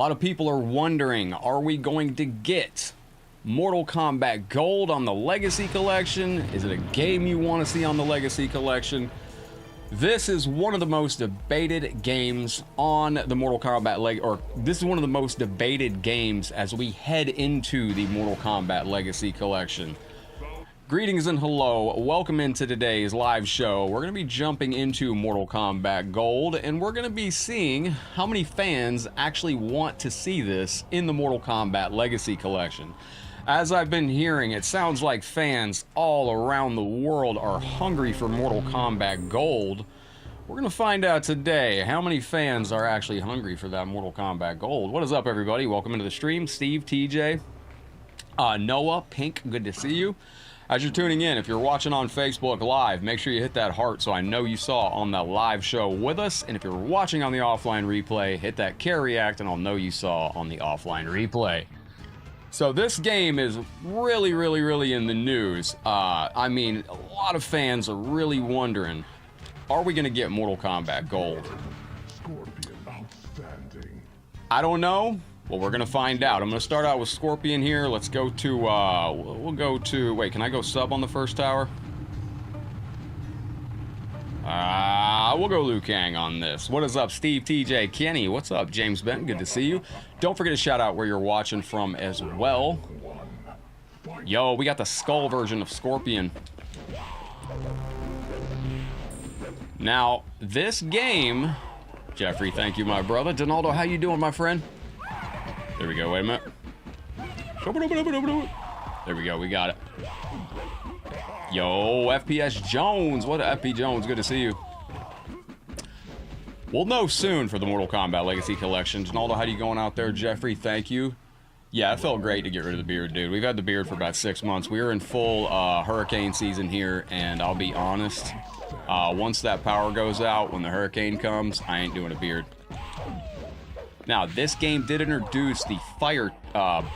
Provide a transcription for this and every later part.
A lot of people are wondering, are we going to get Mortal Kombat Gold on the Legacy Collection? Is it a game you want to see on the Legacy Collection? This is one of the most debated games on the Mortal Kombat this is one of the most debated games as we head into the Mortal Kombat Legacy Collection. Greetings and hello, welcome into today's live show. We're going to be jumping into Mortal Kombat Gold, and we're going to be seeing how many fans actually want to see this in the Mortal Kombat Legacy Collection. As I've been hearing, it sounds like fans all around the world are hungry for Mortal Kombat Gold. We're going to find out today how many fans are actually hungry for that Mortal Kombat Gold. What is up, everybody? Welcome into the stream. Steve, TJ, Noah, Pink, good to see you. As you're tuning in, if you're watching on Facebook Live, make sure you hit that heart so I know you saw on the live show with us. And if you're watching on the offline replay, hit that care react and I'll know you saw on the offline replay. So this game is really in the news. I mean, a lot of fans are really wondering, are we going to get Mortal Kombat Gold? I don't know. Well, we're going to find out. I'm going to start out with Scorpion here. Let's go to, we'll go to, wait, can I go sub on the first tower? We'll go Liu Kang on this. What is up, Steve, TJ, Kenny? What's up, James Benton? Good to see you. Don't forget to shout out where you're watching from as well. Yo, we got the skull version of Scorpion. Now, this game, Jeffrey, thank you, my brother. Donaldo, how you doing, my friend? There we go, wait a minute. There we go, we got it. Yo, FPS Jones, what up, FP Jones, good to see you. We'll know soon for the Mortal Kombat Legacy Collection. Donaldo, how you going out there? Jeffrey, thank you. Yeah, it felt great to get rid of the beard, dude. We've had the beard for about 6 months. We were in full hurricane season here, and I'll be honest, once that power goes out, when the hurricane comes, I ain't doing a beard. Now, this game did introduce the fire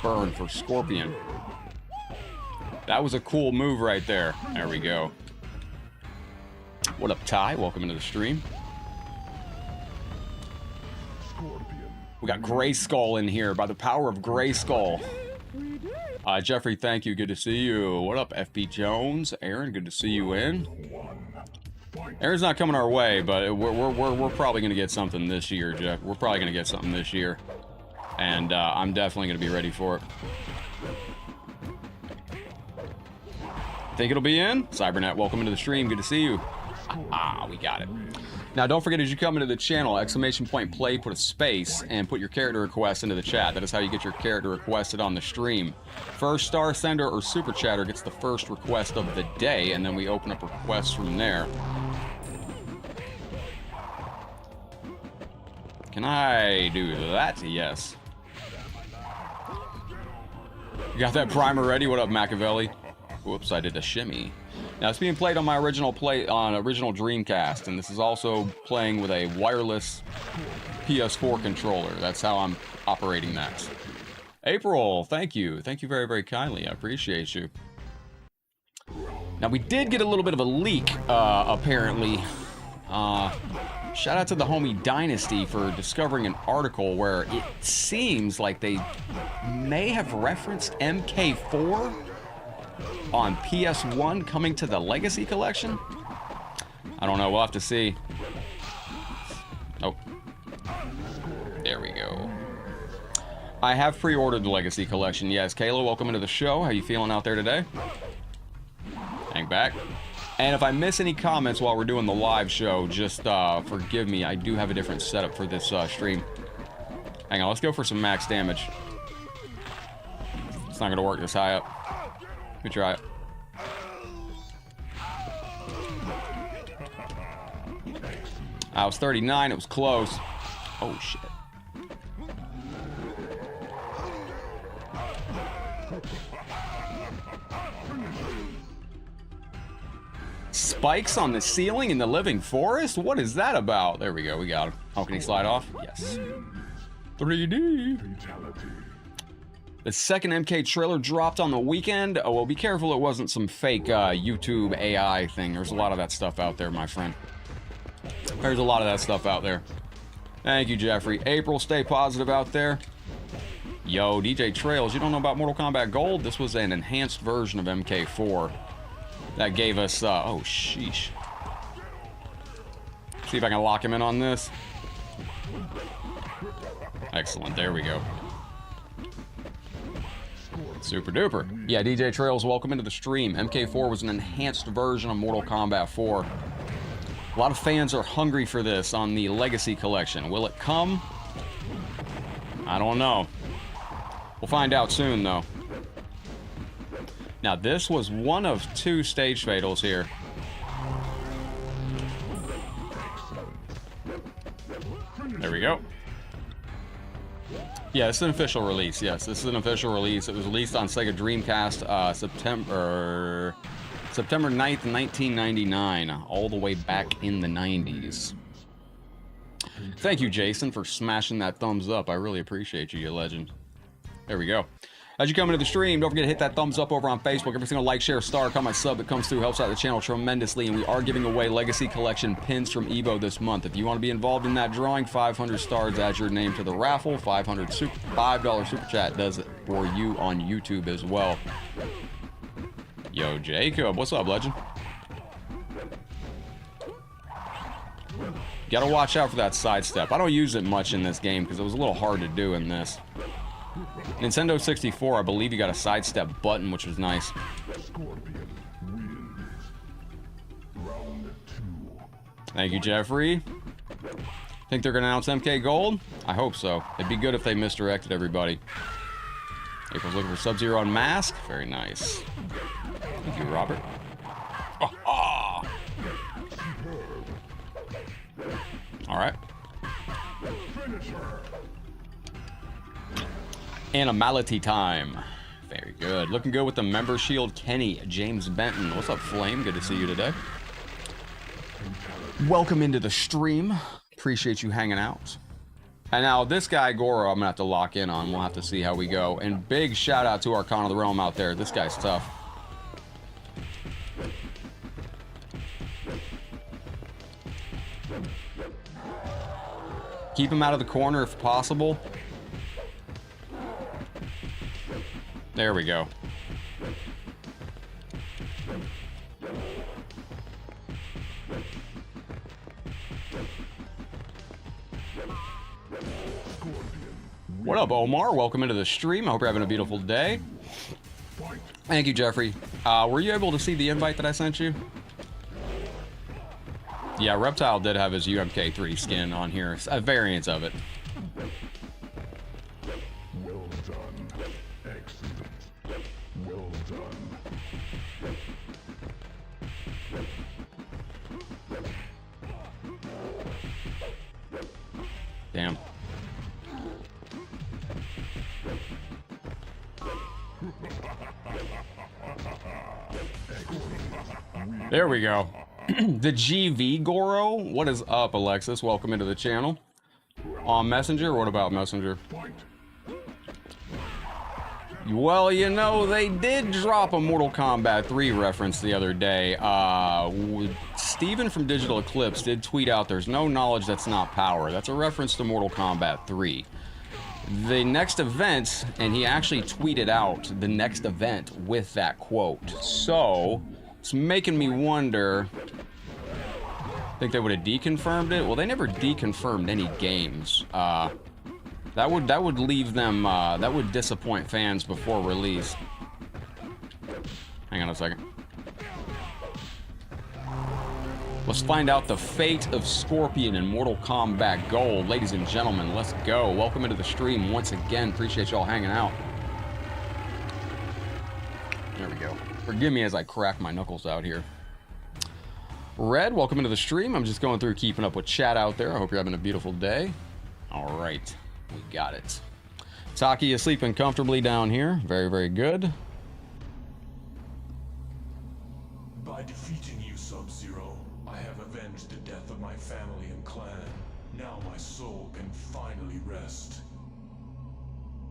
burn for Scorpion. That was a cool move right there. There we go. What up, Ty? Welcome into the stream. We got Grayskull in here by the power of Grayskull. Jeffrey, thank you. Good to see you. What up, FP Jones? Aaron, good to see you in. Aaron's not coming our way, but we're probably going to get something this year, Jeff. We're probably going to get something this year. And I'm definitely going to be ready for it. Think it'll be in? Cybernet, welcome into the stream. Good to see you. We got it. Now, don't forget, as you come into the channel, exclamation point play, put a space, and put your character request into the chat. That is how you get your character requested on the stream. First star sender or super chatter gets the first request of the day, and then we open up requests from there. Can I do that? Yes. You got that primer ready? What up, Machiavelli? Whoops, I did a shimmy. Now, it's being played on my original Dreamcast, and this is also playing with a wireless PS4 controller. That's how I'm operating that. April, thank you. Thank you very kindly. I appreciate you. Now, we did get a little bit of a leak, apparently. Shout out to the homie Dynasty for discovering an article where it seems like they may have referenced MK4 on PS1 coming to the Legacy Collection. I don't know, we'll have to see. Oh, there we go. I have pre-ordered the Legacy Collection. Yes, Kayla, welcome into the show. How you feeling out there today? Hang back. And if I miss any comments while we're doing the live show, just forgive me. I do have a different setup for this stream. Hang on, let's go for some max damage. It's not gonna work this high up. Let me try it. I was 39, it was close. Oh shit. Spikes on the ceiling in the living forest? What is that about? There we go, we got him. Oh, can he slide off? Yes. 3D. The second MK trailer dropped on the weekend. Oh, well, be careful it wasn't some fake YouTube AI thing. There's a lot of that stuff out there, my friend. There's a lot of that stuff out there. Thank you, Jeffrey. April, stay positive out there. Yo, DJ Trails, you don't know about Mortal Kombat Gold? This was an enhanced version of MK4 that gave us, oh, sheesh. See if I can lock him in on this. Excellent, there we go. Super duper. Yeah, DJ Trails, welcome into the stream. MK4 was an enhanced version of Mortal Kombat 4. A lot of fans are hungry for this on the Legacy Collection. Will it come? I don't know. We'll find out soon, though. Now, this was one of 2 stage fatals here. There we go. Yeah, this is an official release. Yes, this is an official release. It was released on Sega Dreamcast September 9th, 1999, all the way back in the 90s. Thank you, Jason, for smashing that thumbs up. I really appreciate you, you legend. There we go. As you come into the stream, don't forget to hit that thumbs up over on Facebook. Every single like, share, star, comment, sub that comes through helps out the channel tremendously, and we are giving away Legacy Collection pins from Evo this month. If you want to be involved in that drawing, 500 stars adds your name to the raffle. $5 super chat does it for you on YouTube as well. Yo, Jacob, what's up, legend? Gotta watch out for that sidestep. I don't use it much in this game because it was a little hard to do in this. Nintendo 64, I believe you got a sidestep button, which was nice. Thank you, Jeffrey. Think they're gonna announce MK Gold? I hope so. It'd be good if they misdirected everybody. April's looking for Sub-Zero on Mask. Very nice. Thank you, Robert. Oh, all right. Animality time. Very good. Looking good with the member shield. Kenny, James Benton. What's up, Flame? Good to see you today. Welcome into the stream. Appreciate you hanging out. And now this guy, Goro, I'm gonna have to lock in on. We'll have to see how we go. And big shout out to Arcana of the Realm out there. This guy's tough. Keep him out of the corner if possible. There we go. What up, Omar? Welcome into the stream. I hope you're having a beautiful day. Thank you, Jeffrey. Were you able to see the invite that I sent you? Yeah, Reptile did have his UMK3 skin on here, a variant of it. Well done. Excellent. Well done. Damn. There we go. The GV Goro? What is up, Alexis? Welcome into the channel. On Messenger? What about Messenger? Well, you know, they did drop a Mortal Kombat 3 reference the other day. Steven from Digital Eclipse did tweet out, "There's no knowledge that's not power." That's a reference to Mortal Kombat 3. The next event, and he actually tweeted out the next event with that quote. So, it's making me wonder, think they would have deconfirmed it? Well, they never deconfirmed any games. That would leave them, that would disappoint fans before release. Hang on a second. Let's find out the fate of Scorpion in Mortal Kombat Gold. Ladies and gentlemen, let's go. Welcome into the stream once again. Appreciate y'all hanging out. There we go. Forgive me as I crack my knuckles out here. Red, welcome into the stream. I'm just going through keeping up with chat out there. I hope you're having a beautiful day. All right, we got it. Taki is sleeping comfortably down here. Very, very good. By defeating you, Sub-Zero, I have avenged the death of my family and clan. Now my soul can finally rest.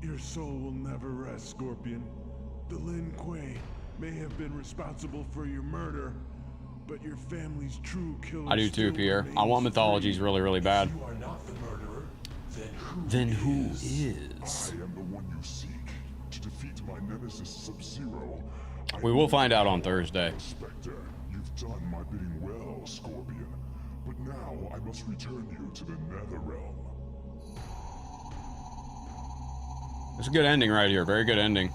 Your soul will never rest, Scorpion. The Lin Kuei may have been responsible for your murder, but your family's true killer. I do too, Pierre. I want mythologies really, really bad. You are not the murderer. Then who is? I am the one you seek. To defeat my nemesis Sub-Zero. We will find out on Thursday. Spectre, you've done my bidding well, Scorpion. But now I must return you to the Netherrealm. It's a good ending right here. Very good ending.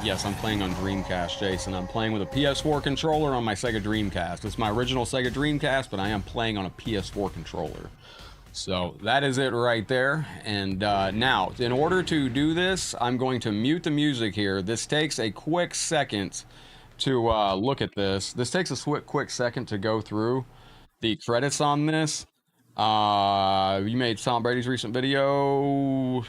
Yes, I'm playing on Dreamcast, Jason. I'm playing with a PS4 controller on my Sega Dreamcast. It's my original Sega Dreamcast, but I am playing on a PS4 controller. So that is it right there. And now, in order to do this, I'm going to mute the music here. This takes a quick second to look at this. This takes a quick second to go through the credits on this. You made Tom Brady's recent video.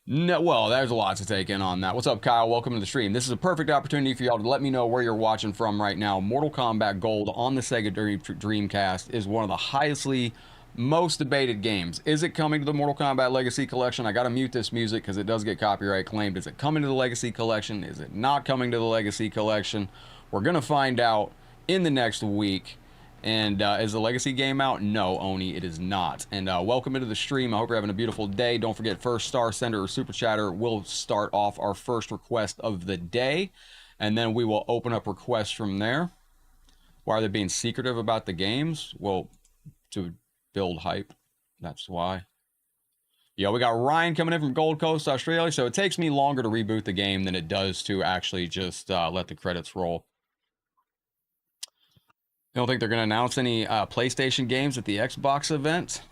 No, well, there's a lot to take in on that. What's up, Kyle? Welcome to the stream. This is a perfect opportunity for y'all to let me know where you're watching from right now. Mortal Kombat Gold on the Sega Dreamcast is one of the most debated games. Is it coming to the Mortal Kombat Legacy Collection? I gotta mute this music because it does get copyright claimed. Is it coming to the Legacy Collection? Is it not coming to the Legacy Collection? We're gonna find out in the next week. And is the Legacy game out? No, Oni, it is not. And welcome into the stream. I hope you're having a beautiful day. Don't forget, first star sender or super chatter will start off our first request of the day. And then we will open up requests from there. Why are they being secretive about the games? Well, to build hype. That's why. Yo, we got Ryan coming in from Gold Coast, Australia. So it takes me longer to reboot the game than it does to actually just let the credits roll. You don't think they're going to announce any PlayStation games at the Xbox event?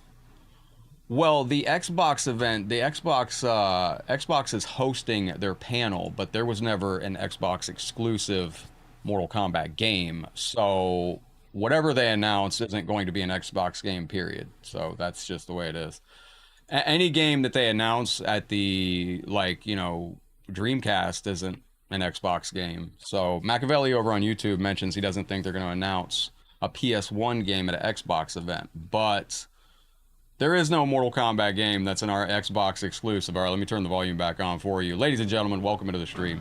Well, the Xbox event, Xbox is hosting their panel, but there was never an Xbox exclusive Mortal Kombat game. So whatever they announce isn't going to be an Xbox game, period. So that's just the way it is. Any game that they announce at the, Dreamcast isn't an Xbox game. So Machiavelli over on YouTube mentions he doesn't think they're going to announce a PS1 game at an Xbox event, but there is no Mortal Kombat game that's in our Xbox exclusive. All right, let me turn the volume back on for you. Ladies and gentlemen, welcome into the stream.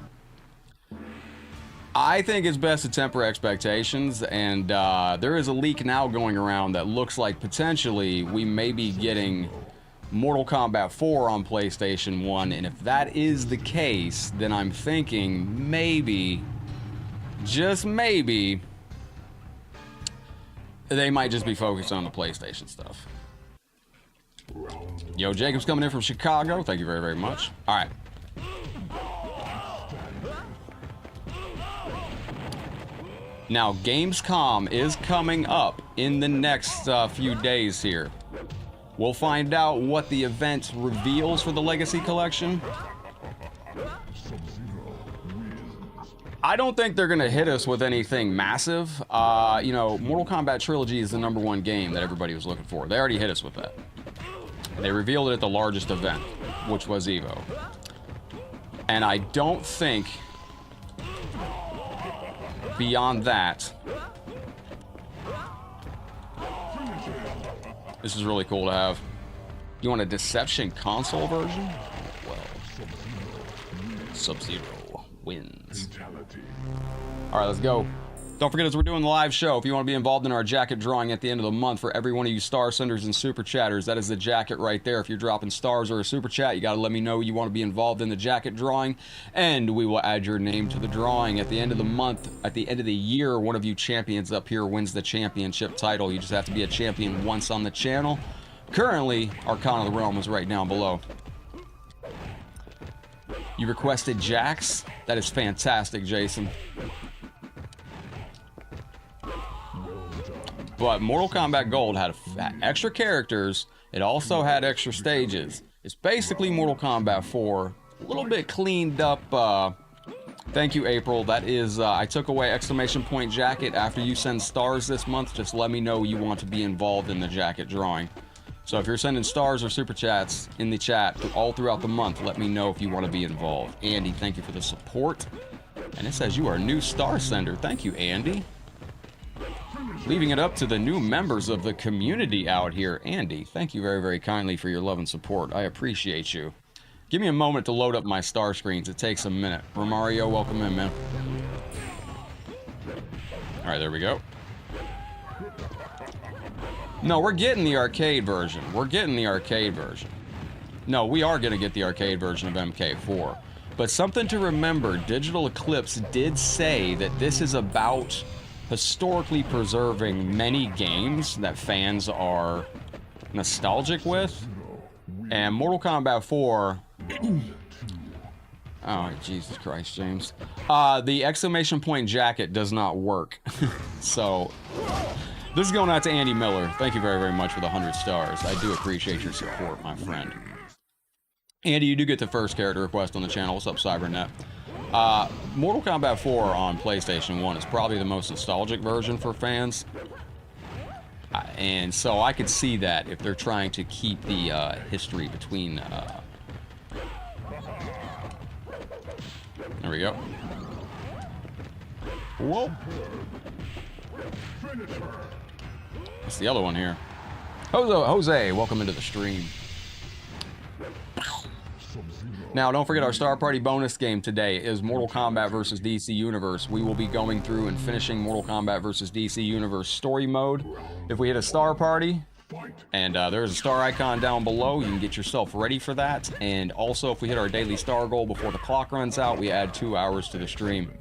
I think it's best to temper expectations, and there is a leak now going around that looks like potentially we may be getting Mortal Kombat 4 on PlayStation 1, and if that is the case, then I'm thinking maybe, just maybe, they might just be focused on the PlayStation stuff. Yo, Jacob's coming in from Chicago. Thank you very, very much. All right. Now, Gamescom is coming up in the next few days here. We'll find out what the event reveals for the Legacy Collection. I don't think they're going to hit us with anything massive. Mortal Kombat Trilogy is the #1 game that everybody was looking for. They already hit us with that. They revealed it at the largest event, which was EVO. And I don't think beyond that, this is really cool to have. You want a Deception console version? Well, Sub-Zero wins. All right, let's go. Don't forget, as we're doing the live show, if you want to be involved in our jacket drawing at the end of the month for every one of you star senders and super chatters, that is the jacket right there. If you're dropping stars or a super chat, you got to let me know you want to be involved in the jacket drawing, and we will add your name to the drawing. At the end of the month, at the end of the year, one of you champions up here wins the championship title. You just have to be a champion once on the channel. Currently, Arcana of the Realm is right down below. You requested Jax? That is fantastic, Jason. But Mortal Kombat Gold had extra characters. It also had extra stages. It's basically Mortal Kombat 4. A little bit cleaned up. Thank you, April. That is, I took away exclamation point jacket. After you send stars this month, just let me know you want to be involved in the jacket drawing. So if you're sending stars or super chats in the chat all throughout the month, let me know if you want to be involved. Andy, thank you for the support. And it says you are a new star sender. Thank you, Andy. Leaving it up to the new members of the community out here. Andy, thank you very, very kindly for your love and support. I appreciate you. Give me a moment to load up my star screens. It takes a minute. Romario, welcome in, man. All right, there we go. No, we're getting the arcade version. We're getting the arcade version. No, we are going to get the arcade version of MK4. But something to remember, Digital Eclipse did say that this is about historically preserving many games that fans are nostalgic with. And Mortal Kombat 4... Oh, Jesus Christ, James. The exclamation point jacket does not work. So, this is going out to Andy Miller. Thank you very, very much for the 100 stars. I do appreciate your support, my friend. Andy, you do get the first character request on the channel. What's up, Cybernet? Mortal Kombat 4 on PlayStation 1 is probably the most nostalgic version for fans. And so I could see that if they're trying to keep the history between... There we go. Whoa. That's the other one here. Jose, welcome into the stream. Now, don't forget our Star Party bonus game today is Mortal Kombat vs. DC Universe. We will be going through and finishing Mortal Kombat vs. DC Universe story mode. If we hit a Star Party, and there's a star icon down below, you can get yourself ready for that. And also, if we hit our daily star goal before the clock runs out, we add 2 hours to the stream.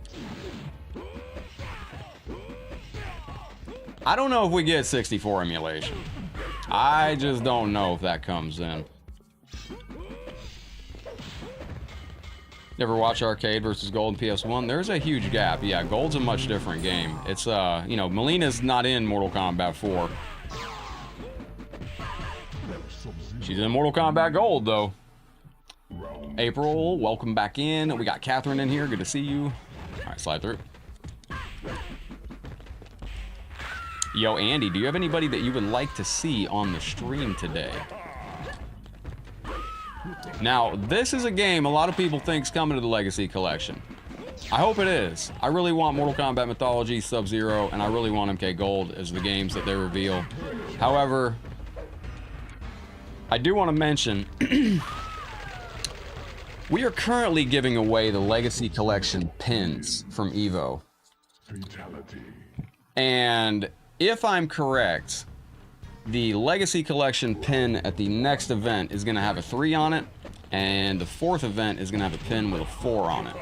I don't know if we get 64 emulation. I just don't know if that comes in. Never watch Arcade versus Gold and PS1? There's a huge gap. Yeah, Gold's a much different game. It's, you know, Melina's not in Mortal Kombat 4. She's in Mortal Kombat Gold, though. April, welcome back in. We got Catherine in here. Good to see you. All right, slide through. Yo, Andy, do you have anybody that you would like to see on the stream today? Now, this is a game a lot of people think is coming to the Legacy Collection. I hope it is. I really want Mortal Kombat Mythology, Sub-Zero, and I really want MK Gold as the games that they reveal. However, I do want to mention, we are currently giving away the Legacy Collection pins from EVO. And if I'm correct, the Legacy Collection pin at the next event is going to have a 3 on it, and the 4th event is going to have a pin with a 4 on it.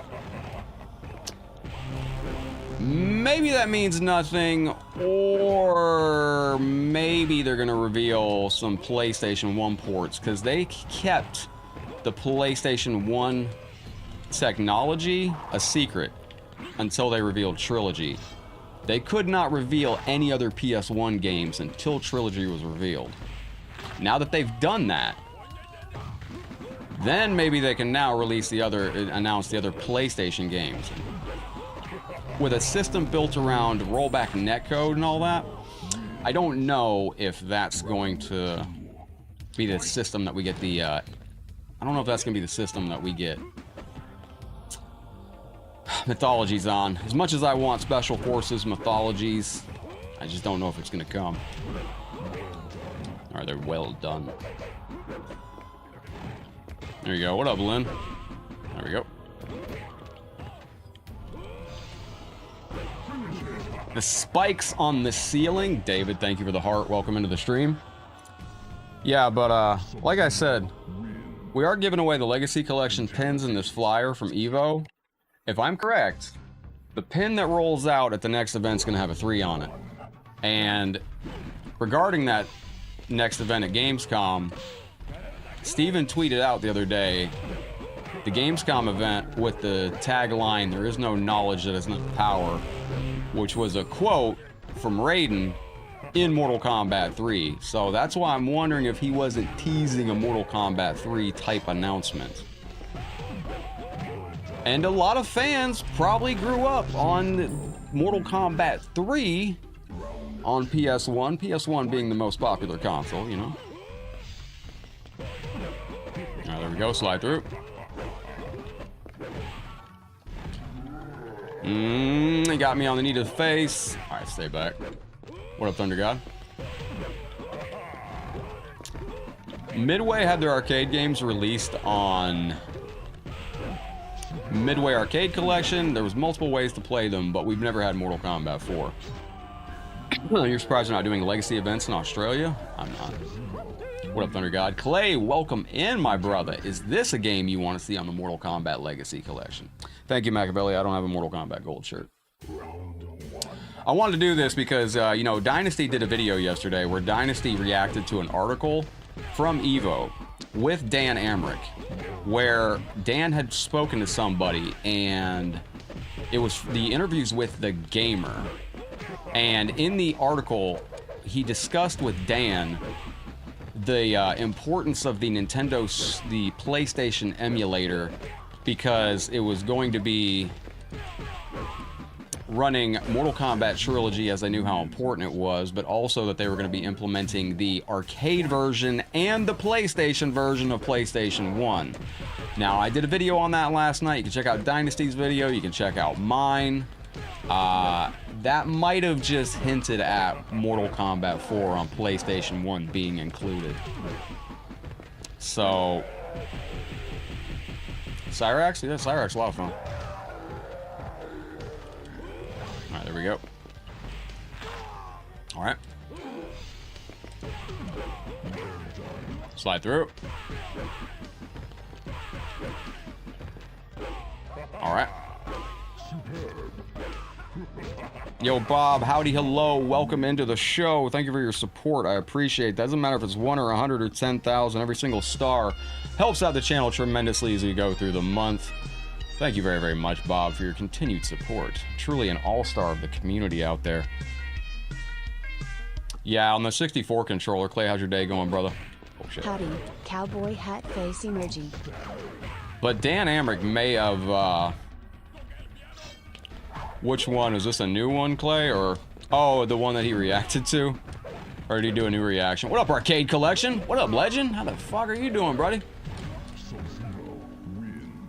Maybe that means nothing, or maybe they're going to reveal some PlayStation 1 ports, because they kept the PlayStation 1 technology a secret until they revealed Trilogy. They could not reveal any other PS1 games until Trilogy was revealed. Now that they've done that, then maybe they can now release the other, announce the other PlayStation games. With a system built around rollback netcode and all that, I don't know if that's going to be the system that we get the, I don't know if that's going to be the system that we get Mythologies on. As much as I want Special Forces Mythologies, I just don't know if it's going to come. Alright, they're well done. There you go. What up, Lynn? There we go. The spikes on the ceiling. David, thank you for the heart. Welcome into the stream. Yeah, but like I said, we are giving away the Legacy Collection pins in this flyer from EVO. If I'm correct, the pin that rolls out at the next event is going to have a 3 on it. And regarding that next event at Gamescom, Steven tweeted out the other day, the Gamescom event with the tagline, "There is no knowledge that is not power," which was a quote from Raiden in Mortal Kombat 3. So that's why I'm wondering if he wasn't teasing a Mortal Kombat 3 type announcement. And a lot of fans probably grew up on Mortal Kombat 3 on PS1, PS1 being the most popular console, you know. Alright, there we go, slide through. He got me on the knee to the face. Alright, stay back. What up, Thunder God? Midway had their arcade games released on Midway Arcade Collection. There was multiple ways to play them, but we've never had Mortal Kombat 4. You're surprised you're not doing legacy events in Australia? I'm not. What up, Thunder God? Clay, welcome in, my brother. Is this a game you want to see on the Mortal Kombat Legacy Collection? Thank you, Machiavelli. I don't have a Mortal Kombat Gold shirt. I wanted to do this because, you know, Dynasty did a video yesterday where Dynasty reacted to an article from Evo with Dan Amrich, where Dan had spoken to somebody, and it was the interviews with the gamer. And in the article, he discussed with Dan the importance of the PlayStation emulator, because it was going to be running Mortal Kombat Trilogy, as they knew how important it was, but also that they were going to be implementing the arcade version and the PlayStation version of PlayStation 1. Now, I did a video on that last night. You can check out Dynasty's video. You can check out mine. That might have just hinted at Mortal Kombat 4 on PlayStation 1 being included. So, Cyrax? Yeah, Cyrax, a lot of fun. Alright, there we go. Alright. Slide through. Alright. Yo, Bob, howdy, hello, welcome into the show. Thank you for your support. I appreciate it. Doesn't matter if it's 1 or 100 or 10,000. Every single star helps out the channel tremendously as we go through the month. Thank you very, very much, Bob, for your continued support. Truly an all-star of the community out there. Yeah, on the 64 controller. Clay, how's your day going, brother? Oh, shit. Howdy, cowboy hat face emoji. But Dan Amrich may have, which one? Is this a new one, Clay, or... Oh, the one that he reacted to? Or did he do a new reaction? What up, Arcade Collection? What up, Legend? How the fuck are you doing, buddy?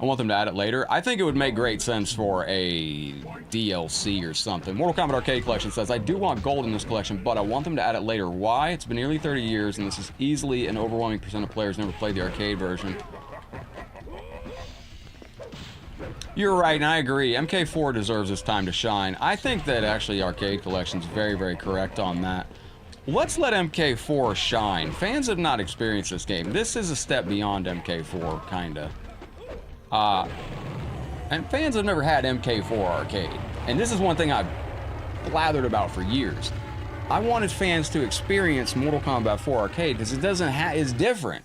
I want them to add it later. I think it would make great sense for a DLC or something. Mortal Kombat Arcade Collection says, I do want gold in this collection, but I want them to add it later. Why? It's been nearly 30 years, and this is easily an overwhelming percent of players never played the arcade version. You're right, and I agree. MK4 deserves its time to shine. I think that actually Arcade Collection's very, very correct on that. Let's let MK4 shine. Fans have not experienced this game. This is a step beyond MK4, kinda. And fans have never had MK4 Arcade. And this is one thing I've blathered about for years. I wanted fans to experience Mortal Kombat 4 Arcade because it doesn't have, it's different.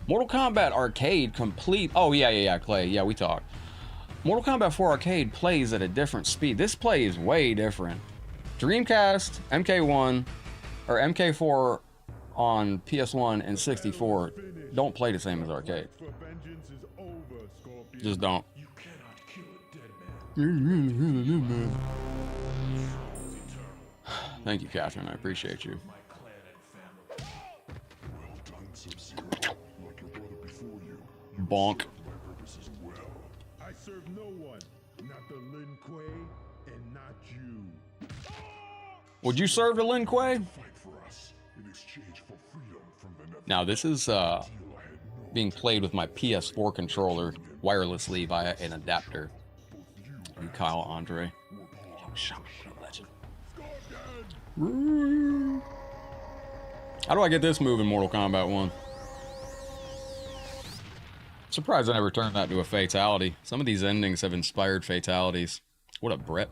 Mortal Kombat Arcade complete, oh yeah, Clay, yeah, we talked. Mortal Kombat 4 Arcade plays at a different speed. This play is way different. Dreamcast, MK1, or MK4 on PS1 and 64 don't play the same as arcade. Just don't. Thank you, Catherine. I appreciate you. Bonk. I serve no one, not the Lin Kuei, and not you. Would you serve the Lin Kuei? Now this is being played with my PS4 controller wirelessly via an adapter. And Kyle Andre. How do I get this move in Mortal Kombat 1? Surprised I never turned that to a fatality. Some of these endings have inspired fatalities. What up, Brett?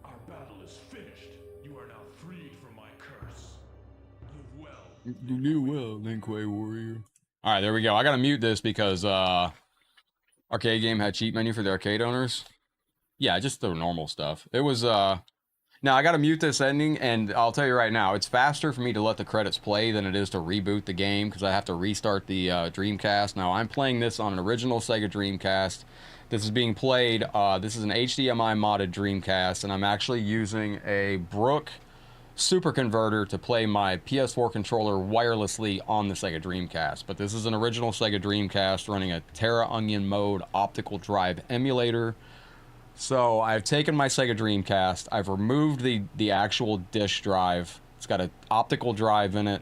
Our battle is finished. You are now freed from my curse. Live well. You do well, Lin Kuei warrior. Alright, there we go. I gotta mute this because Arcade Game had cheat menu for the arcade owners. Yeah, just the normal stuff. It was now I gotta mute this ending, and I'll tell you right now, it's faster for me to let the credits play than it is to reboot the game because I have to restart the Dreamcast. Now I'm playing this on an original Sega Dreamcast. This is being played, this is an HDMI modded Dreamcast, and I'm actually using a Brook super converter to play my PS4 controller wirelessly on the Sega Dreamcast. But this is an original Sega Dreamcast running a Terra Onion mode optical drive emulator. So I've taken my Sega Dreamcast, I've removed the actual disk drive. It's got an optical drive in it,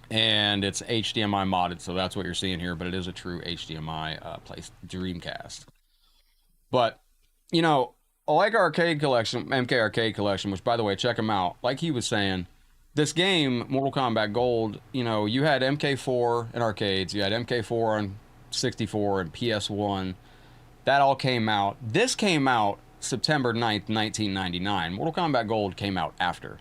and it's HDMI modded, so that's what you're seeing here, but it is a true HDMI place Dreamcast. But, you know, like Arcade Collection, MK Arcade Collection, which by the way, check them out. Like he was saying, this game, Mortal Kombat Gold, you know, you had MK4 in arcades, you had MK4 on 64 and PS1. That all came out. This came out September 9th, 1999. Mortal Kombat Gold came out after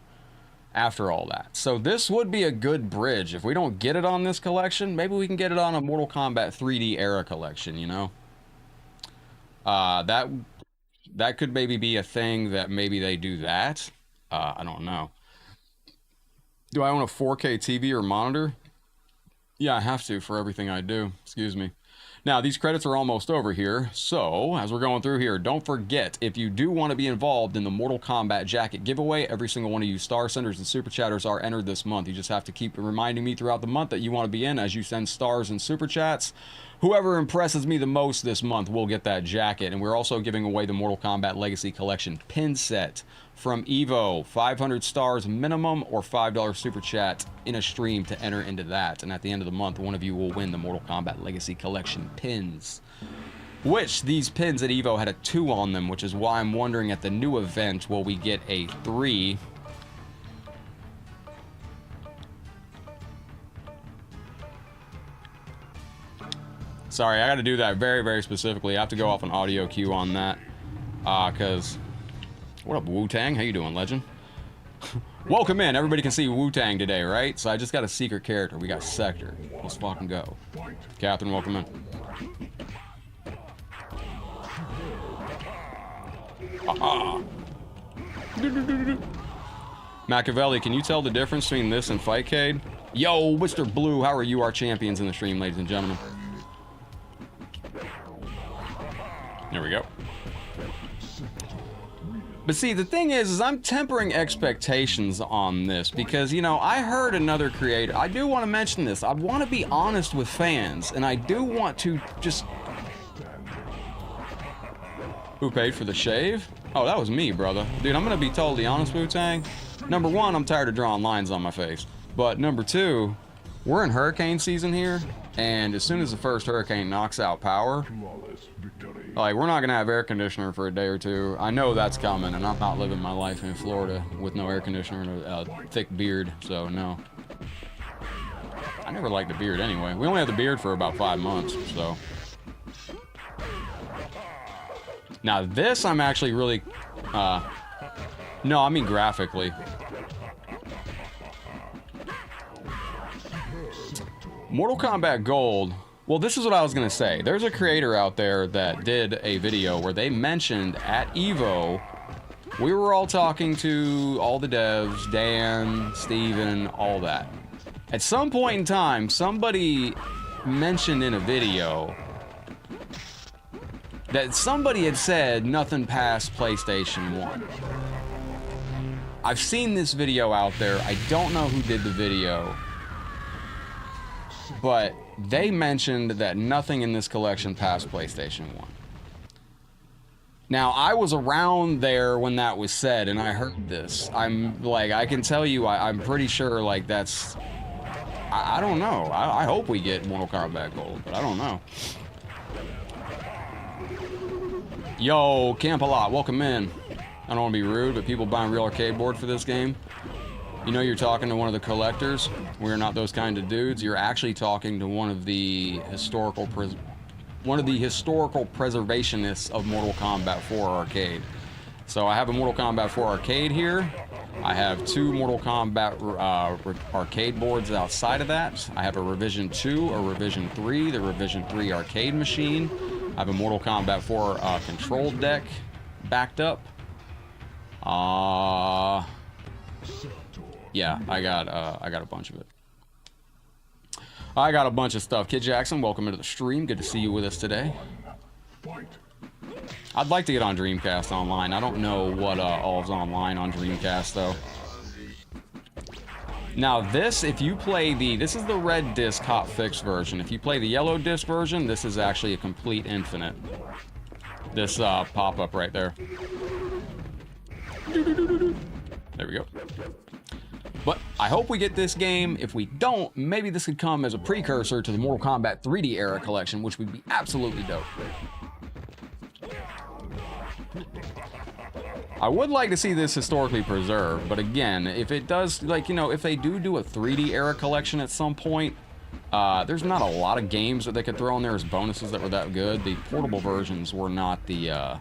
all that. So this would be a good bridge. If we don't get it on this collection, maybe we can get it on a Mortal Kombat 3D era collection, you know? That could maybe be a thing that maybe they do that. I don't know. Do I own a 4K TV or monitor? Yeah, I have to for everything I do. Excuse me. Now, these credits are almost over here, so as we're going through here, don't forget, if you do want to be involved in the Mortal Kombat jacket giveaway, every single one of you star senders and super chatters are entered this month. You just have to keep reminding me throughout the month that you want to be in as you send stars and super chats. Whoever impresses me the most this month will get that jacket, and we're also giving away the Mortal Kombat Legacy Collection pin set from Evo. 500 stars minimum or $5 super chat in a stream to enter into that. And at the end of the month, one of you will win the Mortal Kombat Legacy Collection pins. Which, these pins at Evo had a 2 on them, which is why I'm wondering at the new event, will we get a 3? Sorry, I got to do that very, very specifically. I have to go off an audio cue on that. Because... What up, Wu-Tang? How you doing, legend? Welcome in. Everybody can see Wu-Tang today, right? So I just got a secret character. We got Sector. Let's fucking go. Catherine, welcome in. Aha! Machiavelli, can you tell the difference between this and Fightcade? Yo, Mr. Blue, how are you, our champions in the stream, ladies and gentlemen? There we go. But see, the thing is I'm tempering expectations on this because, you know, I heard another creator. I do want to mention this. I want to be honest with fans, and I do want to just... Who paid for the shave? Oh, that was me, brother. Dude, I'm going to be totally honest, Wu-Tang. Number one, I'm tired of drawing lines on my face. But number two, we're in hurricane season here, and as soon as the first hurricane knocks out power... Like, we're not gonna have air conditioner for a day or two. I know that's coming, and I'm not living my life in Florida with no air conditioner and a thick beard, so no. I never liked the beard anyway. We only had the beard for about 5 months, so. Now this I'm actually really, no, I mean graphically. Mortal Kombat Gold. Well, this is what I was going to say. There's a creator out there that did a video where they mentioned at Evo, we were all talking to all the devs, Dan, Steven, all that. At some point in time, somebody mentioned in a video that somebody had said nothing past PlayStation 1. I've seen this video out there. I don't know who did the video, but they mentioned that nothing in this collection passed PlayStation 1. Now, I was around there when that was said, and I heard this. I'm like, I can tell you, I'm pretty sure, like, that's... I don't know. I hope we get Mortal Kombat Gold, but I don't know. Yo, Camp a Lot, welcome in. I don't want to be rude, but people buying real arcade board for this game. You know you're talking to one of the collectors. We're not those kind of dudes. You're actually talking to one of the historical preservationists of Mortal Kombat 4 arcade. So I have a Mortal Kombat 4 arcade here. I have 2 Mortal Kombat arcade boards outside of that. I have a Revision 2, a Revision 3, the Revision 3 arcade machine. I have a Mortal Kombat 4 control deck backed up. Yeah, I got a bunch of it. I got a bunch of stuff. Kid Jackson, welcome into the stream. Good to see you with us today. I'd like to get on Dreamcast online. I don't know what all's online on Dreamcast though. Now this, if you play this is the red disc hot fix version. If you play the yellow disc version, this is actually a complete infinite. This pop-up right there. There we go. But I hope we get this game. If we don't, maybe this could come as a precursor to the Mortal Kombat 3D era collection, which would be absolutely dope. I would like to see this historically preserved, but again, if it does, like, you know, if they do a 3D era collection at some point, there's not a lot of games that they could throw in there as bonuses that were that good. The portable versions were not the,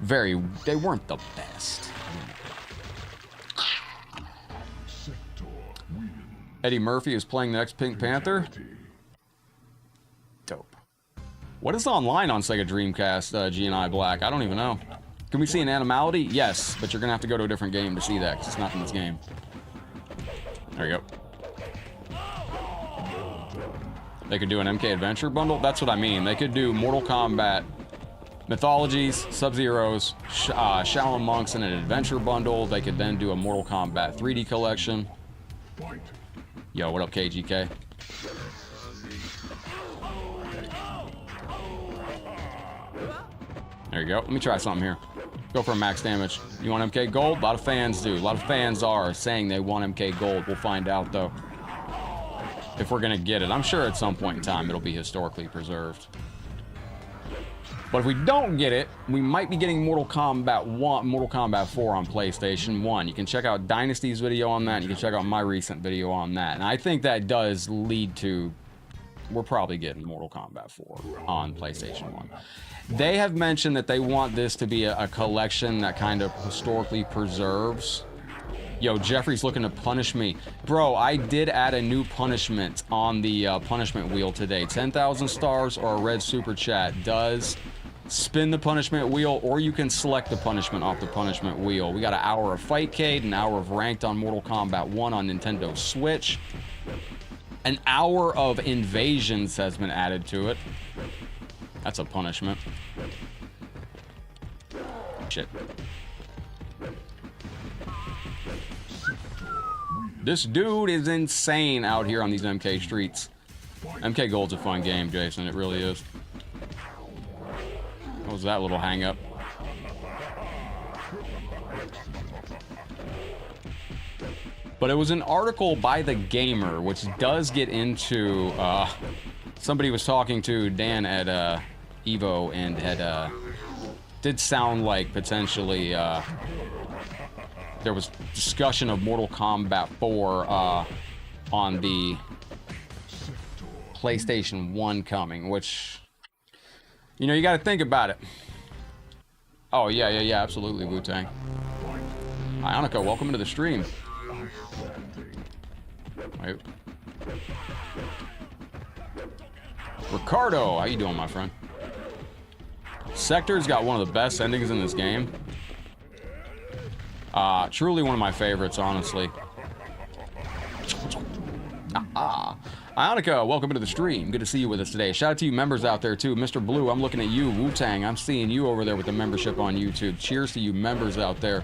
they weren't the best. Eddie Murphy is playing the next Pink Panther. Dope. What is online on Sega Dreamcast, G&I Black? I don't even know. Can we see an animality? Yes, but you're gonna have to go to a different game to see that, because it's not in this game. There you go. They could do an MK Adventure bundle? That's what I mean. They could do Mortal Kombat Mythologies, Sub-Zeros, Shaolin Monks in an adventure bundle. They could then do a Mortal Kombat 3D collection. Yo, what up, KGK? There you go. Let me try something here. Go for a max damage. You want MK Gold? A lot of fans do. A lot of fans are saying they want MK Gold. We'll find out, though, if we're going to get it. I'm sure at some point in time it'll be historically preserved. But if we don't get it, we might be getting Mortal Kombat 1, Mortal Kombat 4 on PlayStation 1. You can check out Dynasty's video on that. You can check out my recent video on that. And I think that does lead to, we're probably getting Mortal Kombat 4 on PlayStation 1. They have mentioned that they want this to be a collection that kind of historically preserves. Yo, Jeffrey's looking to punish me. Bro, I did add a new punishment on the punishment wheel today. 10,000 stars or a red super chat does spin the punishment wheel, or you can select the punishment off the punishment wheel. We got an hour of Fightcade, an hour of Ranked on Mortal Kombat 1 on Nintendo Switch. An hour of Invasions has been added to it. That's a punishment. Shit. This dude is insane out here on these MK streets. MK Gold's a fun game, Jason. It really is. What was that little hang up? But it was an article by The Gamer, which does get into, somebody was talking to Dan at Evo and had, did sound like potentially, there was discussion of Mortal Kombat 4 on the PlayStation 1 coming, which, you know, you got to think about it. Oh, yeah, absolutely, Wu-Tang. Ionica, welcome to the stream. Wait. Ricardo, how you doing, my friend? Sector's got one of the best endings in this game. Truly one of my favorites, honestly. Ionica, welcome to the stream. Good to see you with us today. Shout out to you members out there, too. Mr. Blue, I'm looking at you. Wu-Tang, I'm seeing you over there with the membership on YouTube. Cheers to you members out there.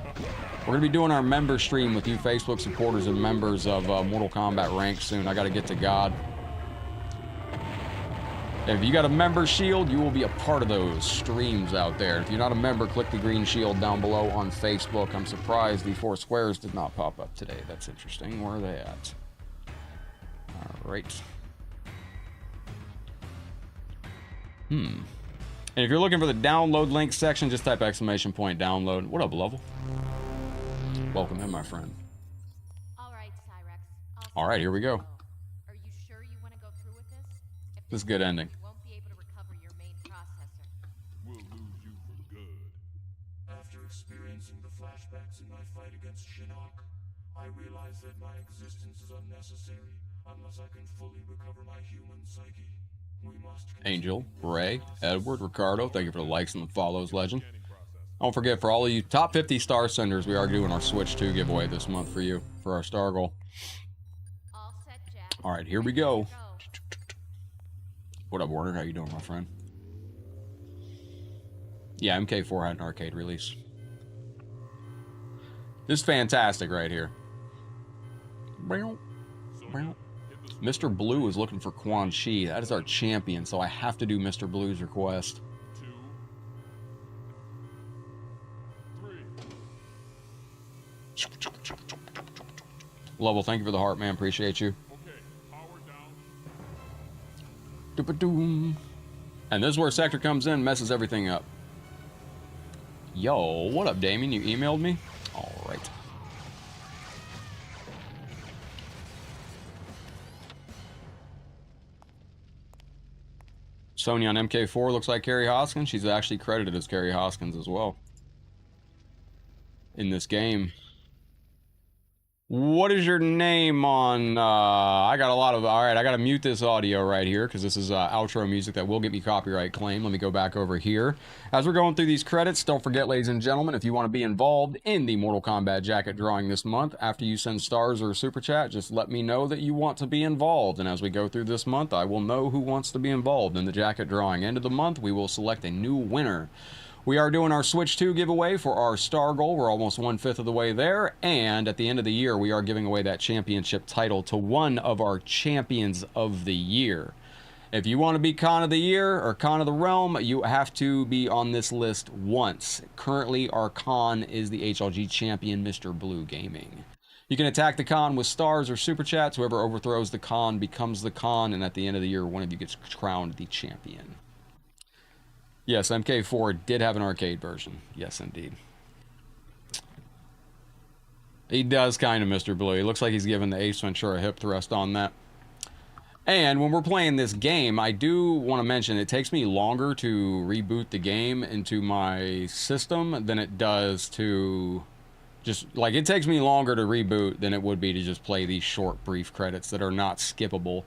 We're going to be doing our member stream with you Facebook supporters and members of Mortal Kombat Ranked soon. I got to get to God. If you got a member shield, you will be a part of those streams out there. If you're not a member, click the green shield down below on Facebook. I'm surprised the 4 squares did not pop up today. That's interesting. Where are they at? All right. And if you're looking for the download link section, just type !download. What up, Level? Welcome in, my friend. All right, Cyrex. All right, here we go. Are you sure you want to go through with this? If This is a good ending. you won't be able to recover your main processor. We'll lose you for good. After experiencing the flashbacks in my fight against Shinnok, I realize that my existence is unnecessary unless I can fully recover my human psyche. We must Angel, Ray, Edward, Ricardo, thank you for the likes and the follows, legend. Don't forget, for all of you top 50 star senders, we are doing our Switch 2 giveaway this month for you, for our star goal. All set, Jack. All right, here we go. What up, Warner? How you doing, my friend? Yeah, MK4 had an arcade release. This is fantastic right here. Mr. Blue is looking for Quan Chi. That is our champion, so I have to do Mr. Blue's request. 2, 3. Level, thank you for the heart, man. Appreciate you. Okay, power down. Doop-a-doom. And this is where Sector comes in, messes everything up. Yo, what up, Damien? You emailed me? All right. Sonya on MK4 looks like Carrie Hoskins. She's actually credited as Carrie Hoskins as well in this game. What is your name on, I got a lot of, all right, I got to mute this audio right here because this is outro music that will get me copyright claim. Let me go back over here. As we're going through these credits, don't forget, ladies and gentlemen, if you want to be involved in the Mortal Kombat jacket drawing this month, after you send stars or a super chat, just let me know that you want to be involved. And as we go through this month, I will know who wants to be involved in the jacket drawing. End of the month, we will select a new winner. We are doing our Switch 2 giveaway for our star goal. We're almost 1/5 of the way there. And at the end of the year, we are giving away that championship title to one of our champions of the year. If you want to be Con of the Year or Con of the Realm, you have to be on this list once. Currently, our Con is the HLG champion, Mr. Blue Gaming. You can attack the Con with stars or super chats. Whoever overthrows the Con becomes the Con. And at the end of the year, one of you gets crowned the champion. Yes, MK4 did have an arcade version. Yes, indeed. He does kind of, Mr. Blue. He looks like he's giving the Ace Ventura hip thrust on that. And when we're playing this game, I do want to mention it takes me longer to reboot the game into my system than it does to just, like, it takes me longer to reboot than it would be to just play these short, brief credits that are not skippable.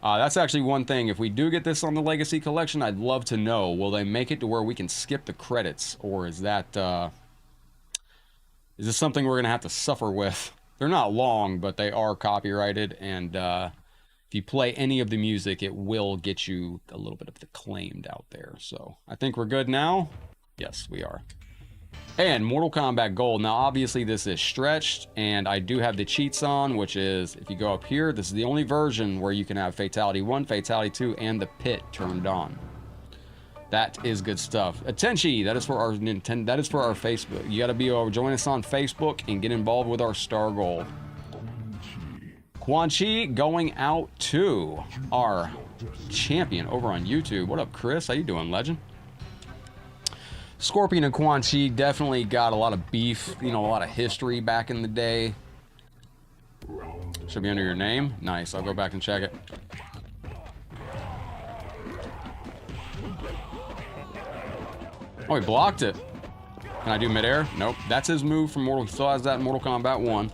That's actually one thing. If we do get this on the Legacy Collection, I'd love to know, will they make it to where we can skip the credits? Or is that, is this something we're going to have to suffer with? They're not long, but they are copyrighted. And if you play any of the music, it will get you a little bit of the claimed out there. So I think we're good now. Yes, we are. And Mortal Kombat Gold. Now, obviously, this is stretched, and I do have the cheats on, which is, if you go up here, this is the only version where you can have Fatality 1, Fatality 2, and the pit turned on. That is good stuff. Attention, that is for our Nintendo, that is for our Facebook. You got to be able to join us on Facebook and get involved with our star goal. Quan Chi going out to our champion over on YouTube. What up, Chris? How you doing, legend? Scorpion and Quan Chi definitely got a lot of beef, you know, a lot of history back in the day. Should be under your name. Nice, I'll go back and check it. Oh, he blocked it. Can I do midair? Nope. That's his move from Mortal. He still has that in Mortal Kombat 1.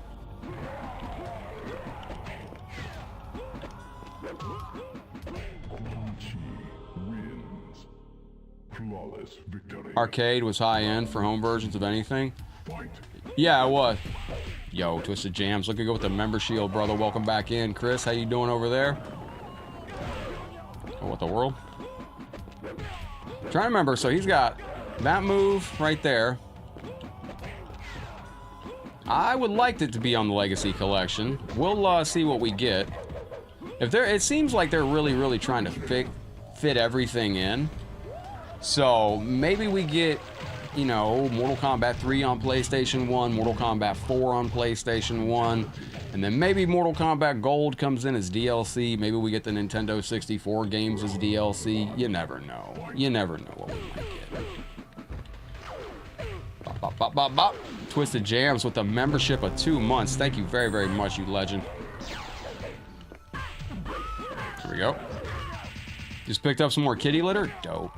Arcade was high-end for home versions of anything. Yeah, it was. Yo, Twisted Jams, looking good with the member shield, brother. Welcome back in. Chris, how you doing over there? Oh, what the world? Trying to remember, so he's got that move right there. I would like it to be on the Legacy Collection. We'll see what we get. If they're, it seems like they're really trying to fit everything in. So maybe we get, you know, Mortal Kombat 3 on PlayStation 1, Mortal Kombat 4 on PlayStation 1, and then maybe Mortal Kombat Gold comes in as DLC. Maybe we get the Nintendo 64 games as DLC. You never know. You never know what we might get. Bop, bop, bop, bop. Twisted Jams with the membership of 2 months. Thank you very much, you legend. Here we go. Just picked up some more kitty litter. Dope.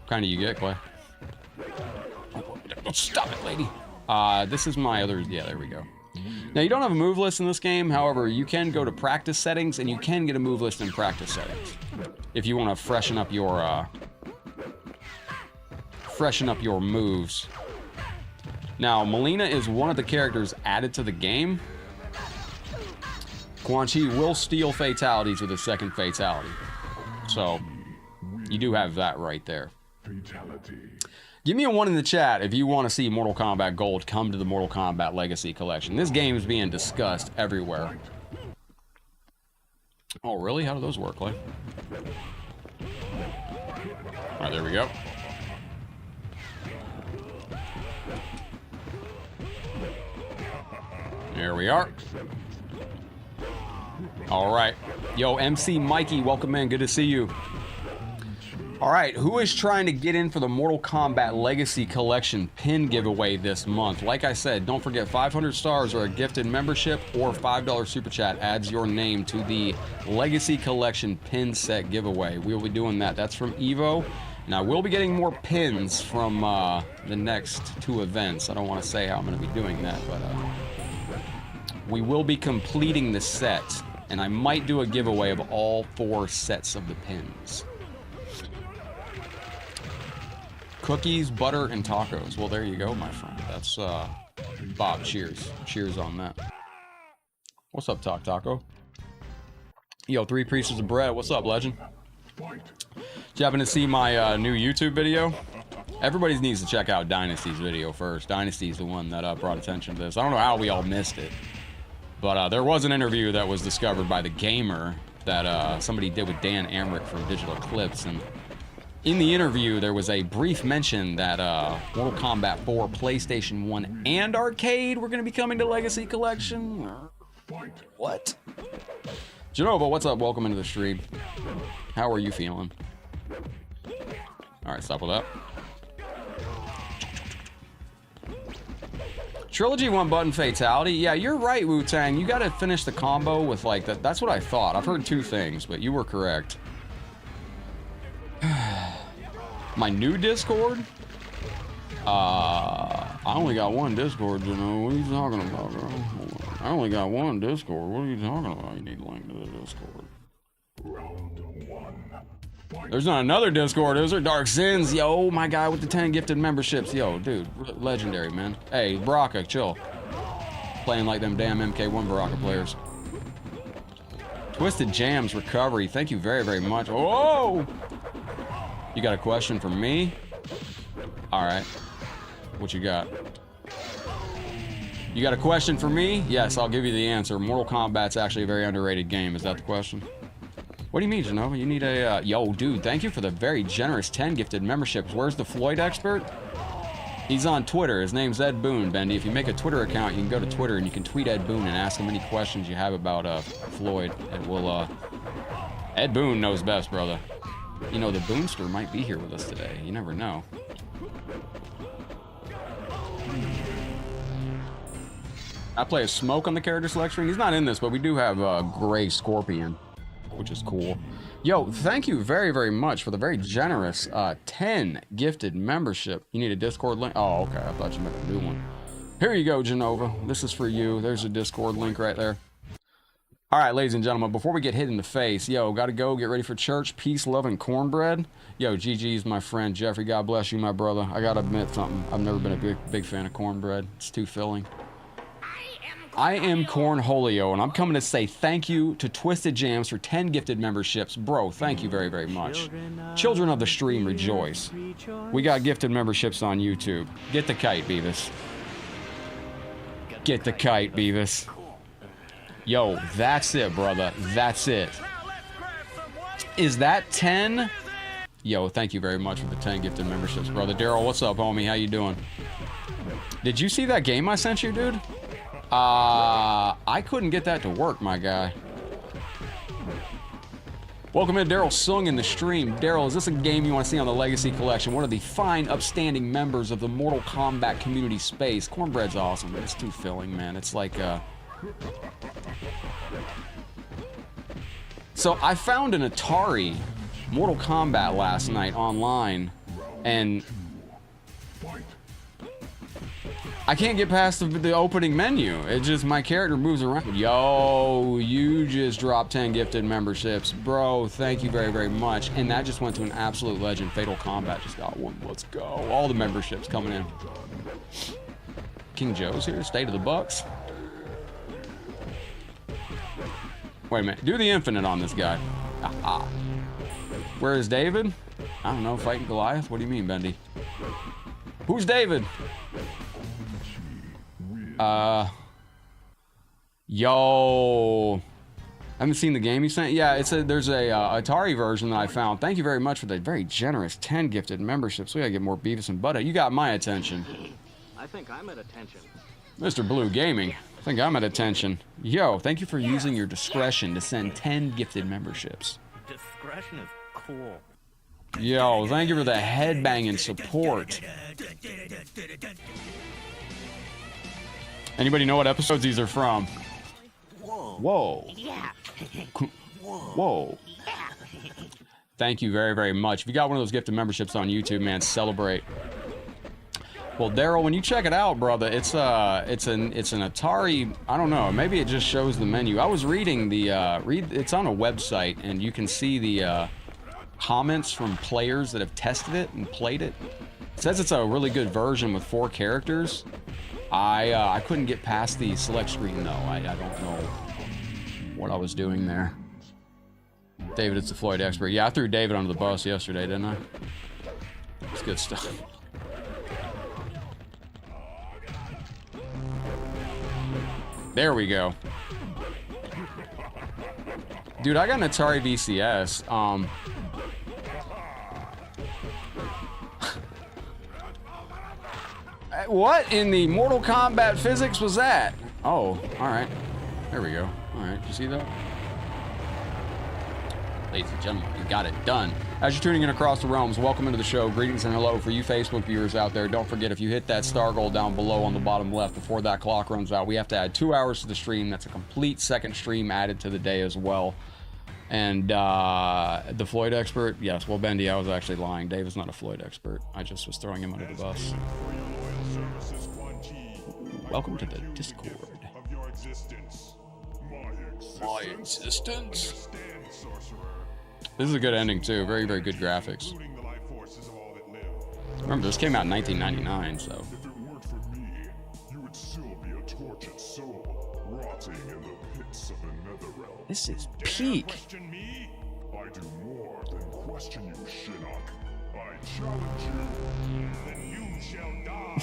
Kind of you get, Clay. Oh, stop it, lady. This is my other, yeah, there we go. Now, you don't have a move list in this game. However, you can go to practice settings, and you can get a move list in practice settings if you want to freshen up your moves. Now, Melina is one of the characters added to the game. Quan Chi will steal fatalities with a second fatality. So, you do have that right there. Fatality. Give me a 1 in the chat if you want to see Mortal Kombat Gold come to the Mortal Kombat Legacy Collection. This game is being discussed everywhere. Oh, really? How do those work, Clay? All right, there we go. There we are. All right. Yo, MC Mikey, welcome in. Good to see you. All right, who is trying to get in for the Mortal Kombat Legacy Collection pin giveaway this month? Like I said, don't forget 500 stars or a gifted membership or $5 super chat adds your name to the Legacy Collection pin set giveaway. We will be doing that. That's from Evo. Now, we'll be getting more pins from the next 2 events. I don't want to say how I'm going to be doing that, but we will be completing the set, and I might do a giveaway of all 4 sets of the pins. Cookies, butter, and tacos. Well, there you go, my friend. That's, Bob, cheers. Cheers on that. What's up, Taco? Yo, 3 pieces of bread. What's up, legend? Did you happen to see my new YouTube video? Everybody needs to check out Dynasty's video first. Dynasty's the one that brought attention to this. I don't know how we all missed it. But there was an interview that was discovered by The Gamer that somebody did with Dan Amrich from Digital Eclipse, and in the interview, there was a brief mention that Mortal Kombat 4, PlayStation 1, and Arcade were going to be coming to Legacy Collection. What? Genova, what's up? Welcome into the stream. How are you feeling? Alright, stop with that. Trilogy 1 button fatality. Yeah, you're right, Wu-Tang. You got to finish the combo with, like, that. That's what I thought. I've heard 2 things, but you were correct. My new Discord? I only got 1 Discord, you know. What are you talking about, bro? I only got 1 Discord. What are you talking about? You need a link to the Discord. Round 1. There's not another Discord, is there? Dark Sins, yo, my guy with the 10 gifted memberships. Yo, dude, legendary, man. Hey, Baraka, chill. Playing like them damn MK1 Baraka players. Twisted Jams Recovery, thank you very, very much. Oh! You got a question for me? Alright. What you got? You got a question for me? Yes, I'll give you the answer. Mortal Kombat's actually a very underrated game. Is that the question? What do you mean, Genova? You need a... yo, dude, thank you for the very generous 10 gifted memberships. Where's the Floyd expert? He's on Twitter. His name's Ed Boon, Bendy. If you make a Twitter account, you can go to Twitter and you can tweet Ed Boon and ask him any questions you have about Floyd. And we'll... Ed Boon knows best, brother. You know, the Boonster might be here with us today. You never know. I play a Smoke on the character select screen. He's not in this, but we do have Gray Scorpion, which is cool. Yo, thank you very, very much for the very generous 10 gifted membership. You need a Discord link? Oh, okay. I thought you meant a new one. Here you go, Genova. This is for you. There's a Discord link right there. All right, ladies and gentlemen, before we get hit in the face, yo, gotta go, get ready for church, peace, love, and cornbread. Yo, GG's my friend. Jeffrey, God bless you, my brother. I gotta admit something. I've never been a big fan of cornbread. It's too filling. I am Cornholio, and I'm coming to say thank you to Twisted Jams for 10 gifted memberships. Bro, thank you very, very much. Children of the stream, rejoice. We got gifted memberships on YouTube. Get the kite, Beavis. Get the kite, Beavis. Yo, that's it, brother. That's it. Is that 10? Yo, thank you very much for the 10 gifted memberships, brother. Daryl, what's up, homie? How you doing? Did you see that game I sent you, dude? I couldn't get that to work, my guy. Welcome in, Daryl Sung in the stream. Daryl, is this a game you want to see on the Legacy Collection? One of the fine, upstanding members of the Mortal Kombat community space. Cornbread's awesome, but it's too filling, man. It's like, So I found an Atari Mortal Kombat last night online, and I can't get past the opening menu. It just, my character moves around. Yo, you just dropped 10 gifted memberships. Bro, thank you very, very much. And that just went to an absolute legend. Fatal Combat just got one. Let's go. All the memberships coming in. King Joe's here, State of the Bucks. Wait a minute, do the infinite on this guy. Aha. Where is David? I don't know, fighting Goliath? What do you mean, Bendy? Who's David? Yo. I haven't seen the game you sent? Yeah, there's a Atari version that I found. Thank you very much for the very generous 10 gifted memberships. We gotta get more Beavis and Butthead. You got my attention. I think I'm at attention. Mr. Blue Gaming. I think I'm at attention. Yo, thank you for using your discretion to send 10 gifted memberships. Discretion is cool. Yo, thank you for the headbanging support. Anybody know what episodes these are from? Whoa. Whoa. Thank you very, very much. If you got one of those gifted memberships on YouTube, man, celebrate. Well, Daryl, when you check it out, brother, it's an Atari. I don't know. Maybe it just shows the menu. I was reading the it's on a website, and you can see the comments from players that have tested it and played it. It says it's a really good version with 4 characters. I couldn't get past the select screen though. I don't know what I was doing there. David, it's the Floyd expert. Yeah, I threw David under the bus yesterday, didn't I? It's good stuff. There we go. Dude, I got an Atari VCS. What in the Mortal Kombat physics was that? Oh, alright. There we go. Alright, you see that? Ladies and gentlemen, we got it done. As you're tuning in across the realms, welcome into the show. Greetings and hello for you Facebook viewers out there. Don't forget, if you hit that star goal down below on the bottom left before that clock runs out, we have to add 2 hours to the stream. That's a complete second stream added to the day as well. And the Floyd expert, yes. Well, Bendy, I was actually lying. Dave is not a Floyd expert. I just was throwing him under the bus. Welcome to the Discord. My existence. This is a good ending too. Very, very good graphics. Remember, this came out in 1999, so. If it weren't for me, you would still be a tortured soul, rotting in the pits of the netherrealm. This is peak. Question me? I do more than question you, Shinnok. I challenge you, then you shall die.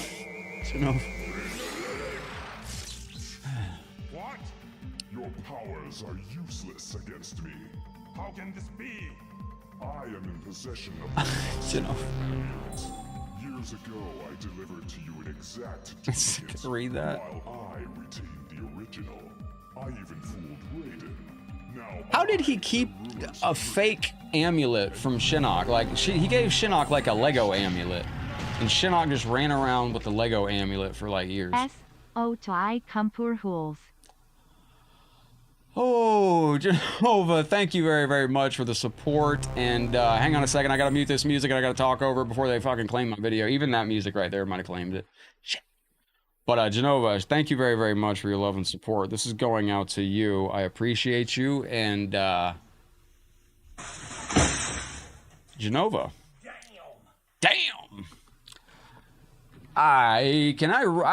What? Your powers are useless against me. How can this be? I am in possession of the Years ago, I delivered to you an exact duplicate, read that. while I retained the original. I even fooled Raiden. Now, How did he keep a fake amulet from Shinnok? Like, he gave Shinnok like a Lego amulet, and Shinnok just ran around with the Lego amulet for like years. S.O. to I Kumpur Hools. Oh, Jehovah, thank you very, very much for the support. And hang on a second, I gotta mute this music and I gotta talk over it before they fucking claim my video. Even that music right there might have claimed it. Shit. But Genova, thank you very, very much for your love and support. This is going out to you. I appreciate you. And Genova. Damn. I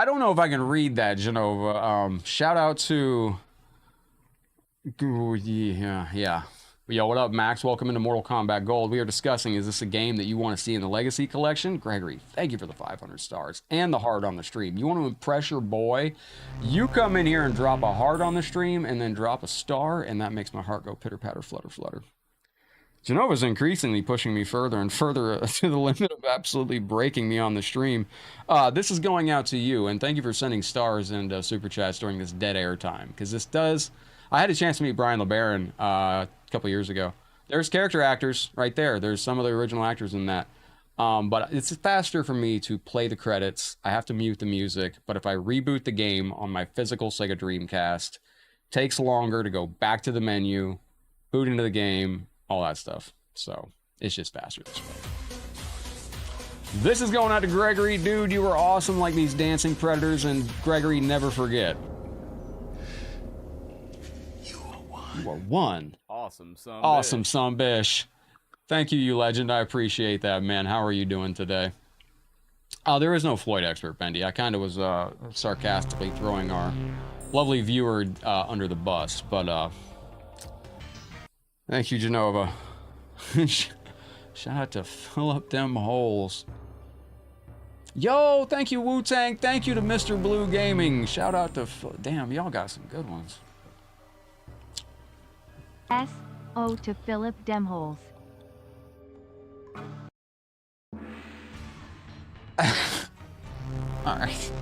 don't know if I can read that, Genova. Shout out to. Yeah. Yo, what up, Max? Welcome into Mortal Kombat Gold. We are discussing, is this a game that you want to see in the Legacy Collection? Gregory, thank you for the 500 stars and the heart on the stream. You want to impress your boy? You come in here and drop a heart on the stream and then drop a star, and that makes my heart go pitter, patter, flutter, flutter. Genova's increasingly pushing me further and further to the limit of absolutely breaking me on the stream. This is going out to you, and thank you for sending stars and super chats during this dead air time, because this does... I had a chance to meet Brian LeBaron a couple years ago. There's character actors right there. There's some of the original actors in that. But it's faster for me to play the credits. I have to mute the music. But if I reboot the game on my physical Sega Dreamcast, it takes longer to go back to the menu, boot into the game, all that stuff. So it's just faster this way. This is going out to Gregory. Dude, you were awesome like these dancing predators. And Gregory, never forget. You are one. Awesome, son. Awesome, son bish. Thank you, you legend. I appreciate that, man. How are you doing today? There is no Floyd expert, Bendy. I kind of was sarcastically throwing our lovely viewer under the bus, but thank you, Genova. Shout out to fill up them holes. Yo, thank you, Wu-Tang. Thank you to Mr. Blue Gaming. Shout out to... Damn, y'all got some good ones. S.O. to Philip Demholes. Alright.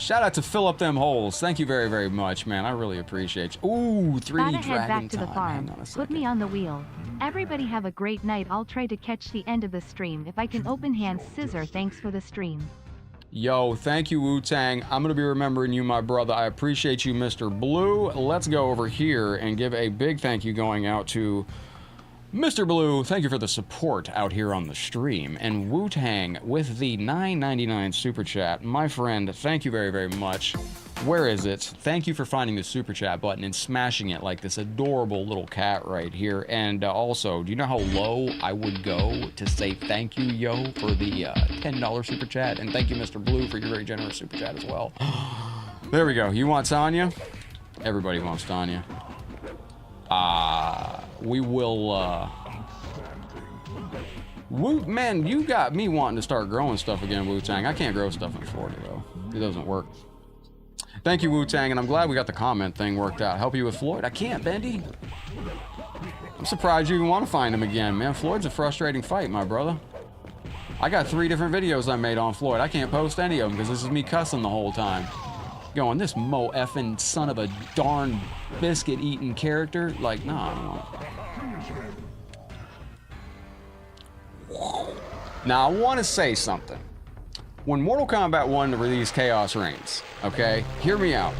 Shout out to fill up them holes. Thank you very, very much, man. I really appreciate you. Ooh, 3D Gotta head dragon back to the time. farm. Hang on a Put second. me on the wheel. Everybody have a great night. I'll try to catch the end of the stream if I can open hand scissor. Thanks for the stream. Yo, thank you, Wu-Tang. I'm going to be remembering you, my brother. I appreciate you, Mr. Blue. Let's go over here and give a big thank you going out to Mr. Blue. Thank you for the support out here on the stream. And Wu-Tang with the $9.99 super chat. My friend, thank you very, very much. Where is it? Thank you for finding the super chat button and smashing it like this adorable little cat right here. And also, do you know how low I would go to say thank you, yo, for the $10 super chat? And thank you, Mr. Blue, for your very generous super chat as well. There we go. You want Tanya? Everybody wants Tanya. We will, man, you got me wanting to start growing stuff again, Wu-Tang. I can't grow stuff in Florida, though. It doesn't work. Thank you, Wu-Tang, and I'm glad we got the comment thing worked out. Help you with Floyd? I can't, Bendy. I'm surprised you even want to find him again, man. Floyd's a frustrating fight, my brother. I got 3 different videos I made on Floyd. I can't post any of them because this is me cussing the whole time. Going, this mo effing son of a darn biscuit-eating character. Like, nah, I don't want. Now, I want to say something. When Mortal Kombat 1 released Chaos Reigns, okay, hear me out.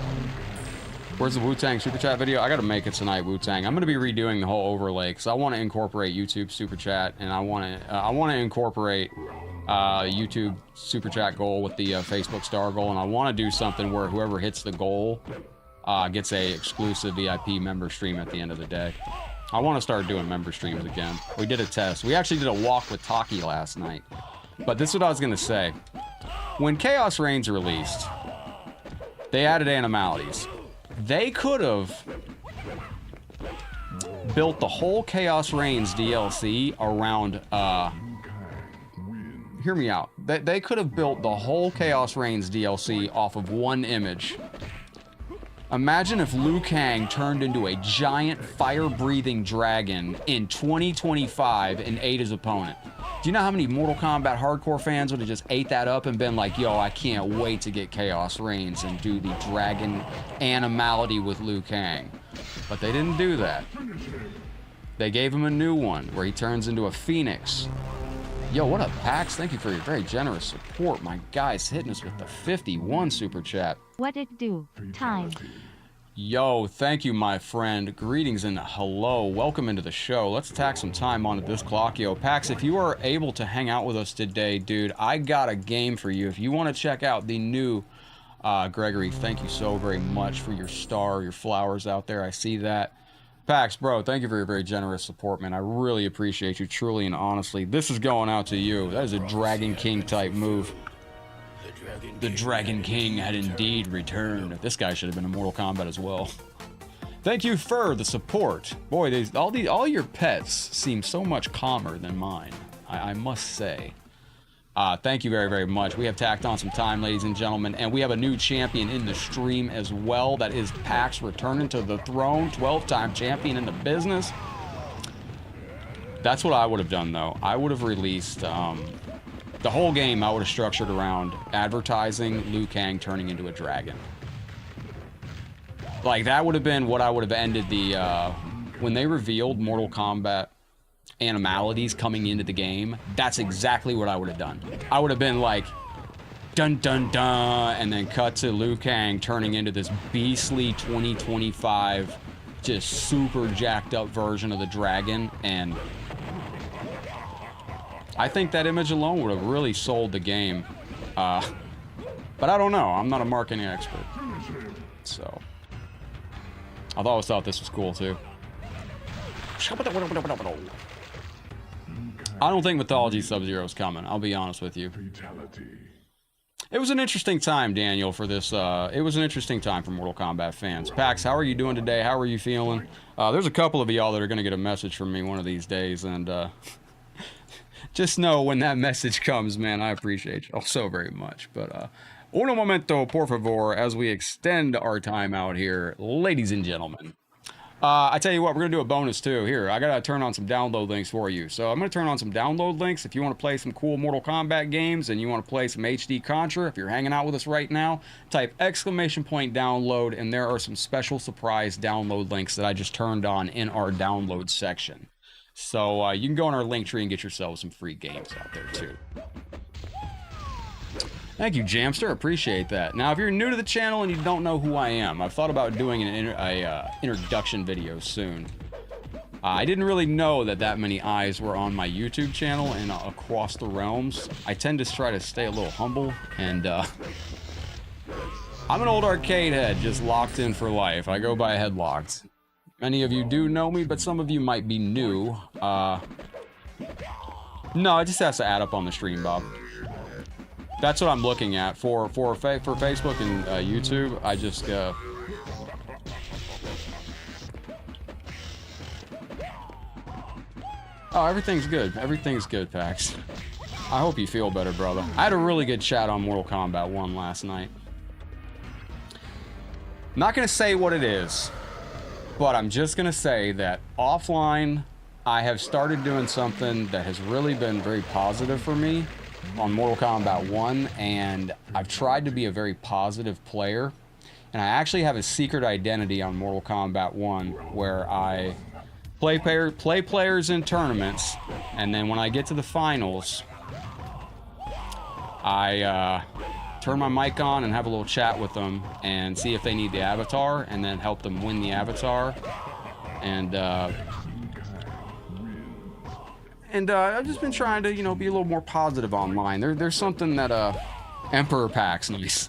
Where's the Wu-Tang Super Chat video? I gotta make it tonight, Wu-Tang. I'm gonna be redoing the whole overlay because I want to incorporate YouTube Super Chat, and I want to incorporate YouTube Super Chat goal with the Facebook Star goal, and I want to do something where whoever hits the goal gets a exclusive VIP member stream at the end of the day. I want to start doing member streams again. We did a test. We actually did a walk with Taki last night. But this is what I was gonna say. When Chaos Reigns released, they added animalities. They could have built the whole Chaos Reigns DLC around, hear me out. They could have built the whole Chaos Reigns DLC off of one image. Imagine if Liu Kang turned into a giant fire-breathing dragon in 2025 and ate his opponent. Do you know how many Mortal Kombat hardcore fans would have just ate that up and been like, yo, I can't wait to get Chaos Reigns and do the dragon animality with Liu Kang. But they didn't do that. They gave him a new one where he turns into a phoenix. Yo, what up, Pax? Thank you for your very generous support. My guy's hitting us with the 51 super chat. What it do? Time. Yo, thank you, my friend. Greetings and hello. Welcome into the show. Let's tack some time onto this clock. Yo, Pax, if you are able to hang out with us today, dude, I got a game for you. If you want to check out the new Gregory, thank you so very much for your star, your flowers out there. I see that. Pax, bro, thank you for your very generous support, man. I really appreciate you, truly and honestly. This is going out to you. That is a Dragon King type move. The Dragon King had indeed returned. This guy should have been in Mortal Kombat as well. Thank you for the support. Boy, all your pets seem so much calmer than mine, I must say. Thank you very, very much. We have tacked on some time, ladies and gentlemen, and we have a new champion in the stream as well. That is Pax returning to the throne, 12-time champion in the business. That's what I would have done, though. I would have released the whole game. I would have structured around advertising Liu Kang turning into a dragon. Like, that would have been what I would have ended the when they revealed Mortal Kombat animalities coming into the game. That's exactly what I would have done. I would have been like, dun dun dun, and then cut to Liu Kang turning into this beastly 2025 just super jacked up version of the dragon. And I think that image alone would have really sold the game. But I don't know. I'm not a marketing expert. So I've always thought this was cool too. I don't think Mythology Sub-Zero is coming. I'll be honest with you. It was an interesting time, Daniel, for this. It was an interesting time for Mortal Kombat fans. Pax, how are you doing today? How are you feeling? There's a couple of y'all that are going to get a message from me one of these days, and just know when that message comes, man, I appreciate you all so very much. But uno momento, por favor, as we extend our time out here, ladies and gentlemen. I tell you what, we're going to do a bonus too. Here, I got to turn on some download links for you. So I'm going to turn on some download links. If you want to play some cool Mortal Kombat games and you want to play some HD Contra, if you're hanging out with us right now, type !download, and there are some special surprise download links that I just turned on in our download section. So you can go on our link tree and get yourself some free games out there too. Thank you, Jamster. Appreciate that. Now, if you're new to the channel and you don't know who I am, I've thought about doing an introduction video soon. I didn't really know that many eyes were on my YouTube channel and across the realms. I tend to try to stay a little humble, and I'm an old arcade head, just locked in for life. I go by Headlocked. Many of you do know me, but some of you might be new. No, it just has to add up on the stream, Bob. That's what I'm looking at for Facebook and YouTube. I just oh, everything's good. Everything's good, Pax. I hope you feel better, brother. I had a really good chat on Mortal Kombat 1 last night. I'm not gonna say what it is, but I'm just gonna say that offline, I have started doing something that has really been very positive for me on Mortal Kombat 1, and I've tried to be a very positive player, and I actually have a secret identity on Mortal Kombat 1 where I play players in tournaments, and then when I get to the finals, I turn my mic on and have a little chat with them and see if they need the avatar, and then help them win the avatar. And I've just been trying to, you know, be a little more positive online. There's something that Emperor Pack's nice.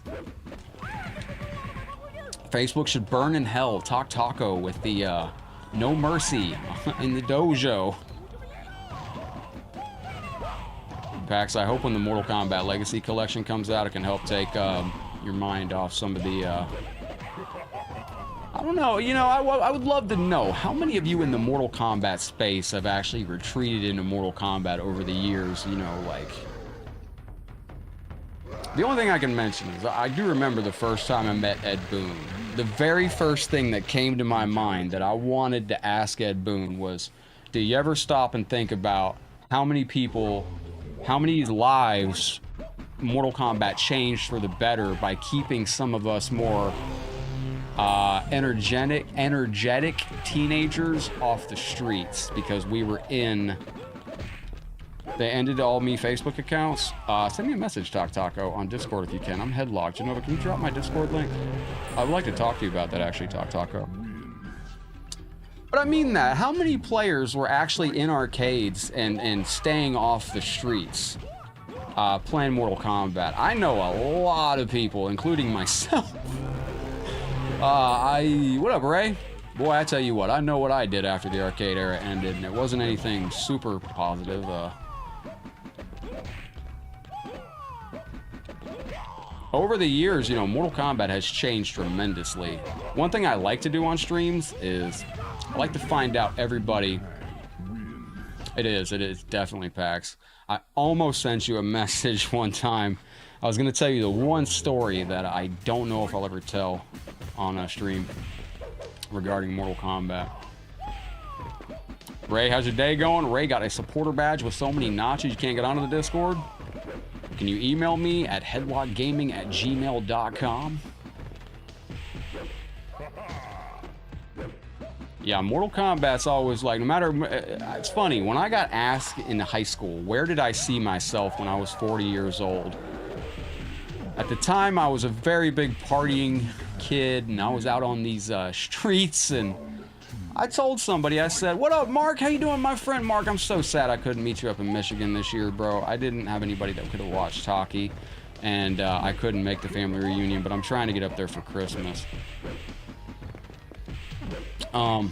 Facebook should burn in hell. Talk Taco with the no mercy in the dojo. Pax, I hope when the Mortal Kombat Legacy Collection comes out, it can help take your mind off some of the I don't know, you know, I would love to know how many of you in the Mortal Kombat space have actually retreated into Mortal Kombat over the years, you know, like... The only thing I can mention is I do remember the first time I met Ed Boon. The very first thing that came to my mind that I wanted to ask Ed Boon was, do you ever stop and think about how many people, how many lives Mortal Kombat changed for the better by keeping some of us more energetic teenagers off the streets because we were in. They ended all me Facebook accounts. Send me a message, Talk Taco, on Discord if you can. I'm Headlocked. Genova, can you drop my Discord link? I would like to talk to you about that, actually, Talk Taco. But I mean that. How many players were actually in arcades and staying off the streets playing Mortal Kombat? I know a lot of people, including myself. What up, Ray? Boy, I tell you what, I know what I did after the arcade era ended, and it wasn't anything super positive. Over the years, you know, Mortal Kombat has changed tremendously. One thing I like to do on streams is I like to find out everybody. It is definitely PAX. I almost sent you a message one time. I was going to tell you the one story that I don't know if I'll ever tell on a stream regarding Mortal Kombat. Ray, how's your day going? Ray got a supporter badge with so many notches you can't get onto the Discord. Can you email me at headlockgaming@gmail.com? Yeah, Mortal Kombat's always like, no matter, it's funny, when I got asked in high school, where did I see myself when I was 40 years old? At the time, I was a very big partying kid, and I was out on these streets, and I told somebody, I said, what up, Mark? How you doing, my friend? Mark, I'm so sad I couldn't meet you up in Michigan this year, bro. I didn't have anybody that could have watched Talkie, and I couldn't make the family reunion, but I'm trying to get up there for Christmas. Have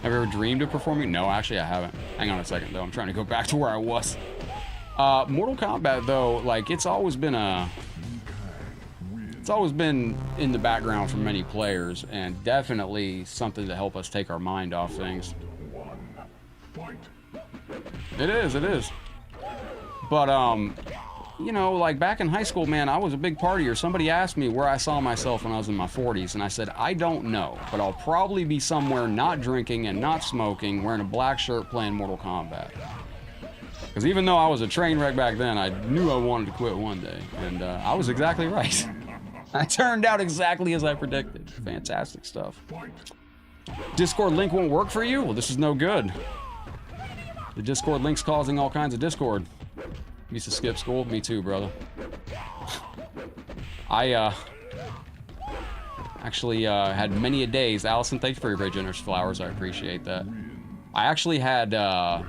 you ever dreamed of performing? No, actually I haven't. Hang on a second, though. I'm trying to go back to where I was. Mortal Kombat, though, like, it's always been in the background for many players, and definitely something to help us take our mind off things. It is. But, you know, like back in high school, man, I was a big partier. Somebody asked me where I saw myself when I was in my 40s, and I said, I don't know, but I'll probably be somewhere not drinking and not smoking, wearing a black shirt playing Mortal Kombat. Because even though I was a train wreck back then, I knew I wanted to quit one day, and I was exactly right. I turned out exactly as I predicted. Fantastic stuff. Discord link won't work for you? Well, this is no good. The Discord link's causing all kinds of discord. Used to skip school? Me too, brother. I actually had many a days. Allison, thank you for your very generous flowers. I appreciate that. I actually had well,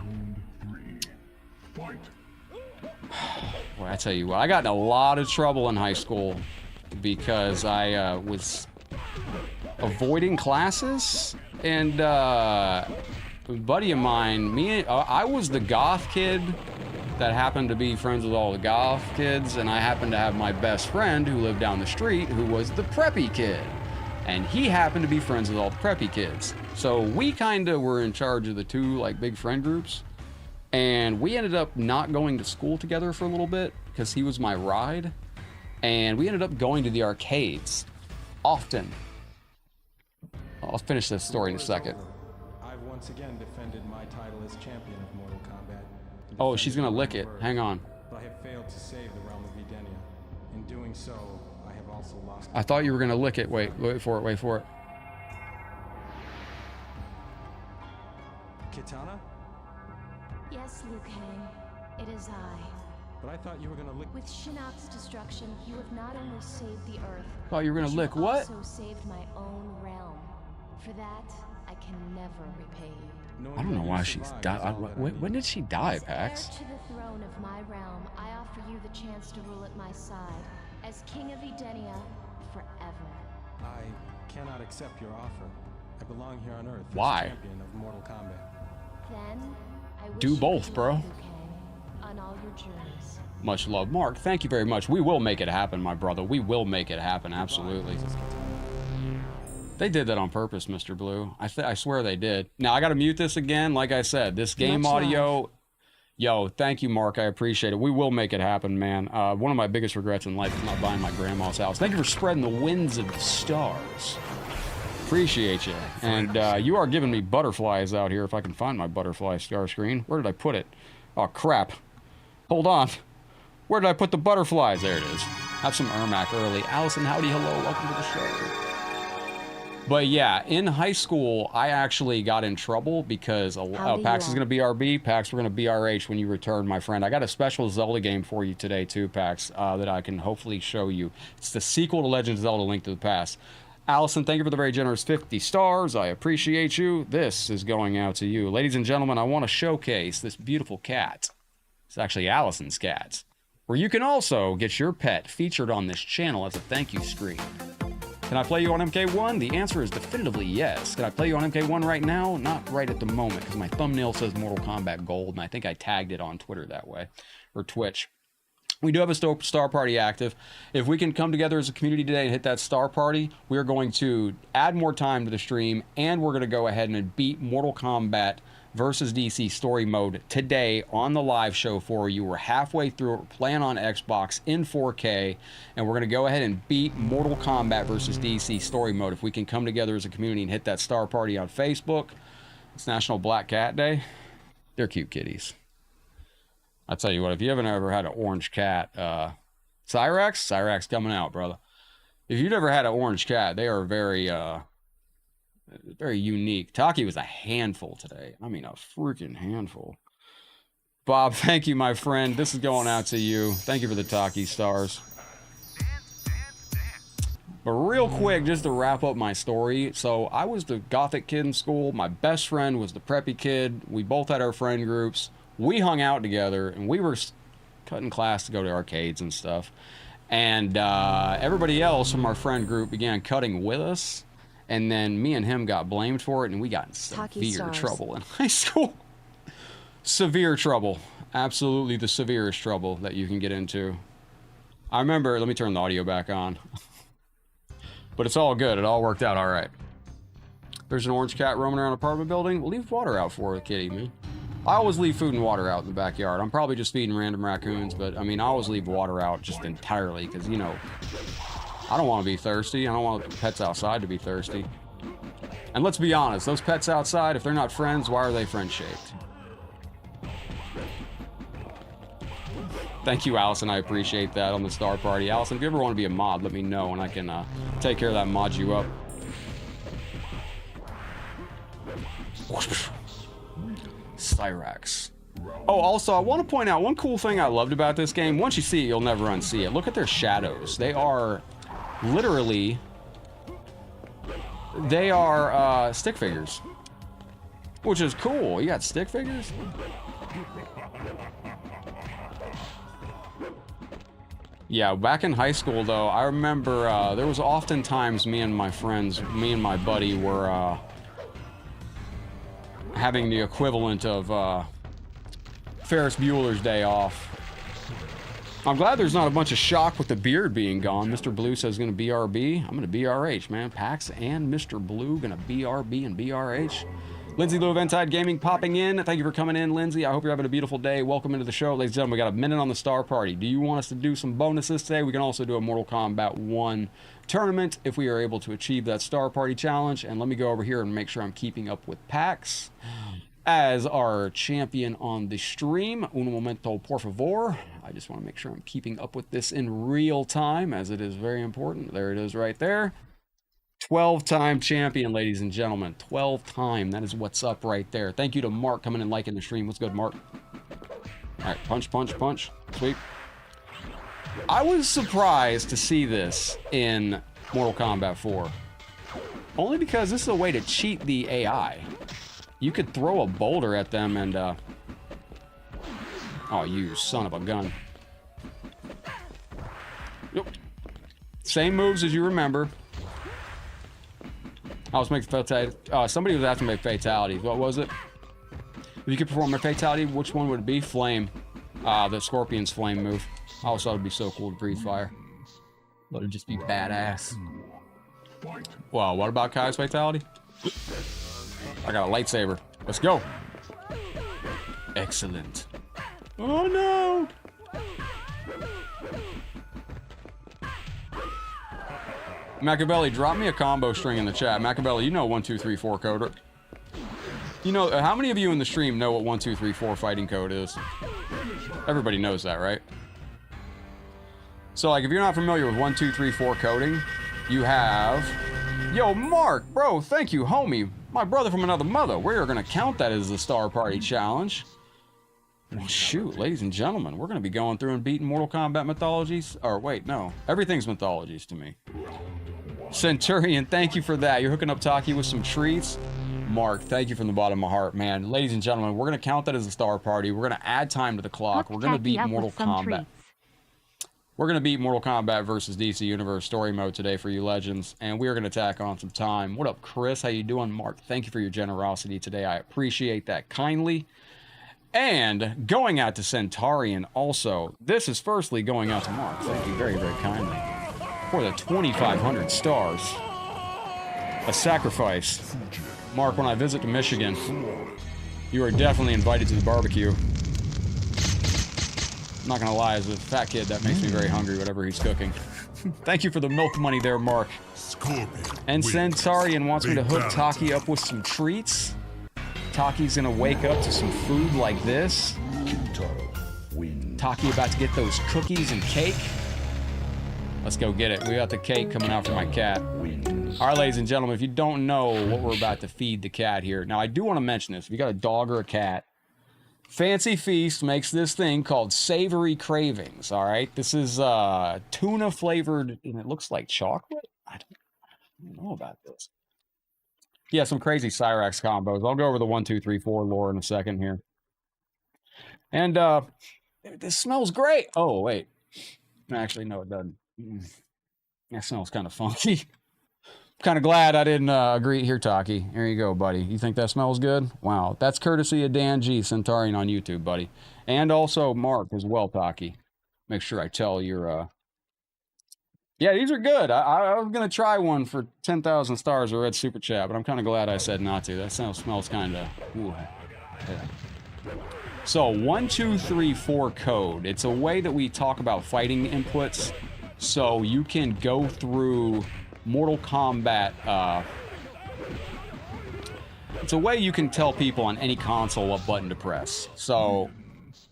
I tell you what, I got in a lot of trouble in high school because I was avoiding classes, and a buddy of mine, I was the goth kid that happened to be friends with all the goth kids, and I happened to have my best friend who lived down the street who was the preppy kid, and he happened to be friends with all the preppy kids. So we kind of were in charge of the two like big friend groups, and we ended up not going to school together for a little bit because he was my ride, and we ended up going to the arcades often. I'll finish this story in a second. I've once again defended my title as champion of Mortal Kombat. Oh, she's gonna lick it. Hang on. But I have failed to save the realm of Edenia. In doing so, I have also lost. I thought you were gonna lick it. Wait for it. Wait for it. Kitana? Yes, Liu Kang. It is I. But I thought you were gonna lick. With Shinnok's destruction, you have not only saved the Earth. Thought you were gonna lick you what? also saved my own realm. For that, I can never repay you. I don't know why she's died. When did she die, Pax? As heir to the throne of my realm, I offer you the chance to rule at my side as King of Edenia forever. I cannot accept your offer. I belong here on Earth. Why? As champion of Mortal Kombat. Then, I wish Do you both, good bro. luck, Liu Kang, on all your journeys. Much love, Mark. Thank you very much. We will make it happen, my brother. We will make it happen. Absolutely. They did that on purpose, Mr. Blue. I swear they did. Now, I got to mute this again. Like I said, this game audio... Yo, thank you, Mark. I appreciate it. We will make it happen, man. One of my biggest regrets in life is not buying my grandma's house. Thank you for spreading the winds of the stars. Appreciate you. And you are giving me butterflies out here, if I can find my butterfly star screen. Where did I put it? Oh, crap. Hold on. Where did I put the butterflies? There it is. Have some Ermac early. Allison, howdy, hello. Welcome to the show. But yeah, in high school, I actually got in trouble because Pax is going to BRB. Pax, we're going to BRH when you return, my friend. I got a special Zelda game for you today, too, Pax, that I can hopefully show you. It's the sequel to Legend of Zelda: Link to the Past. Allison, thank you for the very generous 50 stars. I appreciate you. This is going out to you. Ladies and gentlemen, I want to showcase this beautiful cat. It's actually Allison's cat, where you can also get your pet featured on this channel as a thank you screen. Can I play you on MK1? The answer is definitively yes. Can I play you on MK1 right now? Not right at the moment, because my thumbnail says Mortal Kombat Gold, and I think I tagged it on Twitter that way, or Twitch. We do have a star party active. If we can come together as a community today and hit that star party, we are going to add more time to the stream, and we're going to go ahead and beat Mortal Kombat versus DC story mode today on the live show for you. We're halfway through it. We're playing on Xbox in 4K, and we're going to go ahead and beat Mortal Kombat versus DC story mode. If we can come together as a community and hit that star party on Facebook. It's National Black Cat Day. They're cute kitties. I'll tell you what, if you haven't ever had an orange cat, Cyrax coming out, brother. If you've never had an orange cat, they are very unique. Taki was a handful today. I mean, a freaking handful. Bob, thank you, my friend. This is going out to you. Thank you for the Taki stars. But real quick, just to wrap up my story. So I was the gothic kid in school. My best friend was the preppy kid. We both had our friend groups. We hung out together, and we were cutting class to go to arcades and stuff. And everybody else from our friend group began cutting with us. And then me and him got blamed for it, and we got in severe trouble in high school. Severe trouble. Absolutely the severest trouble that you can get into. I remember, let me turn the audio back on. But it's all good. It all worked out all right. There's an orange cat roaming around an apartment building. We'll leave water out for a kitty, man. I always leave food and water out in the backyard. I'm probably just feeding random raccoons, but I mean, I always leave water out just entirely because, you know, I don't want to be thirsty. I don't want the pets outside to be thirsty. And let's be honest, those pets outside, if they're not friends, why are they friend-shaped? Thank you, Allison. I appreciate that on the Star Party. Allison, if you ever want to be a mod, let me know and I can take care of that, mod you up. Cyrax. Oh, also, I want to point out one cool thing I loved about this game. Once you see it, you'll never unsee it. Look at their shadows. They are literally... They are stick figures. Which is cool. You got stick figures? Yeah, back in high school, though, I remember there was oftentimes me and my friends, me and my buddy were having the equivalent of Ferris Bueller's Day Off. I'm glad there's not a bunch of shock with the beard being gone. Mr. Blue says gonna BRB. I'm gonna BRH, man. Pax and Mr. Blue gonna BRB and BRH. Lindsay Lou of Enhancements popping in. Thank you for coming in, Lindsay. I hope you're having a beautiful day. Welcome into the show. Ladies and gentlemen, we got a minute on the Star Party. Do you want us to do some bonuses today? We can also do a Mortal Kombat 1 tournament if we are able to achieve that Star Party challenge. And let me go over here and make sure I'm keeping up with Pax as our champion on the stream. Un momento, por favor. I just want to make sure I'm keeping up with this in real time, as it is very important. There it is right there. 12-time champion, ladies and gentlemen. 12-time. That is what's up right there. Thank you to Mark coming and liking the stream. What's good, Mark? All right, punch, punch, punch. Sweep. I was surprised to see this in Mortal Kombat 4. Only because this is a way to cheat the AI. You could throw a boulder at them and, oh, you son of a gun. Yep. Same moves as you remember. I was making fatality. Somebody was asking me fatalities. What was it? If you could perform a fatality, which one would it be? Flame. The Scorpion's flame move. I always thought it'd be so cool to breathe fire. But it'd just be badass. Wow, what about Kai's fatality? I got a lightsaber. Let's go. Excellent. Oh no! Machiavelli, drop me a combo string in the chat. Machiavelli, you know 1, 2, 3, 4 code. You know, how many of you in the stream know what 1, 2, 3, 4 fighting code is? Everybody knows that, right? So, like, if you're not familiar with 1, 2, 3, 4 coding, you have... Yo, Mark, bro, thank you, homie. My brother from another mother. We're gonna count that as the Star Party Challenge. Well, shoot, ladies and gentlemen, we're gonna be going through and beating Mortal Kombat mythologies. Or wait, no, everything's mythologies to me. Centurion, thank you for that. You're hooking up Taki with some treats. Mark, thank you from the bottom of my heart, man. Ladies and gentlemen, we're gonna count that as a Star Party. We're gonna add time to the clock. We're gonna beat Mortal Kombat. We're gonna beat Mortal Kombat versus DC Universe story mode today for you legends, and we are gonna tack on some time. What up, Chris? How you doing? Mark, thank you for your generosity today. I appreciate that kindly. And going out to Centaurian also. This is firstly going out to Mark. Thank you very, very kindly for the 2,500 stars. A sacrifice. Mark, when I visit to Michigan, you are definitely invited to the barbecue. I'm not gonna lie, as a fat kid, that makes me very hungry, whatever he's cooking. Thank you for the milk money there, Mark. And Centaurian wants me to hook Taki up with some treats. Taki's gonna wake up to some food like this. Taki about to get those cookies and cake. Let's go get it. We got the cake coming out for my cat. All right, ladies and gentlemen, if you don't know what we're about to feed the cat here. Now, I do want to mention this. If you got a dog or a cat, Fancy Feast makes this thing called Savory Cravings, all right? This is tuna flavored, and it looks like chocolate? I don't know about this. Yeah, some crazy Cyrax combos. I'll go over the 1, 2, 3, 4 lore in a second here. And this smells great. Oh, wait. Actually, no, it doesn't. That smells kind of funky. I'm kind of glad I didn't agree. Here, Taki. Here you go, buddy. You think that smells good? Wow. That's courtesy of Dan G. Centaurian on YouTube, buddy. And also Mark as well, Taki. Make sure I tell your... Yeah, these are good. I was going to try one for 10,000 stars or Red Super Chat, but I'm kind of glad I said not to. That smells kind of... Yeah. So 1, 2, 3, 4 code. It's a way that we talk about fighting inputs. So you can go through Mortal Kombat. It's a way you can tell people on any console what button to press. So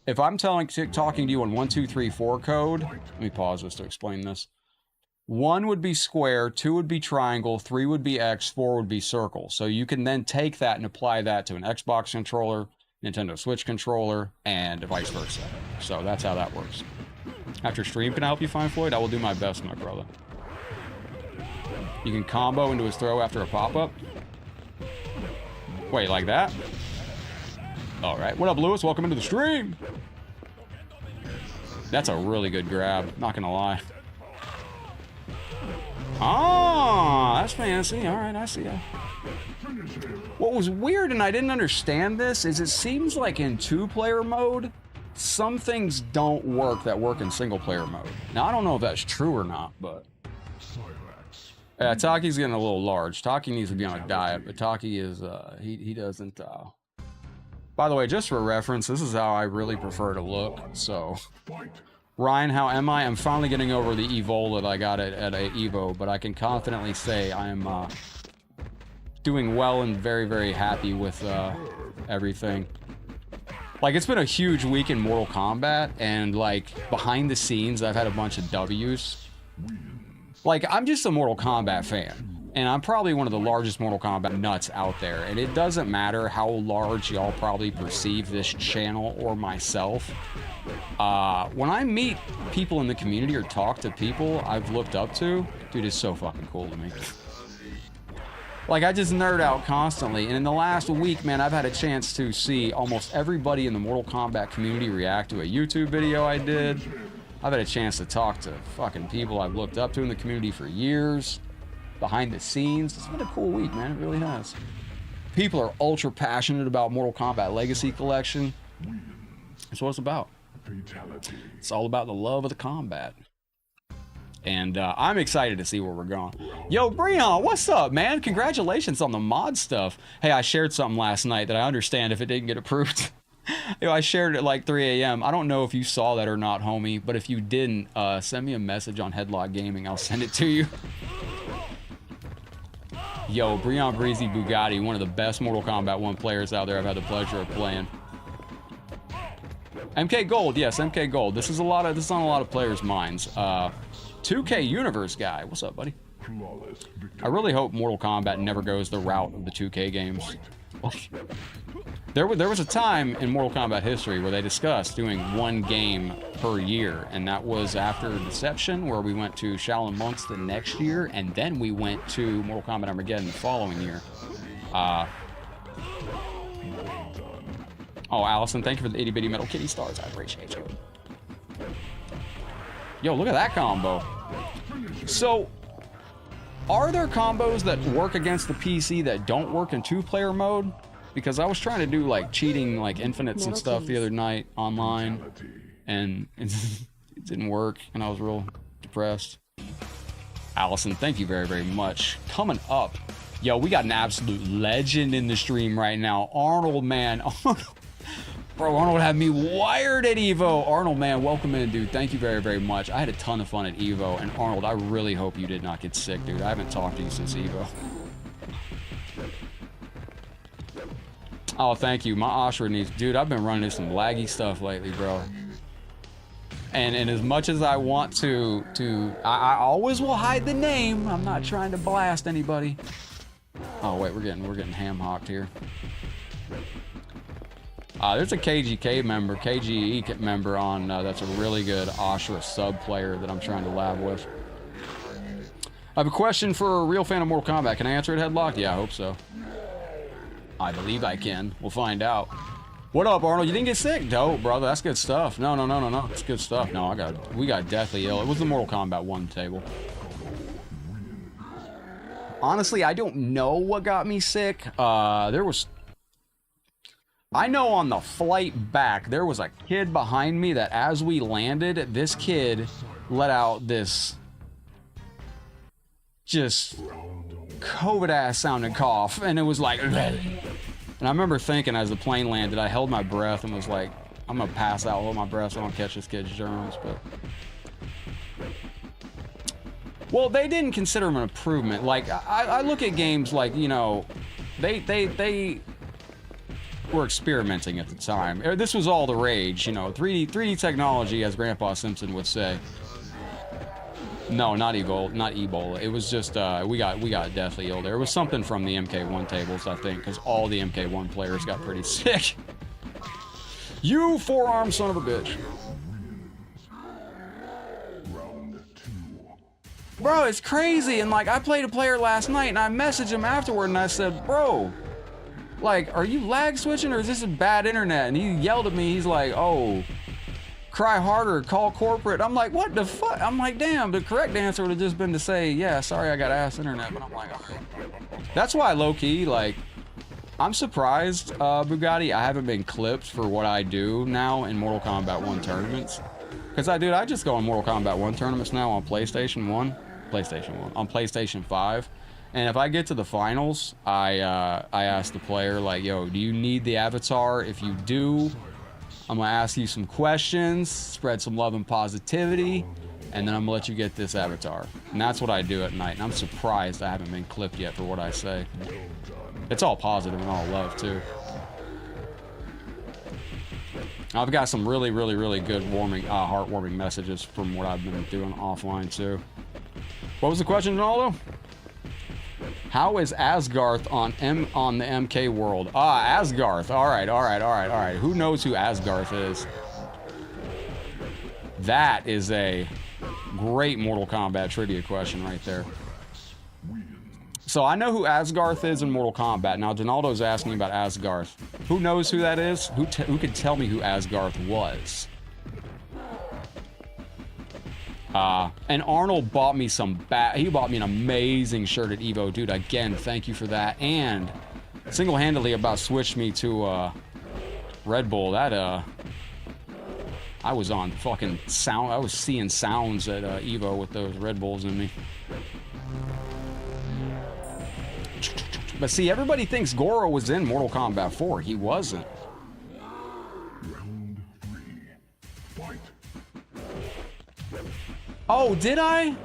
if I'm talking to you on 1, 2, 3, 4 code, let me pause this to explain this. 1 would be square, 2 would be triangle, 3 would be X, 4 would be circle. So you can then take that and apply that to an Xbox controller, Nintendo Switch controller, and vice versa. So that's how that works. After stream, can I help you find Floyd? I will do my best, my brother. You can combo into his throw after a pop-up. Wait, like that? All right. What up, Lewis? Welcome into the stream. That's a really good grab. Not gonna lie. Oh, that's fancy. All right, I see ya. What was weird, and I didn't understand this, is it seems like in 2-player mode, some things don't work that work in single-player mode. Now, I don't know if that's true or not, but... Yeah, Taki's getting a little large. Taki needs to be on a diet, but Taki is, he doesn't, By the way, just for reference, this is how I really prefer to look, so... Ryan, how am I? I'm finally getting over the Evola that I got at a Evo, but I can confidently say I am, doing well and very, very happy with, everything. Like, it's been a huge week in Mortal Kombat, and, like, behind the scenes, I've had a bunch of W's. Like, I'm just a Mortal Kombat fan, and I'm probably one of the largest Mortal Kombat nuts out there, and it doesn't matter how large y'all probably perceive this channel or myself. When I meet people in the community or talk to people I've looked up to, dude, it's so fucking cool to me. Like, I just nerd out constantly, and in the last week, man, I've had a chance to see almost everybody in the Mortal Kombat community react to a YouTube video I did. I've had a chance to talk to fucking people I've looked up to in the community for years, behind the scenes. It's been a cool week, man, it really has. People are ultra passionate about Mortal Kombat Legacy Collection. That's what it's about. It's all about the love of the combat. And I'm excited to see where we're going. Yo, Breon, what's up, man? Congratulations on the mod stuff. Hey, I shared something last night that I understand if it didn't get approved. Yo, I shared it at like 3 a.m. I don't know if you saw that or not, homie, but if you didn't, send me a message on Headlockedgaming. I'll send it to you. Yo, Breon Breezy Bugatti, one of the best Mortal Kombat 1 players out there I've had the pleasure of playing. MK Gold, yes, MK Gold. This is on a lot of players' minds. 2K Universe guy, what's up, buddy? I really hope Mortal Kombat never goes the route of the 2K games. There was a time in Mortal Kombat history where they discussed doing 1 game per year, and that was after Deception, where we went to Shaolin Monks the next year, and then we went to Mortal Kombat Armageddon the following year. Oh, Allison, thank you for the 80-bitty Metal Kitty stars. I appreciate you. Yo, look at that combo. So, are there combos that work against the PC that don't work in 2-player mode? Because I was trying to do, like, cheating, like, infinites and stuff the other night online, and it didn't work, and I was real depressed. Allison, thank you very, very much. Coming up, yo, we got an absolute legend in the stream right now. Arnold, man. Bro, Arnold had me wired at Evo. Arnold, man, welcome in, dude. Thank you very, very much. I had a ton of fun at Evo, and Arnold, I really hope you did not get sick, dude. I haven't talked to you since Evo. Oh, thank you. My Oshra needs... Dude, I've been running into some laggy stuff lately, bro. And as much as I want to... I always will hide the name. I'm not trying to blast anybody. Oh, wait, we're getting ham-hocked here. There's a KGK member, KGE member on that's a really good Oshra sub player that I'm trying to lab with. I have a question for a real fan of Mortal Kombat. Can I answer it headlocked? Yeah, I hope so. I believe I can. We'll find out. What up, Arnold? You didn't get sick? Dope, brother. That's good stuff. No. It's good stuff. No, we got deathly ill. It was the Mortal Kombat 1 table. Honestly, I don't know what got me sick. I know on the flight back, there was a kid behind me that as we landed, this kid let out this just COVID-ass sounding cough, and it was like, And I remember thinking as the plane landed, I held my breath and was like, I'm gonna pass out, hold my breath so I don't catch this kid's germs, but... Well, they didn't consider them an improvement. Like, I look at games like, you know, they were experimenting at the time. This was all the rage, you know, 3D technology, as Grandpa Simpson would say. No, not Ebola. It was just, we got deathly ill there. It was something from the MK1 tables, I think, because all the MK1 players got pretty sick. You four-armed son of a bitch. Bro, it's crazy. And like, I played a player last night and I messaged him afterward and I said, bro, like, are you lag switching or is this a bad internet? And he yelled at me. He's like, oh, cry harder, call corporate. I'm like, what the fuck? I'm like, damn, the correct answer would have just been to say, yeah, sorry, I got ass internet. But I'm like, okay. That's why low key, like, I'm surprised, Bugatti, I haven't been clipped for what I do now in Mortal Kombat 1 tournaments. Because I just go on Mortal Kombat 1 tournaments now on PlayStation 1. On PlayStation 5. And if I get to the finals, I ask the player, like, yo, do you need the avatar? If you do, I'm gonna ask you some questions, spread some love and positivity, and then I'm gonna let you get this avatar. And that's what I do at night. And I'm surprised I haven't been clipped yet for what I say. It's all positive and all love, too. I've got some really, really, really good heartwarming messages from what I've been doing offline, too. What was the question, Ronaldo? How is Asgarth on the MK world? Ah, Asgarth. All right. Who knows who Asgarth is? That is a great Mortal Kombat trivia question right there. So I know who Asgarth is in Mortal Kombat. Now, Donaldo's asking about Asgarth. Who knows who that is? Who can tell me who Asgarth was? And Arnold bought me he bought me an amazing shirt at Evo. Dude, again, thank you for that. And single-handedly about switched me to Red Bull. That, I was on fucking sound. I was seeing sounds at Evo with those Red Bulls in me. But see, everybody thinks Goro was in Mortal Kombat 4. He wasn't. Round 3. Fight. Oh, did I?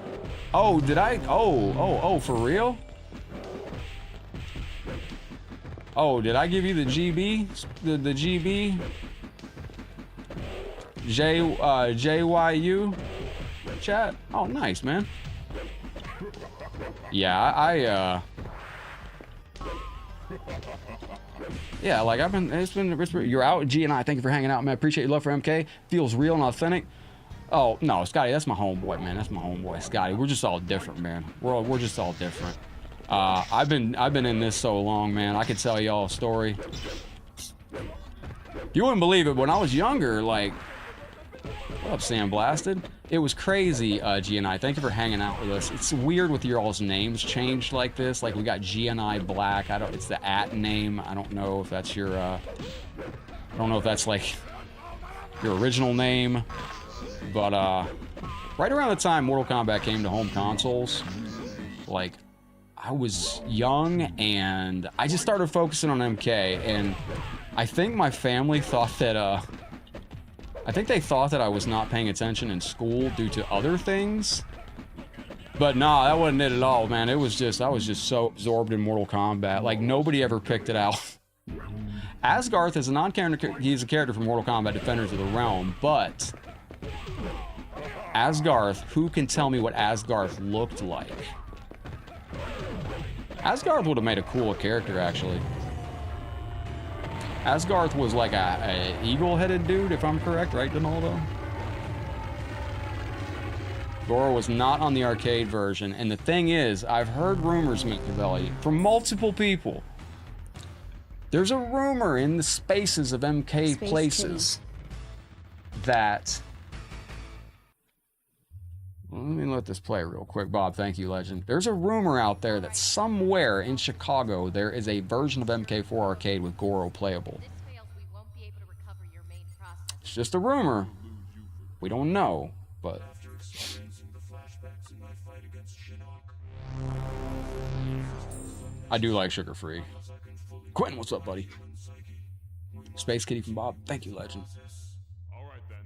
Oh, did I? Oh, for real? Oh, did I give you the GB? The GB? JYU? Chat? Oh, nice, man. Yeah, yeah, like you're out, G and I, thank you for hanging out, man. Appreciate your love for MK. Feels real and authentic. Oh, no, Scotty, that's my homeboy, man. That's my homeboy, Scotty. We're just all different, man. We're just all different. I've been in this so long, man. I could tell y'all a story. You wouldn't believe it, when I was younger, like, what up, Sam Blasted? It was crazy, G and I. Thank you for hanging out with us. It's weird with your all's names changed like this. Like, we got G and I Black. It's the @ name. I don't know if that's your, I don't know if that's like your original name. But, right around the time Mortal Kombat came to home consoles, like, I was young and I just started focusing on MK, and I think my family thought that, I think they thought that I was not paying attention in school due to other things. But nah, that wasn't it at all, man. It was just, I was just so absorbed in Mortal Kombat. Like, nobody ever picked it out. Asgarth is a non-character, he's a character from Mortal Kombat Defenders of the Realm, but Asgarth, who can tell me what Asgarth looked like? Asgarth would have made a cooler character, actually. Asgarth was like a eagle-headed dude, if I'm correct, right, Donaldo? Goro was not on the arcade version, and the thing is, I've heard rumors, Machiavelli, from multiple people. There's a rumor in the spaces of MK Space places that... Let me let this play real quick. Bob, thank you, legend. There's a rumor out there that somewhere in Chicago there is a version of MK4 Arcade with Goro playable. This fails, we won't be able to recover your main processor. It's just a rumor. We don't know, but... After experiencing the flashbacks in my fight against Shinnok, I do like sugar-free. unless I can fully Quentin, what's up, buddy? Space Kitty from Bob. Thank you, legend. All right then.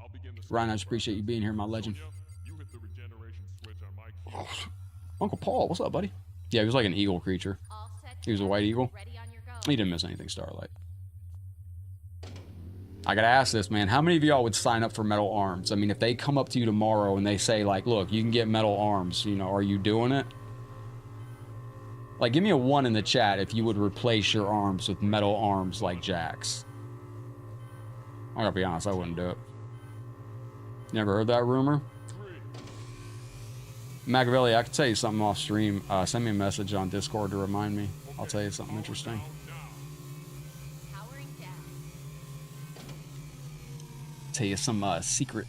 I'll begin the Ryan, I just appreciate you being here, my legend. You hit the regeneration switch on my key. Uncle Paul, what's up, buddy? Yeah, he was like an eagle creature. All set. He was a white eagle. Ready on your go. He didn't miss anything, Starlight. I gotta ask this, man. How many of y'all would sign up for metal arms? I mean, if they come up to you tomorrow and they say, like, look, you can get metal arms, you know, are you doing it? Like, give me a 1 in the chat if you would replace your arms with metal arms like Jack's. I gotta be honest, I wouldn't do it. Never heard that rumor? Machiavelli, I could tell you something off stream. Send me a message on Discord to remind me. I'll tell you something interesting. Powering down. Tell you some secret.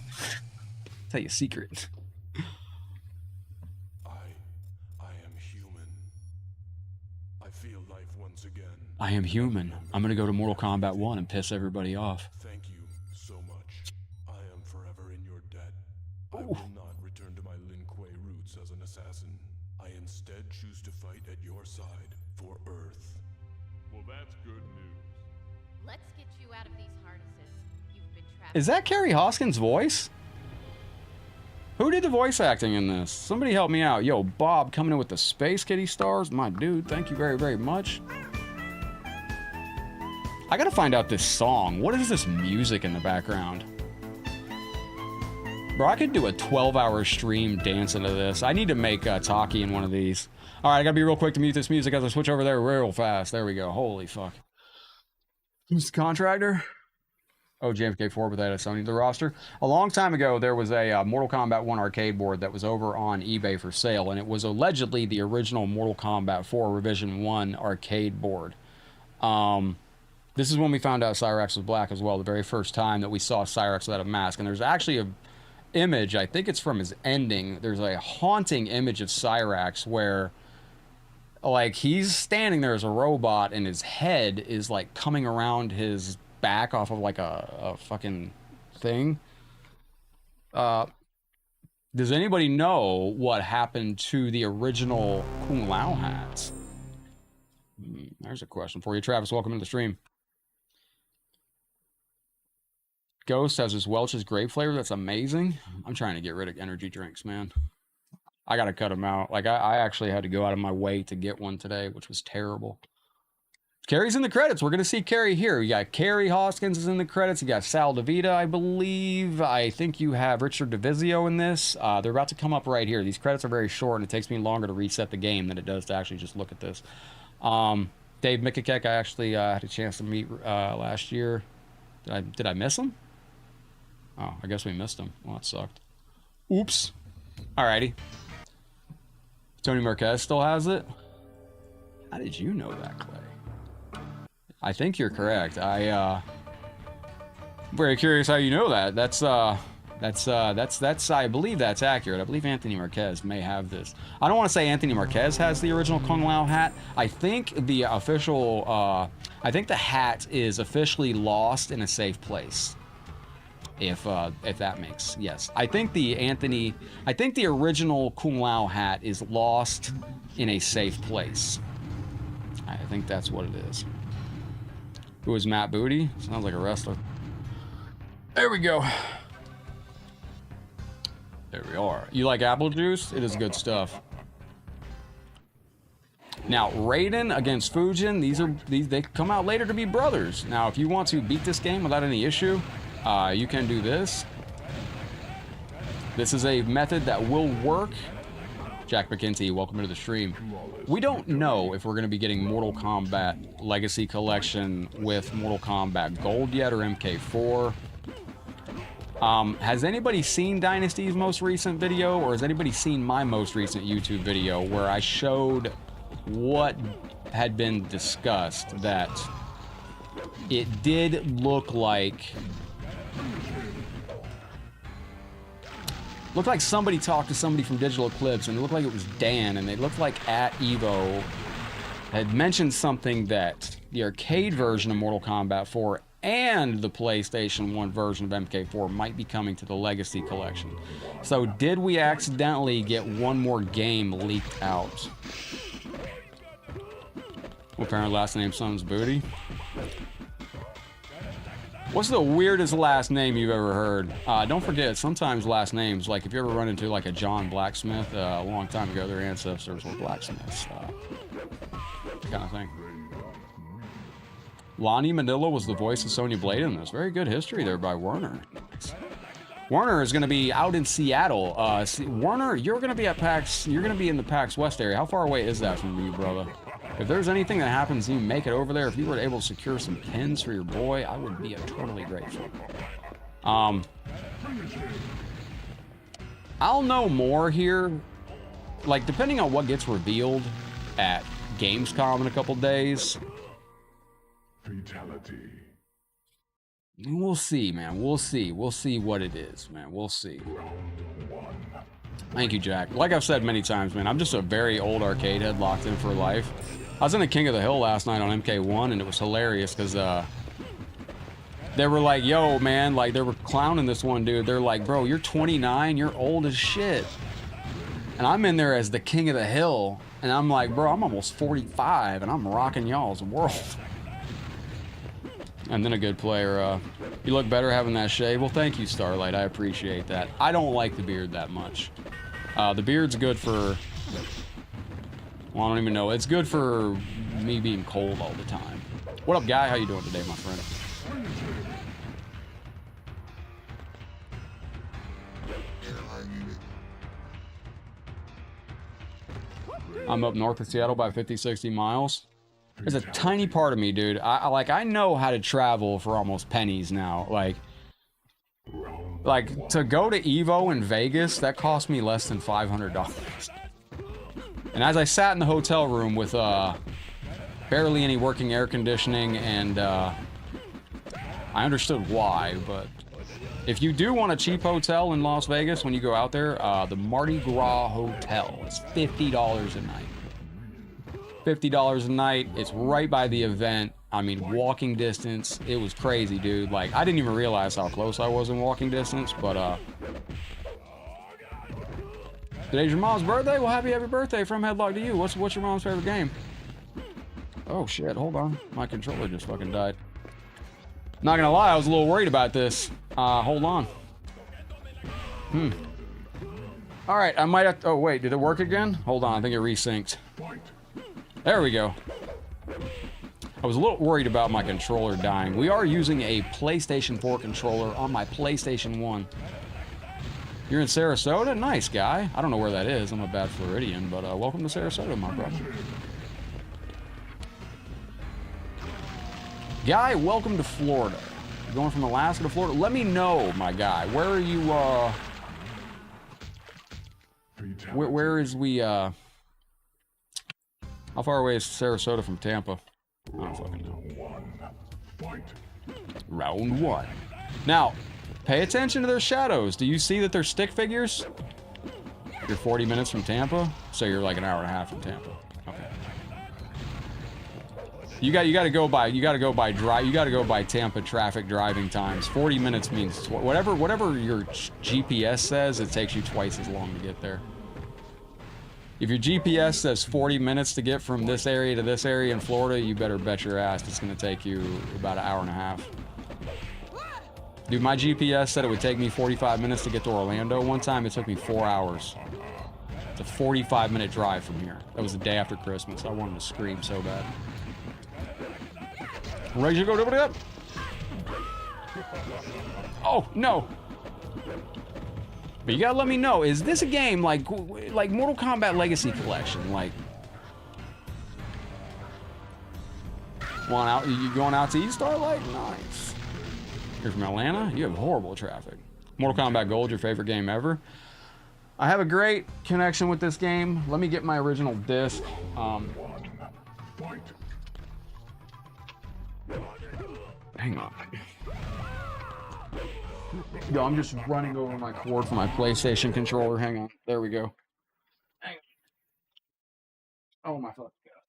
Tell you a secret. I am human. I feel life once again. I am human. I'm gonna go to Mortal Kombat 1 and piss everybody off. Thank you so much. I am forever in your debt. I will not return to my Lin Kuei roots as an assassin. I instead choose to fight at your side for Earth. Well, that's good news. Let's get you out of these harnesses. You've been trapped. Is that Carrie Hoskins' voice? Who did the voice acting in this? Somebody help me out. Yo, Bob coming in with the Space Kitty stars. My dude, thank you very, very much. I gotta find out this song. What is this music in the background? Bro, I could do a 12-hour stream dancing to this. I need to make Taki in one of these. All right, I gotta be real quick to mute this music as I switch over there real fast. There we go. Holy fuck. Who's the contractor? Oh, JFK4, but that is Sony. The roster. A long time ago, there was a Mortal Kombat 1 arcade board that was over on eBay for sale, and it was allegedly the original Mortal Kombat 4 Revision 1 arcade board. This is when we found out Cyrax was black as well, the very first time that we saw Cyrax without a mask. And there's actually a image, I think it's from his ending, there's a haunting image of Cyrax where, like, he's standing there as a robot and his head is, like, coming around his back off of, like, a fucking thing. Does anybody know what happened to the original Kung Lao hats? There's a question for you. Travis, welcome to the stream. Ghost has his Welch's grape flavor. That's amazing. I'm trying to get rid of energy drinks, man. I gotta cut them out. Like, I actually had to go out of my way to get one today, which was terrible. Carrie's in the credits. We're gonna see Carrie here. You got Carrie Hoskins is in the credits. You got Sal DeVita, I believe. I think you have Richard DeVizio in this. They're about to come up right here. These credits are very short, and it takes me longer to reset the game than it does to actually just look at this. Dave Mikakek, I actually had a chance to meet last year. Did I miss him? Oh, I guess we missed him. Well, that sucked. Oops. Alrighty. Tony Marquez still has it? How did you know that, Clay? I think you're correct. I'm very curious how you know that. That's I believe that's accurate. I believe Anthony Marquez may have this. I don't want to say Anthony Marquez has the original Kung Lao hat. I think the official, I think the hat is officially lost in a safe place. If that makes, yes. I think the original Kung Lao hat is lost in a safe place. I think that's what it is. Who is Matt Booty? Sounds like a wrestler. There we go. There we are. You like apple juice? It is good stuff. Now, Raiden against Fujin, they come out later to be brothers. Now, if you want to beat this game without any issue, you can do this. This is a method that will work. Jack McKenty, welcome to the stream. We don't know if we're going to be getting Mortal Kombat Legacy Collection with Mortal Kombat Gold yet or MK4. Has anybody seen Dynasty's most recent video, or has anybody seen my most recent YouTube video where I showed what had been discussed, that it did look like somebody talked to somebody from Digital Eclipse, and it looked like it was Dan, and they looked like at Evo had mentioned something that the arcade version of Mortal Kombat 4 and the PlayStation 1 version of MK4 might be coming to the Legacy Collection. So did we accidentally get one more game leaked out? Apparently last name son's booty. What's the weirdest last name you've ever heard? Don't forget, sometimes last names, like if you ever run into like a John Blacksmith, a long time ago, their ancestors were blacksmiths. Kind of thing. Lonnie Manila was the voice of Sonya Blade in this. Very good history there by Werner. Werner is going to be out in Seattle. Werner, you're going to be at PAX. You're going to be in the PAX West area. How far away is that from you, brother? If there's anything that happens, you make it over there. If you were able to secure some pins for your boy, I would be totally grateful. I'll know more here, like depending on what gets revealed at Gamescom in a couple days. Fatality. We'll see, man. We'll see. We'll see what it is, man. We'll see. Thank you, Jack. Like I've said many times, man, I'm just a very old arcade head locked in for life. I was in the King of the Hill last night on MK1, and it was hilarious because they were like, yo, man, like they were clowning this one dude. They're like, bro, you're 29, you're old as shit. And I'm in there as the King of the Hill, and I'm like, bro, I'm almost 45, and I'm rocking y'all's world. And then a good player, you look better having that shave. Well, thank you, Starlight. I appreciate that. I don't like the beard that much. The beard's good for... Well, I don't even know. It's good for me being cold all the time. What up, guy? How you doing today, my friend? I'm up north of Seattle by 50, 60 miles. There's a tiny part of me, dude. I know how to travel for almost pennies now. Like to go to Evo in Vegas, that cost me less than $500. And as I sat in the hotel room with barely any working air conditioning, and I understood why, but if you do want a cheap hotel in Las Vegas when you go out there, the Mardi Gras Hotel is $50 a night. $50 a night. It's right by the event. I mean, walking distance. It was crazy, dude. Like, I didn't even realize how close I was in walking distance, but today's your mom's birthday? Well, happy birthday from Headlock to you. What's your mom's favorite game? Oh shit, hold on. My controller just fucking died. Not gonna lie, I was a little worried about this. Hold on. Alright, I might have to, oh wait, did it work again? Hold on, I think it resynced. There we go. I was a little worried about my controller dying. We are using a PlayStation 4 controller on my PlayStation 1. You're in Sarasota? Nice, guy. I don't know where that is. I'm a bad Floridian, but welcome to Sarasota, my brother. Guy, welcome to Florida. You're going from Alaska to Florida? Let me know, my guy. Where are you, where is we, how far away is Sarasota from Tampa? I don't fucking know. Round one. Now, pay attention to their shadows. Do you see that they're stick figures? You're 40 minutes from Tampa, so you're like an hour and a half from Tampa. Okay. You got to go by Tampa traffic driving times. 40 minutes means whatever your GPS says, it takes you twice as long to get there. If your GPS says 40 minutes to get from this area to this area in Florida, you better bet your ass it's going to take you about an hour and a half. Dude, my GPS said it would take me 45 minutes to get to Orlando. One time it took me 4 hours. It's a 45-minute drive from here. That was the day after Christmas. I wanted to scream so bad. Ready to go, double up? Oh, no. But you gotta let me know, is this a game like Mortal Kombat Legacy Collection? Like, you going out to East Starlight? Nice. You're from Atlanta? You have horrible traffic. Mortal Kombat Gold, your favorite game ever? I have a great connection with this game. Let me get my original disc. Hang on. Yo, I'm just running over my cord for my PlayStation controller. Hang on. There we go. Hang on. Oh my fucking god.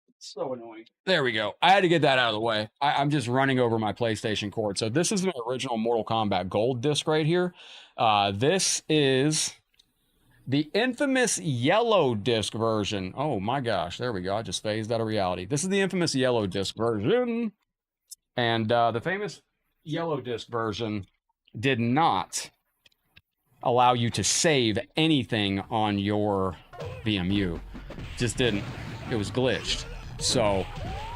It's so annoying. There we go. I had to get that out of the way. I'm just running over my PlayStation cord. So this is an original Mortal Kombat Gold disc right here. This is The infamous yellow disc version. Oh my gosh, there we go. I just phased out of reality. This is the infamous yellow disc version. And the famous yellow disc version did not allow you to save anything on your VMU. Just didn't. It was glitched. So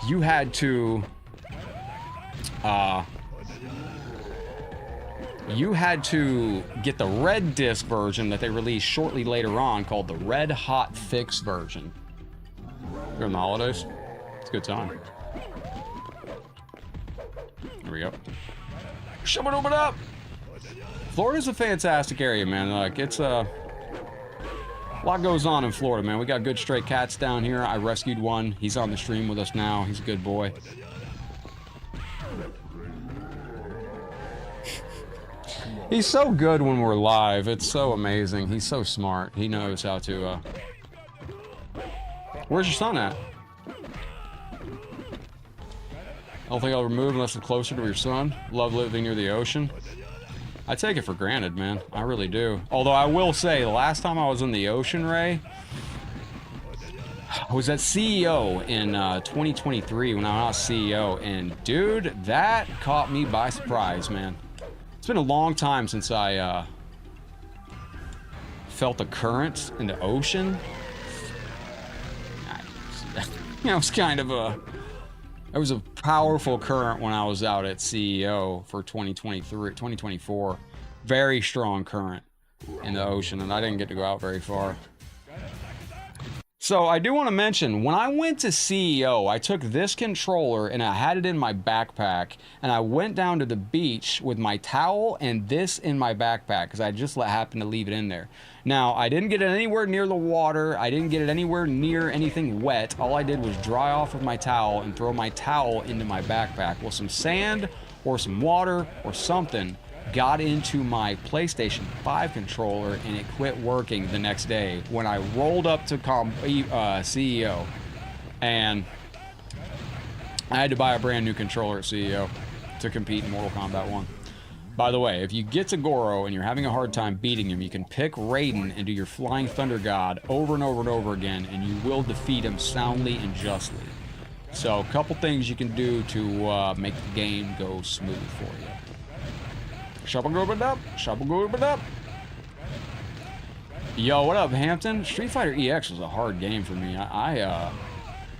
you had to get the red disc version that they released shortly later on, called the Red Hot Fix version. During the holidays, it's a good time. There we go. Shove it up. Florida's a fantastic area, man. Like, it's a lot goes on in Florida, man. We got good stray cats down here. I rescued one. He's on the stream with us now. He's a good boy. He's so good when we're live. It's so amazing. He's so smart. He knows how to, Where's your son at? I don't think I'll remove unless it's closer to your son. Love living near the ocean. I take it for granted, man. I really do. Although I will say, the last time I was in the ocean, Ray, I was at CEO in 2023 when I was CEO, and dude, that caught me by surprise, man. It's been a long time since I felt the current in the ocean. It was kind of a... It was a powerful current when I was out at CEO for 2024. Very strong current in the ocean, and I didn't get to go out very far. So I do want to mention, when I went to CEO, I took this controller and I had it in my backpack, and I went down to the beach with my towel and this in my backpack because I just happened to leave it in there. Now, I didn't get it anywhere near the water. I didn't get it anywhere near anything wet. All I did was dry off with my towel and throw my towel into my backpack. Well, some sand or some water or something got into my PlayStation 5 controller, and it quit working the next day when I rolled up to CEO, and I had to buy a brand new controller at CEO to compete in Mortal Kombat 1. By the way, if you get to Goro and you're having a hard time beating him, you can pick Raiden and do your Flying Thunder God over and over and over again, and you will defeat him soundly and justly. So a couple things you can do to make the game go smooth for you. Shabba-gubba-dub. Yo, what up, Hampton? Street Fighter EX was a hard game for me. I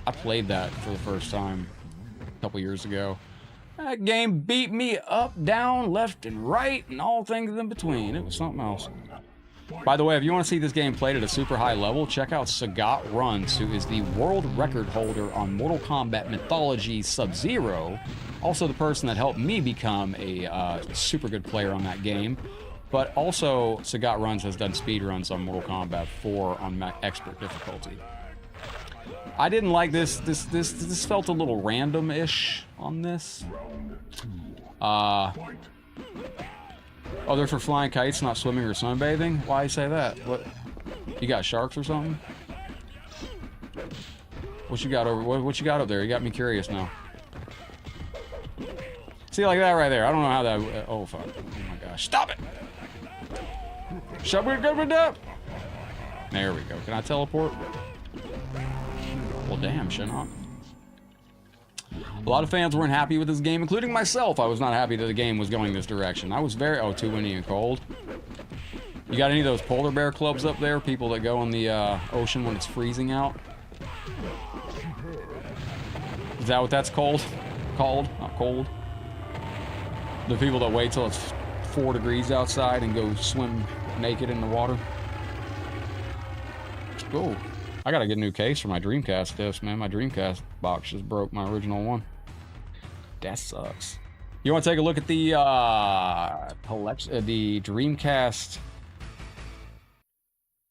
played that for the first time a couple years ago. That game beat me up, down, left, and right, and all things in between. It was something else. By the way, if you want to see this game played at a super high level, check out Sagat Runs, who is the world record holder on Mortal Kombat Mythology Sub-Zero. Also the person that helped me become a super good player on that game. But also, Sagat Runs has done speedruns on Mortal Kombat 4 on expert difficulty. I didn't like this. This felt a little random-ish on this. Oh, they're for flying kites, not swimming or sunbathing? Why you say that? What? You got sharks or something? What you got over? What you got up there? You got me curious now. See, like that right there. I don't know how that. Oh fuck! Oh my gosh! Stop it! Shove it up. There we go. Can I teleport? Well, damn, Shinnok. A lot of fans weren't happy with this game, including myself. I was not happy that the game was going this direction. I was very... Oh, too windy and cold. You got any of those polar bear clubs up there? People that go in the ocean when it's freezing out? Is that what that's called? Called? Not cold. The people that wait till it's 4 degrees outside and go swim naked in the water. Oh, I gotta get a new case for my Dreamcast disc, man. My Dreamcast box just broke my original one. That sucks. You want to take a look at the the Dreamcast?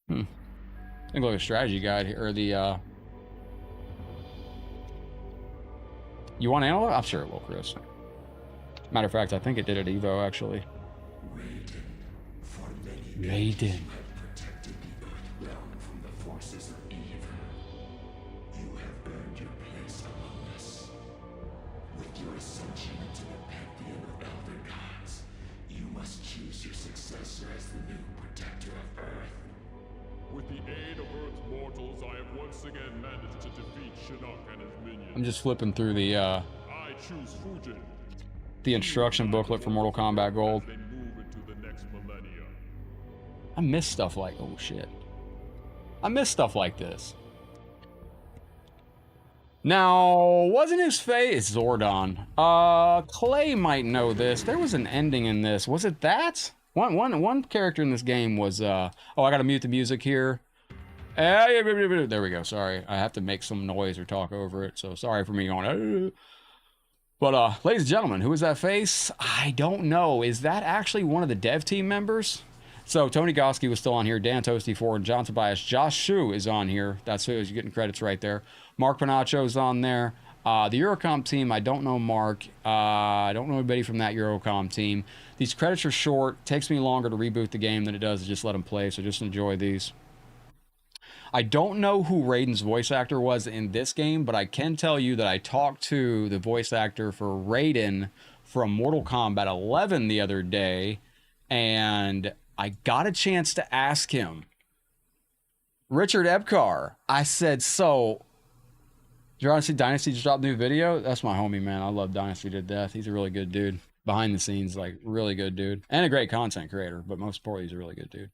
I think like a strategy guide here, or the. You want analog? I'm sure it will, Chris. Matter of fact, I think it did at Evo actually. Raiden. With the aid of Earth's mortals, I have once again managed to defeat Shinnok and his minions. I'm just flipping through the I choose Fujin. instruction booklet for Mortal Kombat Gold. They move into the next millennia. I miss stuff like, oh shit. I miss stuff like this. Now, wasn't his face Zordon? Clay might know this. There was an ending in this. Was it that? One character in this game was, oh, I gotta mute the music here. There we go, sorry. I have to make some noise or talk over it, so sorry for me going, But, ladies and gentlemen, who is that face? I don't know. Is that actually one of the dev team members? So, Tony Goski was still on here, Dan Toasty4, and John Tobias. Josh Shu is on here. That's who is getting credits right there. Mark Panacho's on there. The Eurocom team, I don't know Mark. I don't know anybody from that Eurocom team. These credits are short. Takes me longer to reboot the game than it does to just let them play, so just enjoy these. I don't know who Raiden's voice actor was in this game, but I can tell you that I talked to the voice actor for Raiden from Mortal Kombat 11 the other day, and I got a chance to ask him. Richard Epcar, I said, so, did you want to see Dynasty just dropped a new video? That's my homie, man. I love Dynasty to death. He's a really good dude. Behind the scenes, like, really good dude. And a great content creator, but most importantly, he's a really good dude.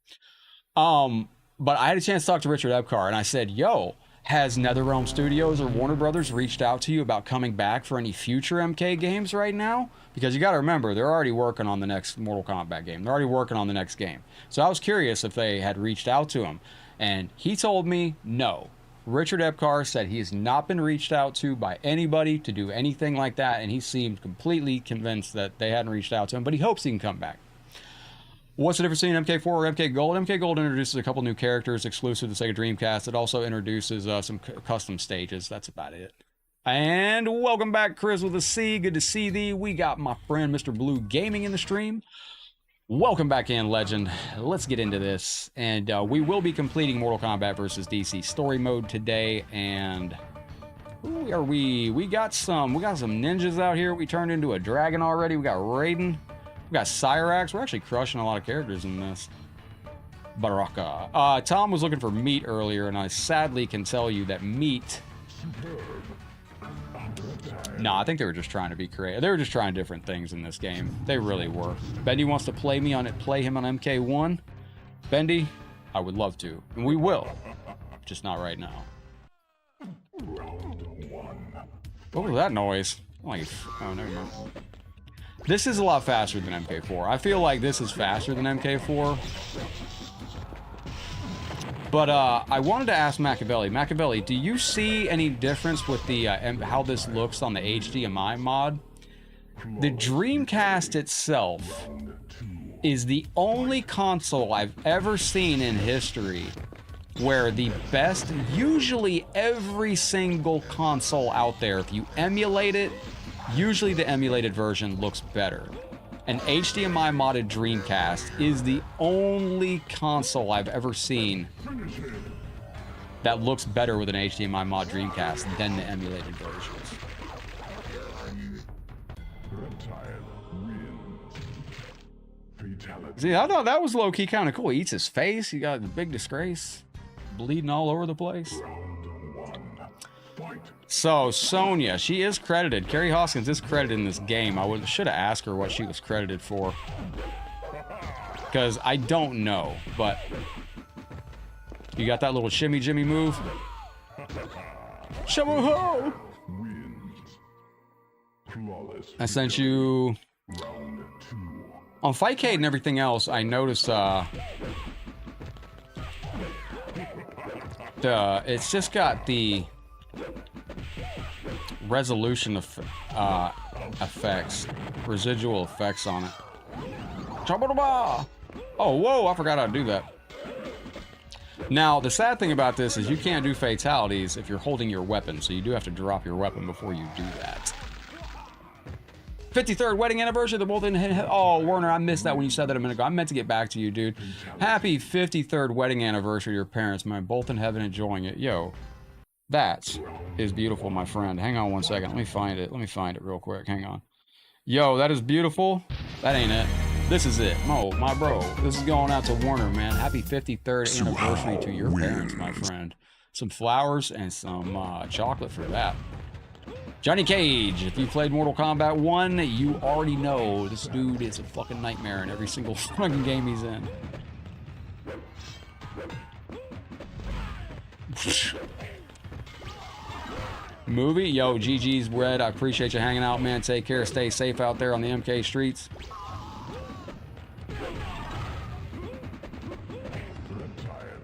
But I had a chance to talk to Richard Epcar, and I said, yo, has NetherRealm Studios or Warner Brothers reached out to you about coming back for any future MK games right now? Because you got to remember, they're already working on the next Mortal Kombat game. They're already working on the next game. So I was curious if they had reached out to him. And he told me no. Richard Epcar said he has not been reached out to by anybody to do anything like that. And he seemed completely convinced that they hadn't reached out to him. But he hopes he can come back. What's the difference between MK4 or MK Gold? MK Gold introduces a couple new characters exclusive to Sega Dreamcast. It also introduces some custom stages. That's about it. And welcome back, Chris with a C. Good to see thee. We got my friend Mr. Blue Gaming in the stream. Welcome back in, legend. Let's get into this. And we will be completing Mortal Kombat vs. DC story mode today. And who are we? We got some ninjas out here. We turned into a dragon already. We got Raiden. We got Cyrax. We're actually crushing a lot of characters in this. Baraka. Tom was looking for meat earlier, and I sadly can tell you that meat... No, I think they were just trying to be creative. They were just trying different things in this game. They really were. Bendy wants to play him on MK1. Bendy, I would love to. And we will. Just not right now. What was that noise? Like, oh, never mind. This is a lot faster than MK4. I feel like this is faster than MK4. But I wanted to ask Machiavelli. Machiavelli, do you see any difference with the how this looks on the HDMI mod? The Dreamcast itself is the only console I've ever seen in history where the best, usually every single console out there, if you emulate it, usually the emulated version looks better. An HDMI modded Dreamcast is the only console I've ever seen that looks better with an HDMI mod Dreamcast than the emulated versions. See, I thought that was low-key kind of cool. He eats his face. He got the big disgrace. Bleeding all over the place. So, Sonya, she is credited. Carrie Hoskins is credited in this game. I should have asked her what she was credited for. Because I don't know, but... You got that little shimmy-jimmy move? Shamo-ho! I sent you... On Fightcade and everything else, I noticed, it's just got the... resolution of effects, residual effects on it. Oh, whoa, I forgot how to do that. Now, the sad thing about this is you can't do fatalities if you're holding your weapon, so you do have to drop your weapon before you do that. 53rd wedding anniversary, they're both in... Oh, Werner, I missed that when you said that a minute ago. I meant to get back to you, dude. Happy 53rd wedding anniversary to your parents, man. Both in heaven enjoying it. Yo. That is beautiful, my friend. Hang on one second. Let me find it. Let me find it real quick. Hang on. Yo, that is beautiful. That ain't it. This is it. Mo, my bro. This is going out to Warner, man. Happy 53rd anniversary to your parents, my friend. Some flowers and some chocolate for that. Johnny Cage, if you played Mortal Kombat 1, you already know this dude is a fucking nightmare in every single fucking game he's in. Movie? Yo, GG's Red. I appreciate you hanging out, man. Take care. Stay safe out there on the MK streets.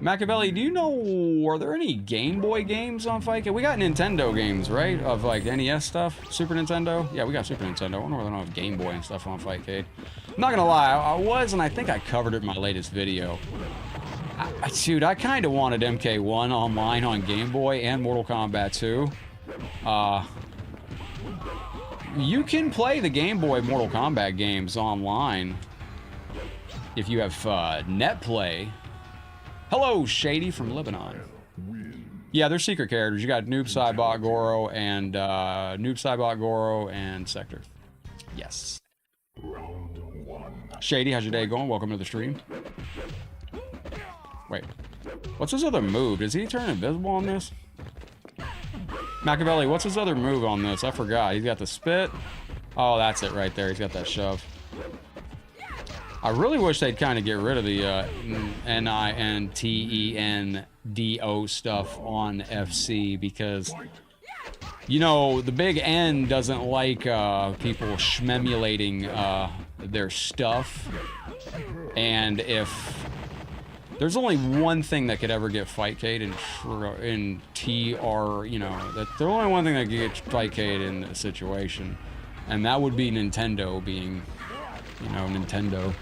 Machiavelli, do you know, are there any Game Boy games on Fightcade? We got Nintendo games, right? Of like NES stuff? Super Nintendo? Yeah, we got Super Nintendo. I wonder whether they don't have Game Boy and stuff on Fightcade. I'm not gonna lie, I was, and I think I covered it in my latest video. Dude, I kind of wanted MK1 online on Game Boy and Mortal Kombat 2. You can play the Game Boy Mortal Kombat games online if you have NetPlay. Hello, Shady from Lebanon. Yeah, they're secret characters. You got Noob Saibot Goro and Sector. Yes. Shady, how's your day going? Welcome to the stream. Wait, what's his other move? Does he turn invisible on this? Machiavelli, what's his other move on this? I forgot. He's got the spit. Oh, that's it right there. He's got that shove. I really wish they'd kind of get rid of the NINTENDO stuff on FC because, you know, the big N doesn't like people shmemulating their stuff. And if there's only one thing that could ever get Fightcade in TR, you know, that's the only one thing that could get Fightcade in the situation. And that would be Nintendo being, you know, Nintendo.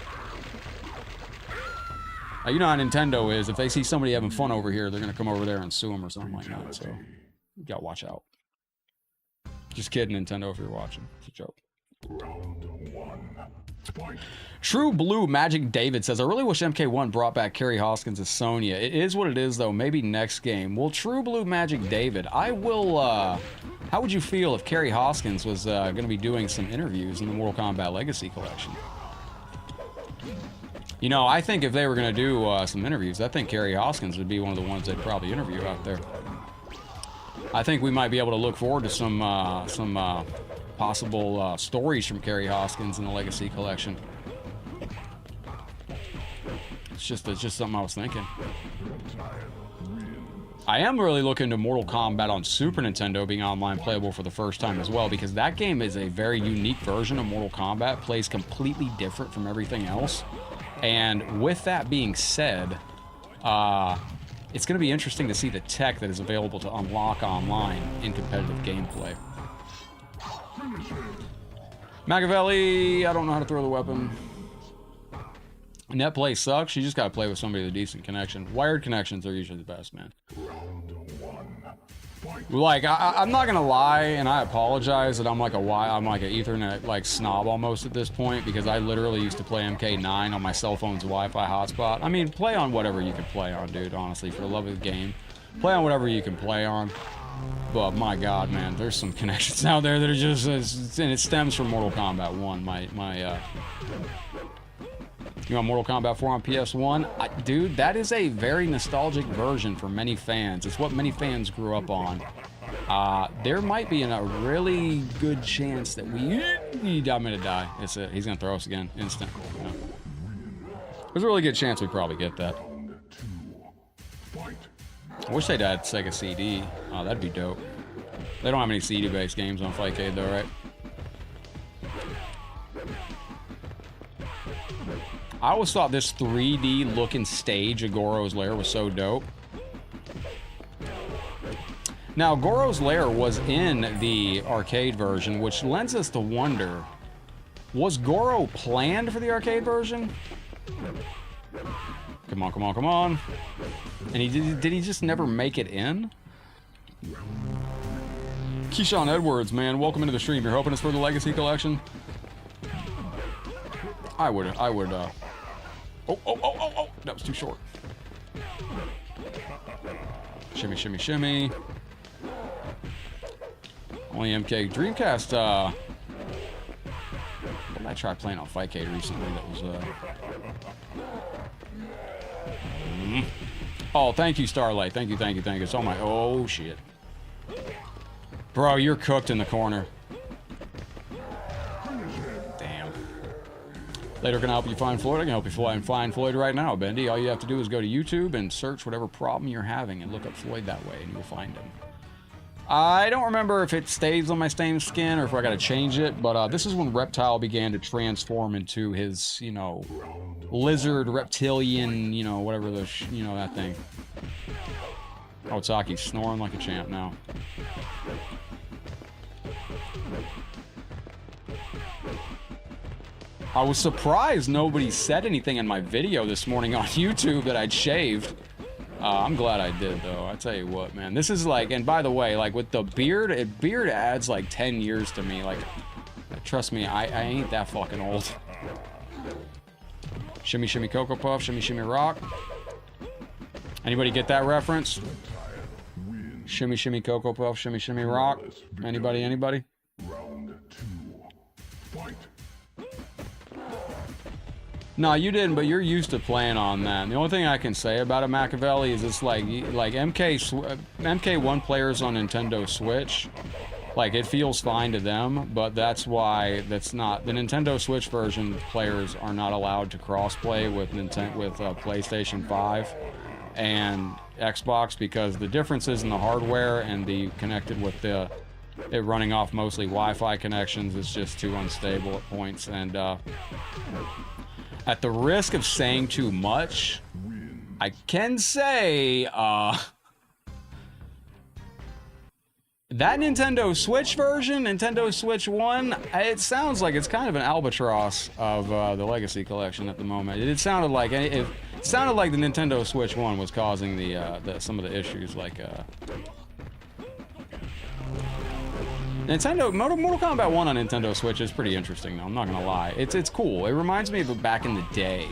You know how Nintendo is. If they see somebody having fun over here, they're going to come over there and sue them or something like that. So, you got to watch out. Just kidding, Nintendo, if you're watching. It's a joke. True Blue Magic David says, I really wish MK1 brought back Carrie Hoskins as Sonya. It is what it is, though. Maybe next game. Well, True Blue Magic David, I will, how would you feel if Carrie Hoskins was going to be doing some interviews in the Mortal Kombat Legacy Collection? You know, I think if they were going to do some interviews, I think Carrie Hoskins would be one of the ones they'd probably interview out there. I think we might be able to look forward to some possible stories from Carrie Hoskins in the Legacy Collection. It's just something I was thinking. I am really looking to Mortal Kombat on Super Nintendo being online playable for the first time as well, because that game is a very unique version of Mortal Kombat, plays completely different from everything else. And with that being said, it's going to be interesting to see the tech that is available to unlock online in competitive gameplay. Machiavelli, I don't know how to throw the weapon. NetPlay sucks. You just got to play with somebody with a decent connection. Wired connections are usually the best, man. Like, I'm not gonna lie, and I apologize that I'm like an Ethernet like snob almost at this point, because I literally used to play MK9 on my cell phone's Wi-Fi hotspot. I mean, play on whatever you can play on, dude. Honestly, for the love of the game, play on whatever you can play on. But my God, man, there's some connections out there that are just, and it stems from Mortal Kombat 1. You want Mortal Kombat 4 on PS1? Dude, that is a very nostalgic version for many fans. It's what many fans grew up on. There might be a really good chance that I'm gonna die. It's it. He's gonna throw us again. Instant. You know. There's a really good chance we probably get that. I wish they'd add Sega CD. Oh, that'd be dope. They don't have any CD-based games on Fightcade though, right? I always thought this 3D looking stage of Goro's Lair was so dope. Now, Goro's Lair was in the arcade version, which lends us to wonder, was Goro planned for the arcade version? Come on, come on, come on. And did he just never make it in? Keyshawn Edwards, man, welcome into the stream. You're hoping it's for the Legacy Collection? I would, oh, that was too short. Shimmy, shimmy, shimmy. Only MK Dreamcast, did I try playing on Fightcade recently that was, Oh, thank you, Starlight. Thank you, thank you, thank you. It's all my... Oh, shit. Bro, you're cooked in the corner. Damn. Later, can I help you find Floyd? I can help you find Floyd right now, Bendy. All you have to do is go to YouTube and search whatever problem you're having and look up Floyd that way, and you'll find him. I don't remember if it stays on my same skin or if I gotta change it, but this is when Reptile began to transform into his, you know, lizard, reptilian, you know, whatever the, you know, that thing. Oh, Otsaki's snoring like a champ now. I was surprised nobody said anything in my video this morning on YouTube that I'd shaved. I'm glad I did, though. I tell you what, man. This is like, and by the way, like with the beard, beard adds like 10 years to me. Like, trust me, I ain't that fucking old. Shimmy, shimmy, Cocoa Puff, shimmy, shimmy, rock. Anybody get that reference? Shimmy, shimmy, Cocoa Puff, shimmy, shimmy, rock. Anybody, anybody? Round 2. Fight. No, you didn't, but you're used to playing on that. And the only thing I can say about a Machiavelli is it's like MK1 players on Nintendo Switch, like it feels fine to them, but that's why that's not the Nintendo Switch version. Players are not allowed to crossplay with PlayStation 5 and Xbox because the differences in the hardware and the connected with it running off mostly Wi-Fi connections is just too unstable at points. And at the risk of saying too much, I can say that Nintendo Switch version, Nintendo Switch 1, it sounds like it's kind of an albatross of the Legacy Collection at the moment. It sounded like the Nintendo Switch 1 was causing some of the issues, like Mortal Kombat 1 on Nintendo Switch is pretty interesting, though. I'm not gonna lie. It's cool. It reminds me of back in the day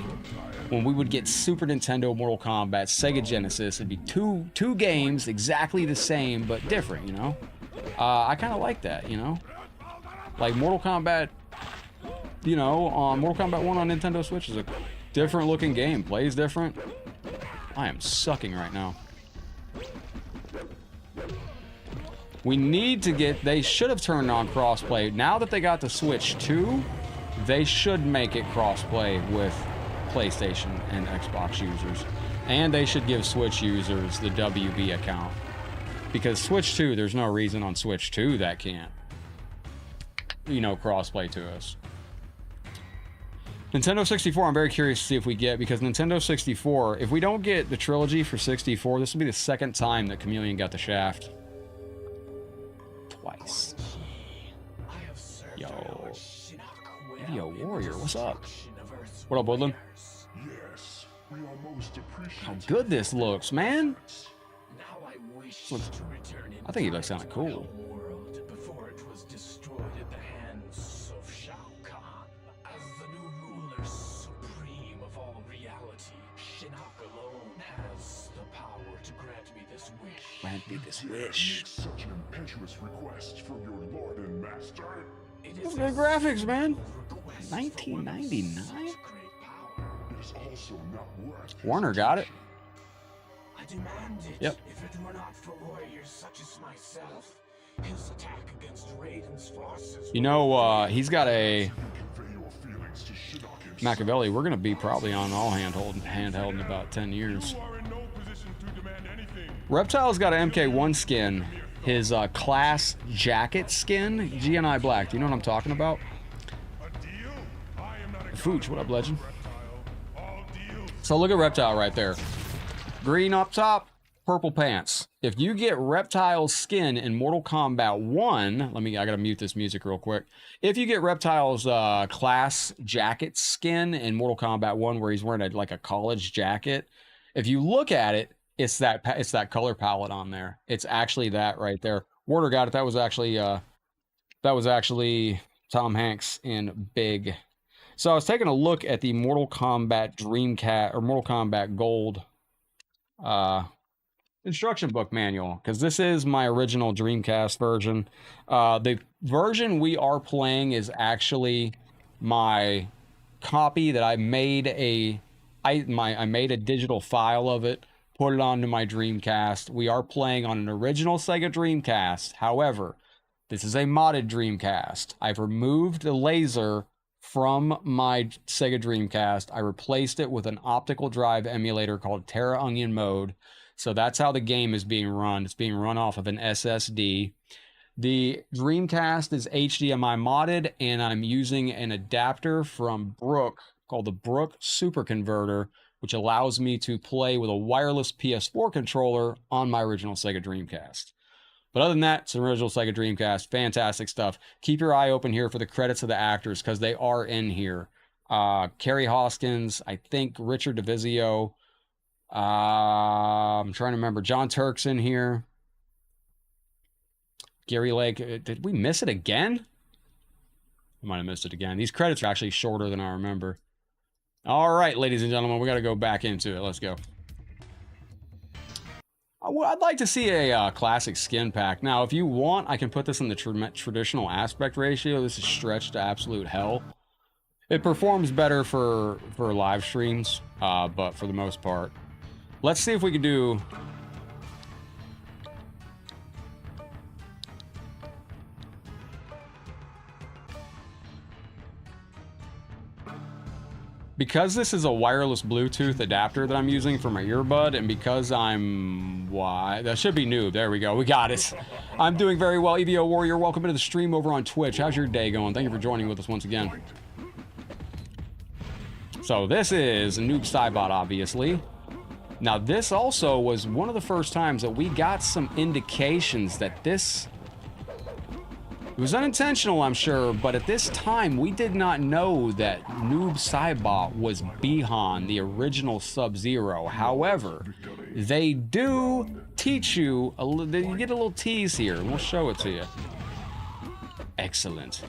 when we would get Super Nintendo Mortal Kombat, Sega Genesis. It'd be two games exactly the same but different, you know. I kind of like that, you know. Like Mortal Kombat, you know, Mortal Kombat 1 on Nintendo Switch is a different looking game. Plays different. I am sucking right now. We need to get, they should have turned on crossplay. Now that they got the Switch 2, they should make it crossplay with PlayStation and Xbox users. And they should give Switch users the WB account. Because Switch 2, there's no reason on Switch 2 that can't, you know, crossplay to us. Nintendo 64, I'm very curious to see if we get, because Nintendo 64, if we don't get the trilogy for 64, this will be the second time that Chameleon got the Shaft. Twice. Yo. Video Warrior, what's up? What up, Woodland? How good this looks, man. I think he looks kind of cool. Grant me this wish. Such an impetuous request from your lord and master. Look at the graphics, man. 1999? It is also not worth Warner got it. I demand it. Yep. If it were not for warriors such as myself, his attack against Raiden's forces. You know, he's got a Machiavelli. We're gonna be probably on all handheld in about 10 years. Reptile's got an MK1 skin. His class jacket skin, GNI Black. Do you know what I'm talking about? Fooch, what up, legend? So look at Reptile right there. Green up top, purple pants. If you get Reptile's skin in Mortal Kombat 1, I gotta mute this music real quick. If you get Reptile's class jacket skin in Mortal Kombat 1, where he's wearing like a college jacket, if you look at it, it's that color palette on there. It's actually that right there. Warder got it. That was actually Tom Hanks in Big. So I was taking a look at the Mortal Kombat Dreamcast or Mortal Kombat Gold instruction book manual, because this is my original Dreamcast version. The version we are playing is actually my copy that I made I made a digital file of it, put it onto my Dreamcast. We are playing on an original Sega Dreamcast. However, this is a modded Dreamcast. I've removed the laser from my Sega Dreamcast. I replaced it with an optical drive emulator called Terra Onion Mode. So that's how the game is being run. It's being run off of an SSD. The Dreamcast is HDMI modded, and I'm using an adapter from Brook called the Brook Super Converter, which allows me to play with a wireless PS4 controller on my original Sega Dreamcast. But other than that, it's an original Sega Dreamcast. Fantastic stuff. Keep your eye open here for the credits of the actors, because they are in here. Carrie Hoskins, I think Richard DeVizio. I'm trying to remember. John Turk's in here. Gary Lake. Did we miss it again? I might have missed it again. These credits are actually shorter than I remember. All right, ladies and gentlemen, we got to go back into it. Let's go. I'd like to see a classic skin pack. Now, if you want, I can put this in the traditional aspect ratio. This is stretched to absolute hell. It performs better for live streams, but for the most part. Let's see if we can do... Because this is a wireless Bluetooth adapter that I'm using for my earbud, and because that should be noob. There we go. We got it. I'm doing very well. EVO Warrior, welcome into the stream over on Twitch. How's your day going? Thank you for joining with us once again. So this is Noob Cybot, obviously. Now, this also was one of the first times that we got some indications that this... It was unintentional, I'm sure, but at this time, we did not know that Noob Saibot was Bihan, the original Sub-Zero. However, they do teach you, you get a little tease here, and we'll show it to you. Excellent.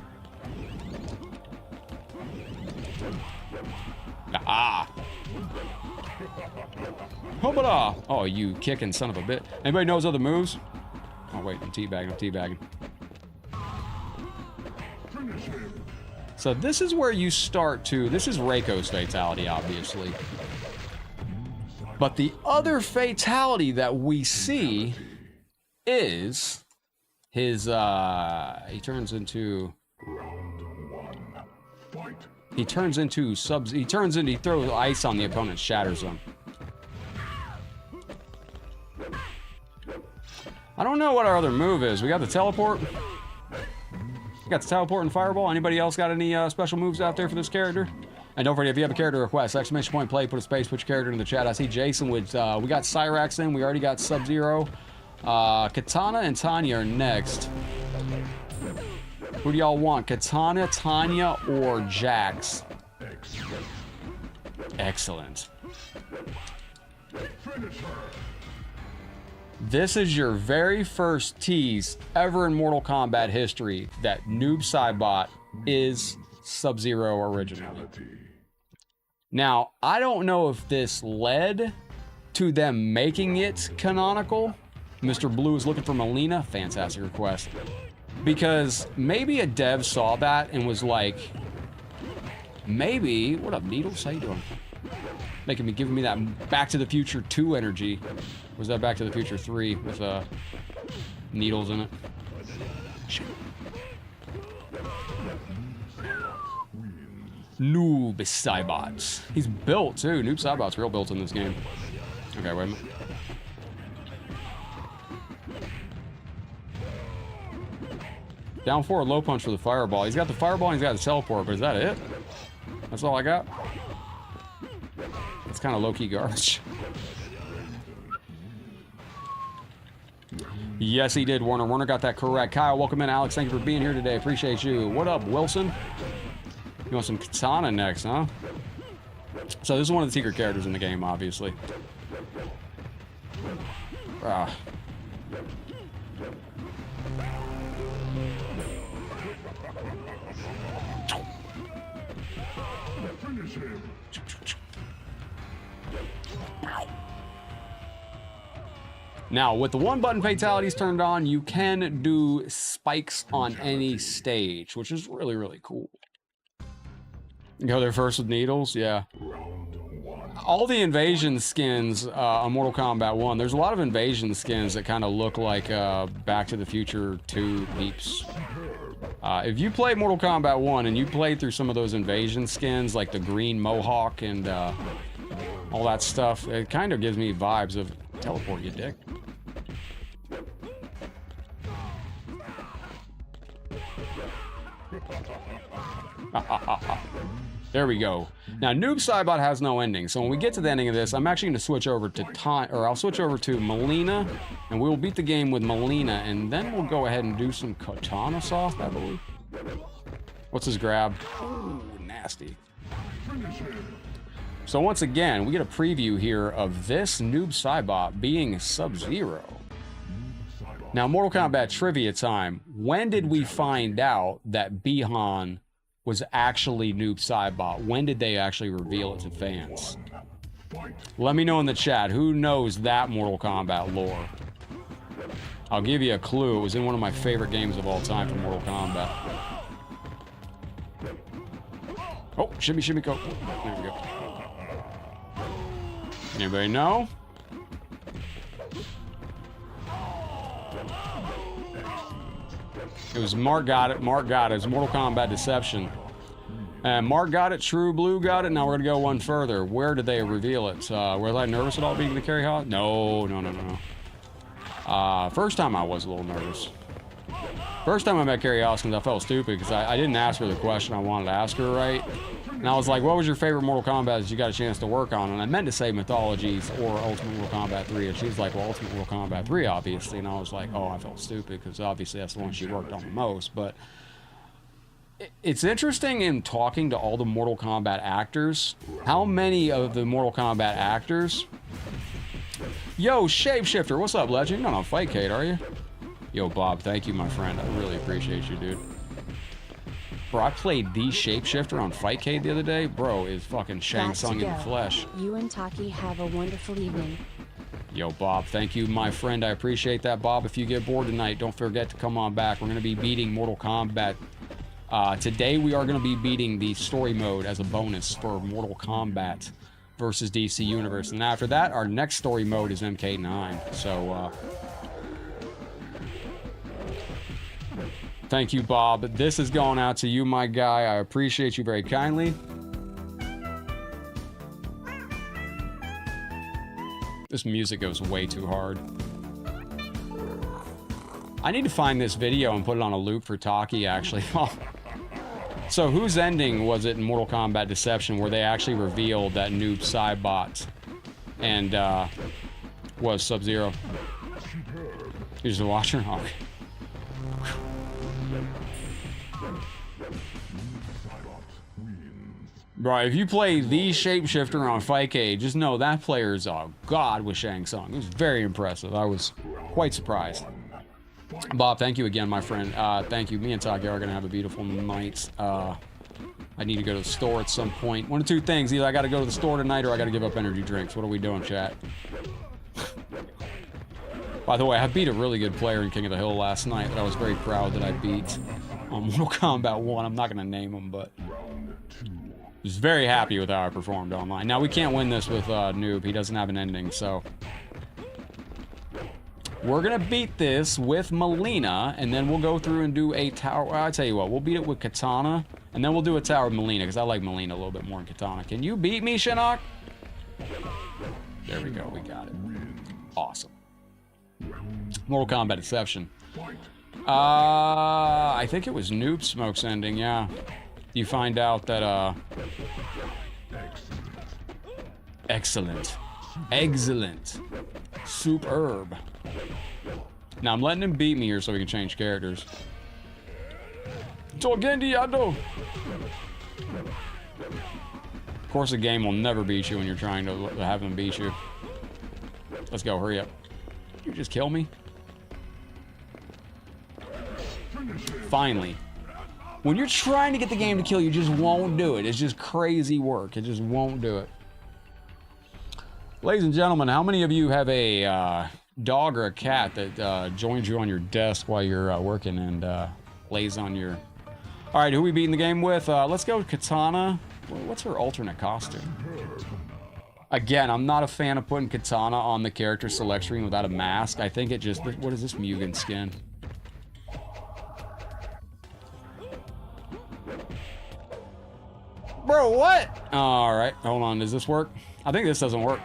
Ah! Hoobada! Oh, you kicking son of a bit. Anybody knows other moves? Oh, wait, I'm teabagging. So this is where you start to... This is Reiko's fatality, obviously. But the other fatality that we see is his... He turns into... He throws ice on the opponent, shatters them. I don't know what our other move is. We got the teleport. We got the teleport and fireball. Anybody else got any special moves out there for this character? And don't forget, if you have a character request, exclamation point play, put a space, put your character in the chat. I see Jason with, we got Cyrax in, we already got Sub-Zero. Katana and Tanya are next. Who do y'all want? Katana, Tanya, or Jax? Excellent. This is your very first tease ever in Mortal Kombat history that Noob Saibot is Sub-Zero originally. Now, I don't know if this led to them making it canonical. Mr. Blue is looking for Melina. Fantastic request. Because maybe a dev saw that and was like, maybe... What up, Needles? How you doing? Giving me that Back to the Future 2 energy. Or was that Back to the Future 3 with needles in it? Noob Saibot. He's built too. Noob Saibot's real built in this game. Okay, wait a minute. Down forward, low punch for the fireball. He's got the fireball and he's got the teleport, but is that it? That's all I got? It's kind of low-key garbage. Yes, he did, Warner. Warner got that correct. Kyle, welcome in. Alex, thank you for being here today. Appreciate you. What up, Wilson? You want some Katana next, huh? So this is one of the secret characters in the game, obviously. Now, with the one-button fatalities turned on, you can do spikes on any stage, which is really, really cool. Go there first with needles, yeah. All the invasion skins on Mortal Kombat 1, there's a lot of invasion skins that kind of look like Back to the Future 2 peeps. If you play Mortal Kombat 1 and you play through some of those invasion skins, like the green mohawk and all that stuff, it kind of gives me vibes of teleport, you dick. There we go. Now, Noob Saibot has no ending, so when we get to the ending of this, I'm actually going to switch over to I'll switch over to Melina, and we will beat the game with Melina, and then we'll go ahead and do some Katana Soft, I believe. What's his grab? Ooh, nasty. So once again, we get a preview here of this Noob Saibot being Sub-Zero. Now, Mortal Kombat trivia time. When did we find out that Bihan was actually Noob Saibot? When did they actually reveal it to fans? Let me know in the chat. Who knows that Mortal Kombat lore? I'll give you a clue. It was in one of my favorite games of all time for Mortal Kombat. Oh, shimmy, shimmy, go. There we go. Anybody know? It was Mark got it. Mark got it. It's Mortal Kombat Deception. And Mark got it. True Blue got it. Now we're going to go one further. Where did they reveal it? Was I nervous at all being the carry hot? No. First time I was a little nervous. First time I met Carrie Hoskins, I felt stupid because I didn't ask her the question I wanted to ask her, right? And I was like, what was your favorite Mortal Kombat that you got a chance to work on? And I meant to say Mythologies or Ultimate Mortal Kombat 3. And she was like, well, Ultimate Mortal Kombat 3, obviously. And I was like, oh, I felt stupid because obviously that's the one she worked on the most. But it's interesting in talking to all the Mortal Kombat actors. How many of the Mortal Kombat actors... Yo, Shapeshifter, what's up, legend? You're not on Fightcade, are you? Yo, Bob, thank you, my friend. I really appreciate you, dude. Bro, I played the Shapeshifter on Fightcade the other day. Bro, is fucking Shang Tsung in the flesh. You and Taki have a wonderful evening. Yo, Bob, thank you, my friend. I appreciate that, Bob. If you get bored tonight, don't forget to come on back. We're going to be beating Mortal Kombat. Today, we are going to be beating the story mode as a bonus for Mortal Kombat versus DC Universe. And after that, our next story mode is MK9. So, thank you, Bob. This is going out to you, my guy. I appreciate you very kindly. This music goes way too hard. I need to find this video and put it on a loop for Taki, actually. So whose ending was it in Mortal Kombat Deception where they actually revealed that Noob Saibot and was Sub-Zero? You just a watcher? Okay. Bro, if you play the Shapeshifter on Fightcade, just know that player is a god with Shang Tsung. It was very impressive. I was quite surprised. Bob, thank you again, my friend. Thank you. Me and Taki are going to have a beautiful night. I need to go to the store at some point. One of two things. Either I got to go to the store tonight or I got to give up energy drinks. What are we doing, chat? By the way, I beat a really good player in King of the Hill last night that I was very proud that I beat on Mortal Kombat 1. I'm not going to name him, but I was very happy with how I performed online. Now, we can't win this with Noob. He doesn't have an ending, so... We're going to beat this with Melina, and then we'll go through and do a tower. Well, I'll tell you what, we'll beat it with Katana, and then we'll do a tower with Melina, because I like Melina a little bit more than Katana. Can you beat me, Shinnok? There we go, we got it. Awesome. Mortal Kombat Deception. I think it was Noob Smoke's ending, yeah. You find out that, Excellent. Excellent. Superb. Now I'm letting him beat me here so we can change characters. Of course, the game will never beat you when you're trying to have him beat you. Let's go, hurry up. You just kill me? Finally. When you're trying to get the game to kill you, just won't do it. It's just crazy work. It just won't do it. Ladies and gentlemen, how many of you have a dog or a cat that joins you on your desk while you're working and lays on your... All right, who we beating the game with? Let's go with Katana. What's her alternate costume? Again, I'm not a fan of putting Katana on the character select screen without a mask. I think it just... What is this Mugen skin? Bro, what? Alright, hold on. Does this work? I think this doesn't work.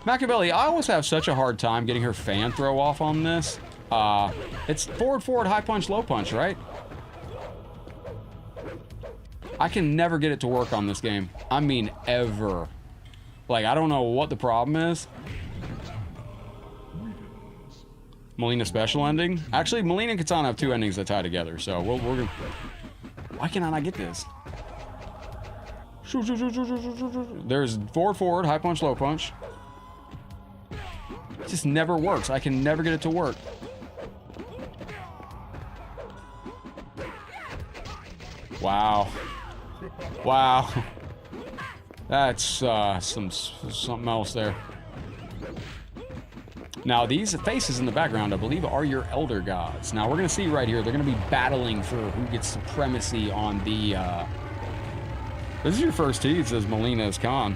Machiavelli, I always have such a hard time getting her fan throw off on this. It's forward, forward, high punch, low punch, right? I can never get it to work on this game. I mean, ever. Like, I don't know what the problem is. Melina special ending? Actually, Melina and Katana have two endings that tie together, so we're gonna... Why can I not get this? There's forward, forward, high punch, low punch. It just never works. I can never get it to work. Wow. Wow. That's something else there. Now, these faces in the background, I believe, are your elder gods. Now, we're going to see right here, they're going to be battling for who gets supremacy on the... This is your first tee. It says Melina as Khan.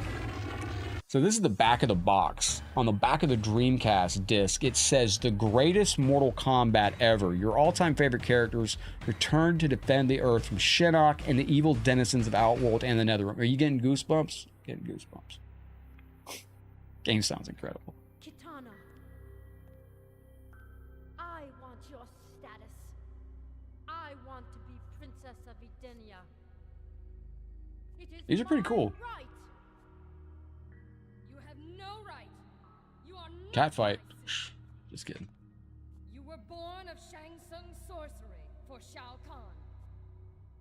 So this is the back of the box. On the back of the Dreamcast disc, it says, the greatest Mortal Kombat ever. Your all-time favorite characters return to defend the Earth from Shinnok and the evil denizens of Outworld and the Netherrealm. Are you getting goosebumps? Getting goosebumps. Game sounds incredible. Kitana, I want your status. I want to be Princess of Edenia. It is These are pretty cool. Right. You have no right. You are not Cat fight. Shh. Just kidding. You were born of Shang Tsung sorcery for Shao Kahn.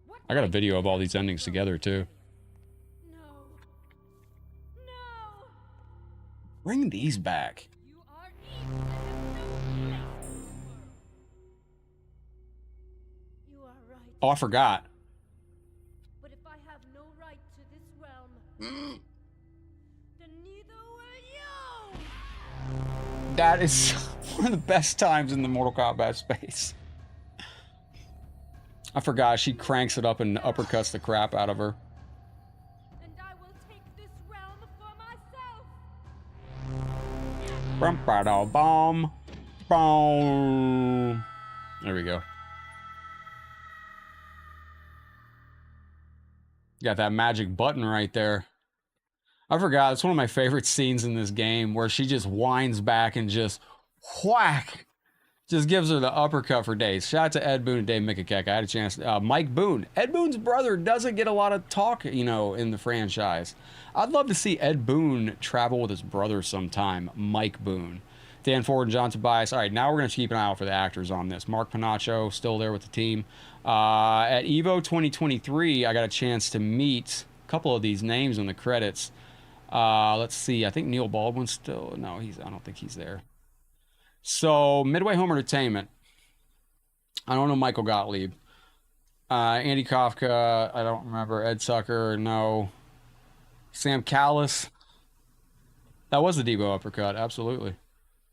What I got a video of all these endings together, too. No. No. Bring these back. You are evil and have no place in this world. You are right. Oh, I forgot. But if I have no right to this realm, then neither will you! That is one of the best times in the Mortal Kombat space. I forgot she cranks it up and uppercuts the crap out of her. And I will take this realm for myself! Bomb. Boom. There we go. Got that magic button right there. I forgot, it's one of my favorite scenes in this game where she just winds back and just whack. Just gives her the uppercut for days. Shout out to Ed Boon and Dave Mikakek. I had a chance. Mike Boone. Ed Boone's brother doesn't get a lot of talk, you know, in the franchise. I'd love to see Ed Boone travel with his brother sometime. Mike Boone. Dan Ford and John Tobias. All right, now we're going to keep an eye out for the actors on this. Mark Panacho, still there with the team. At EVO 2023, I got a chance to meet a couple of these names in the credits. Let's see. I think Neil Baldwin's still... No, I don't think he's there. So, Midway Home Entertainment. I don't know Michael Gottlieb. Andy Kafka, I don't remember. Ed Sucker, no. Sam Callis. That was the Debo uppercut, absolutely.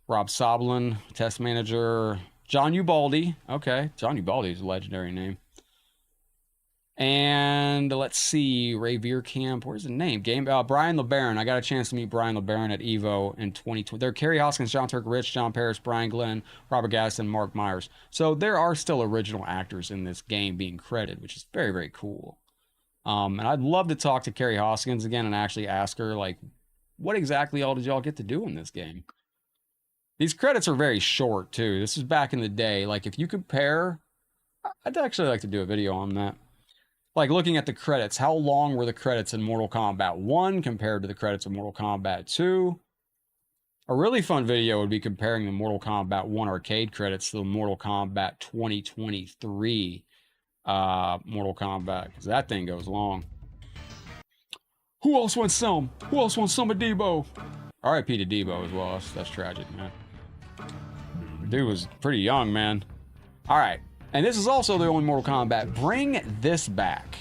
Rob Soblin, test manager. John Ubaldi. Okay, John Ubaldi is a legendary name. And let's see, Ray Veerkamp. Where's the name? Brian LeBaron. I got a chance to meet Brian LeBaron at EVO in 2020. They're Kerry Hoskins, John Turk Rich, John Paris, Brian Glenn, Robert Gaston, Mark Myers. So there are still original actors in this game being credited, which is very, very cool. And I'd love to talk to Kerry Hoskins again and actually ask her, like, what exactly all did y'all get to do in this game? These credits are very short, too. This is back in the day. Like, if you compare... I'd actually like to do a video on that. Like, looking at the credits, how long were the credits in Mortal Kombat 1 compared to the credits in Mortal Kombat 2? A really fun video would be comparing the Mortal Kombat 1 arcade credits to the Mortal Kombat 2023 Mortal Kombat, because that thing goes long. Who else wants some? Who else wants some of Debo? R.I.P. to Debo as well. That's tragic, man. Dude was pretty young, man. All right. And this is also the only Mortal Kombat. Bring this back.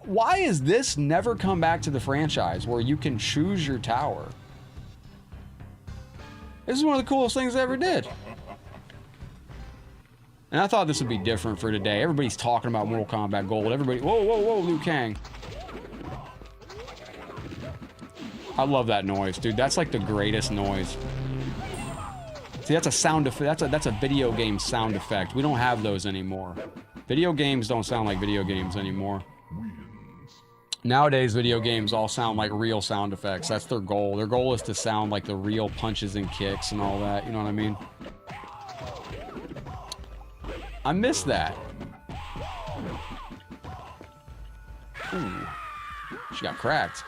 Why has this never come back to the franchise where you can choose your tower? This is one of the coolest things I ever did. And I thought this would be different for today. Everybody's talking about Mortal Kombat Gold. Everybody, whoa, whoa, whoa, Liu Kang. I love that noise, dude. That's like the greatest noise. See, that's a sound effect. That's a video game sound effect. We don't have those anymore. Video games don't sound like video games anymore. Nowadays, video games all sound like real sound effects. That's their goal. Their goal is to sound like the real punches and kicks and all that. You know what I mean? I miss that. Ooh. She got cracked.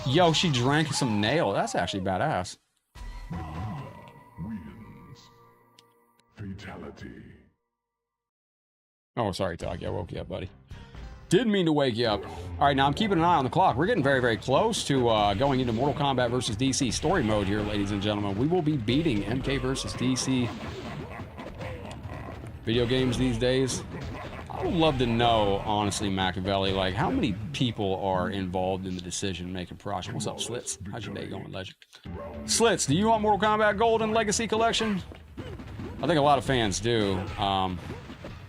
Yo, she drank some nail. That's actually badass. Wins. Fatality. Oh, sorry, Taki. I woke you up, buddy. Didn't mean to wake you up. All right, now I'm keeping an eye on the clock. We're getting very, very close to going into Mortal Kombat versus DC story mode here, ladies and gentlemen. We will be beating MK versus DC. Video games these days. I would love to know, honestly, Machiavelli, like, how many people are involved in the decision-making process? What's up, Slits? How's your day going, legend? Slits, do you want Mortal Kombat Gold and Legacy Collection? I think a lot of fans do.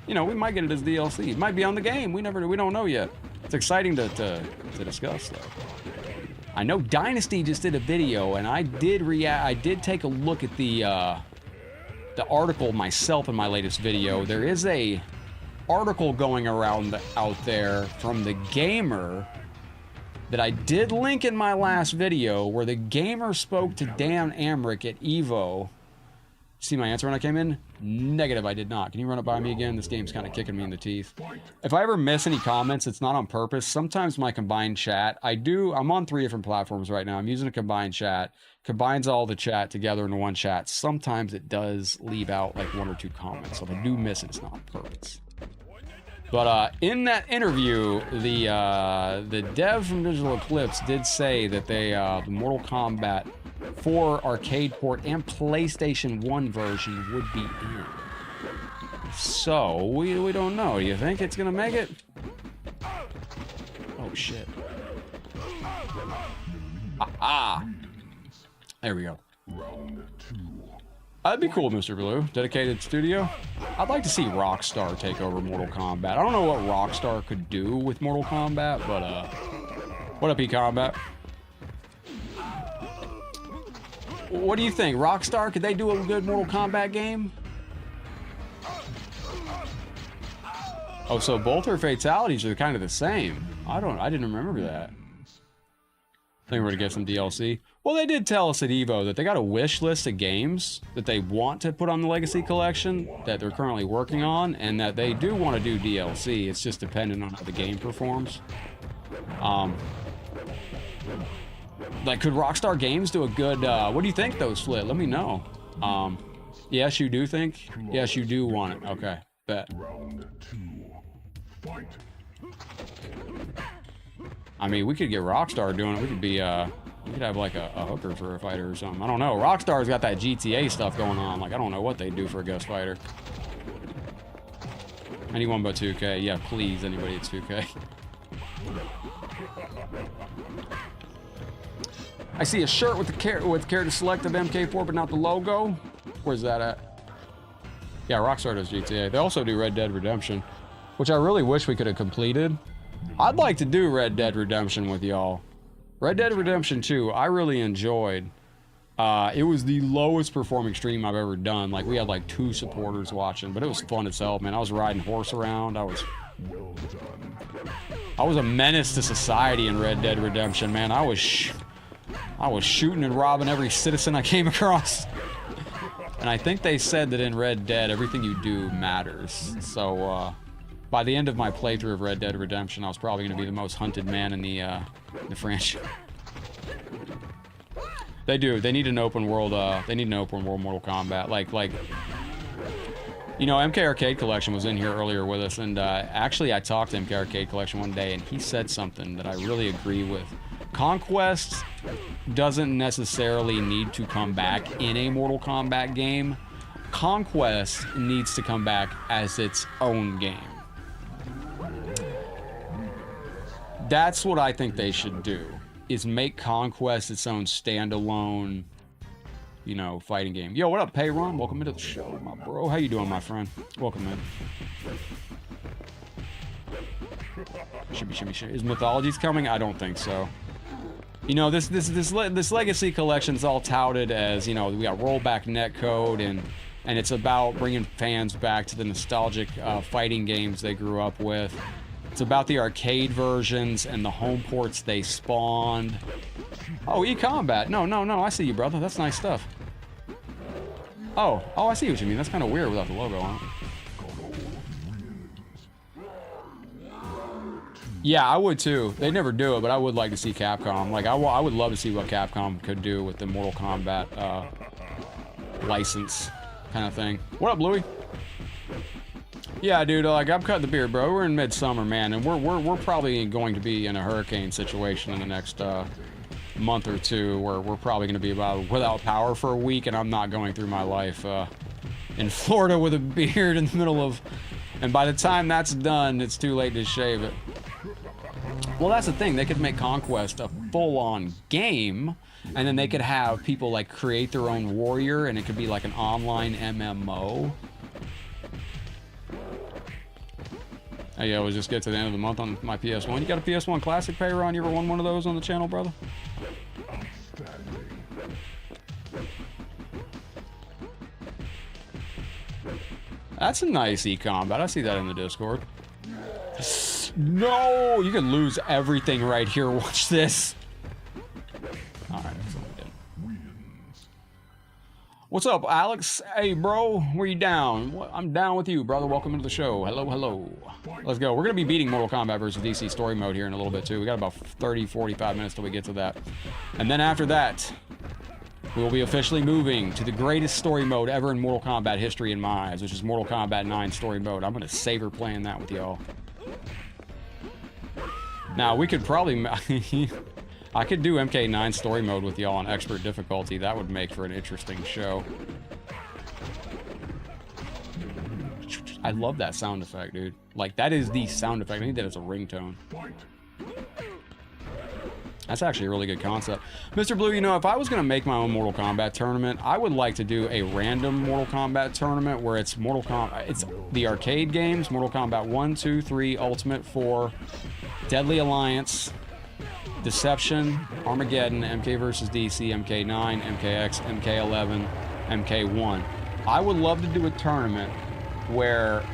You know, we might get it as DLC. It might be on the game. We don't know yet. It's exciting to discuss, though. I know Dynasty just did a video, and I did take a look at the article myself in my latest video. There is a article going around out there from the gamer that I did link in my last video, where the gamer spoke to Dan Amrick at Evo. See my answer when I came in? Negative, I did not. Can you run it by me again? This game's kind of kicking me in the teeth. If I ever miss any comments, it's not on purpose. Sometimes my combined chat, I'm on 3 different platforms right now. I'm using a combined chat. Combines all the chat together in one chat. Sometimes it does leave out like 1 or 2 comments. So if I do miss it, it's not on purpose. But in that interview, the dev from Digital Eclipse did say that the Mortal Kombat 4 arcade port and PlayStation 1 version would be in. So, we don't know. Do you think it's going to make it? Oh, shit. There we go. That'd be cool, Mr. Blue. Dedicated studio. I'd like to see Rockstar take over Mortal Kombat. I don't know what Rockstar could do with Mortal Kombat, but, what up, E-Combat? What do you think? Rockstar, could they do a good Mortal Kombat game? Oh, so both their fatalities are kind of the same. I didn't remember that. I think we're gonna get some DLC. Well, they did tell us at Evo that they got a wish list of games that they want to put on the Legacy Collection that they're currently working on, and that they do want to do DLC. It's just dependent on how the game performs. Like, could Rockstar Games do a good, what do you think, though, Slit? Let me know. Yes, you do think? Yes, you do want it. Okay, bet. I mean, we could get Rockstar doing it. We could be, we could have, like, a hooker for a fighter or something. I don't know. Rockstar's got that GTA stuff going on. Like, I don't know what they'd do for a guest fighter. Anyone but 2K. Yeah, please, anybody at 2K. I see a shirt with the character select of MK4, but not the logo. Where's that at? Yeah, Rockstar does GTA. They also do Red Dead Redemption, which I really wish we could have completed. I'd like to do Red Dead Redemption with y'all. Red Dead Redemption 2, I really enjoyed. It was the lowest performing stream I've ever done. Like, we had like 2 supporters watching, but it was fun as hell, man. I was riding horse around. I was a menace to society in Red Dead Redemption, man. I was shooting and robbing every citizen I came across. And I think they said that in Red Dead, everything you do matters. So, by the end of my playthrough of Red Dead Redemption, I was probably going to be the most hunted man in the franchise. They do. They need an open world, Mortal Kombat. Like, you know, MK Arcade Collection was in here earlier with us, and actually I talked to MK Arcade Collection one day, and he said something that I really agree with. Conquest doesn't necessarily need to come back in a Mortal Kombat game. Conquest needs to come back as its own game. That's what I think they should do, is make Conquest its own standalone you know, fighting game. Yo, what up, Payron? Welcome into the show, my bro. How you doing, my friend? Welcome in. Shimmy, shimmy, shimmy. Is Mythologies coming? I don't think so. You know, this Legacy Collection is all touted as, you know, we got rollback netcode, and it's about bringing fans back to the nostalgic fighting games they grew up with. It's about the arcade versions and the home ports they spawned. Oh, e-combat. No, I see you, brother. That's nice stuff. Oh, I see what you mean. That's kind of weird without the logo on it. Yeah, I would too. They never do it, but I would like to see Capcom. Like, I would love to see what Capcom could do with the Mortal Kombat license kind of thing. What up, Louie? Yeah, dude. Like, I'm cutting the beard, bro. We're in midsummer, man, and we're probably going to be in a hurricane situation in the next month or two, where we're probably going to be without power for a week, and I'm not going through my life in Florida with a beard in the middle of. And by the time that's done, it's too late to shave it. Well, that's the thing. They could make Conquest a full-on game, and then they could have people like create their own warrior, and it could be like an online MMO. Hey, yo, let's just get to the end of the month on my PS1. You got a PS1 Classic, Payron? You ever won one of those on the channel, brother? That's a nice e-combat. I see that in the Discord. No! You can lose everything right here. Watch this. Alright, that's what we did. What's up, Alex? Hey, bro. Where you down? I'm down with you, brother. Welcome into the show. Hello, hello. Let's go. We're going to be beating Mortal Kombat vs. DC story mode here in a little bit, too. We got about 30, 45 minutes till we get to that. And then after that, we will be officially moving to the greatest story mode ever in Mortal Kombat history in my eyes, which is Mortal Kombat 9 story mode. I'm going to savor playing that with y'all. Now, we could probably... I could do MK9 story mode with y'all on expert difficulty. That would make for an interesting show. I love that sound effect, dude. Like, that is the sound effect. I need that as a ringtone. That's actually a really good concept. Mr. Blue, you know, if I was going to make my own Mortal Kombat tournament, I would like to do a random Mortal Kombat tournament where it's Mortal Kombat... It's the arcade games, Mortal Kombat 1, 2, 3, Ultimate 4, Deadly Alliance, Deception, Armageddon, MK vs. DC, MK9, MKX, MK11, MK1. I would love to do a tournament where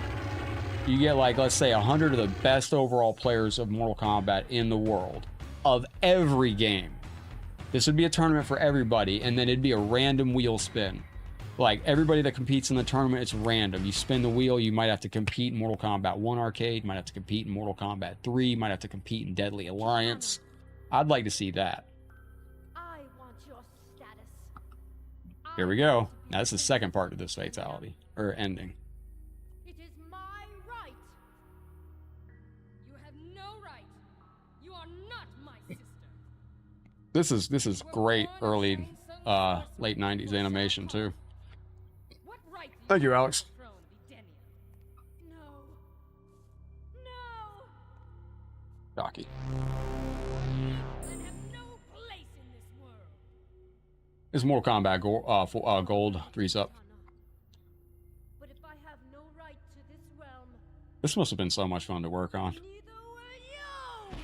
you get, like, let's say 100 of the best overall players of Mortal Kombat in the world. Of every game. This would be a tournament for everybody, and then it'd be a random wheel spin. Like, everybody that competes in the tournament, it's random. You spin the wheel, you might have to compete in Mortal Kombat 1 arcade, might have to compete in Mortal Kombat 3, might have to compete in Deadly Alliance. I'd like to see that. I want your status. Here we go. Now, this is the second part of this fatality, or ending. It is my right. You have no right. You are not my sister. This is great early, late 90s animation, too. What right do Thank you, have Alex. on the throne, Videnia? No. No. Jockey. You have no place in this world. This is Mortal Kombat Gold. 3's up. But if I have no right to this realm, This must have been so much fun to work on. neither will you.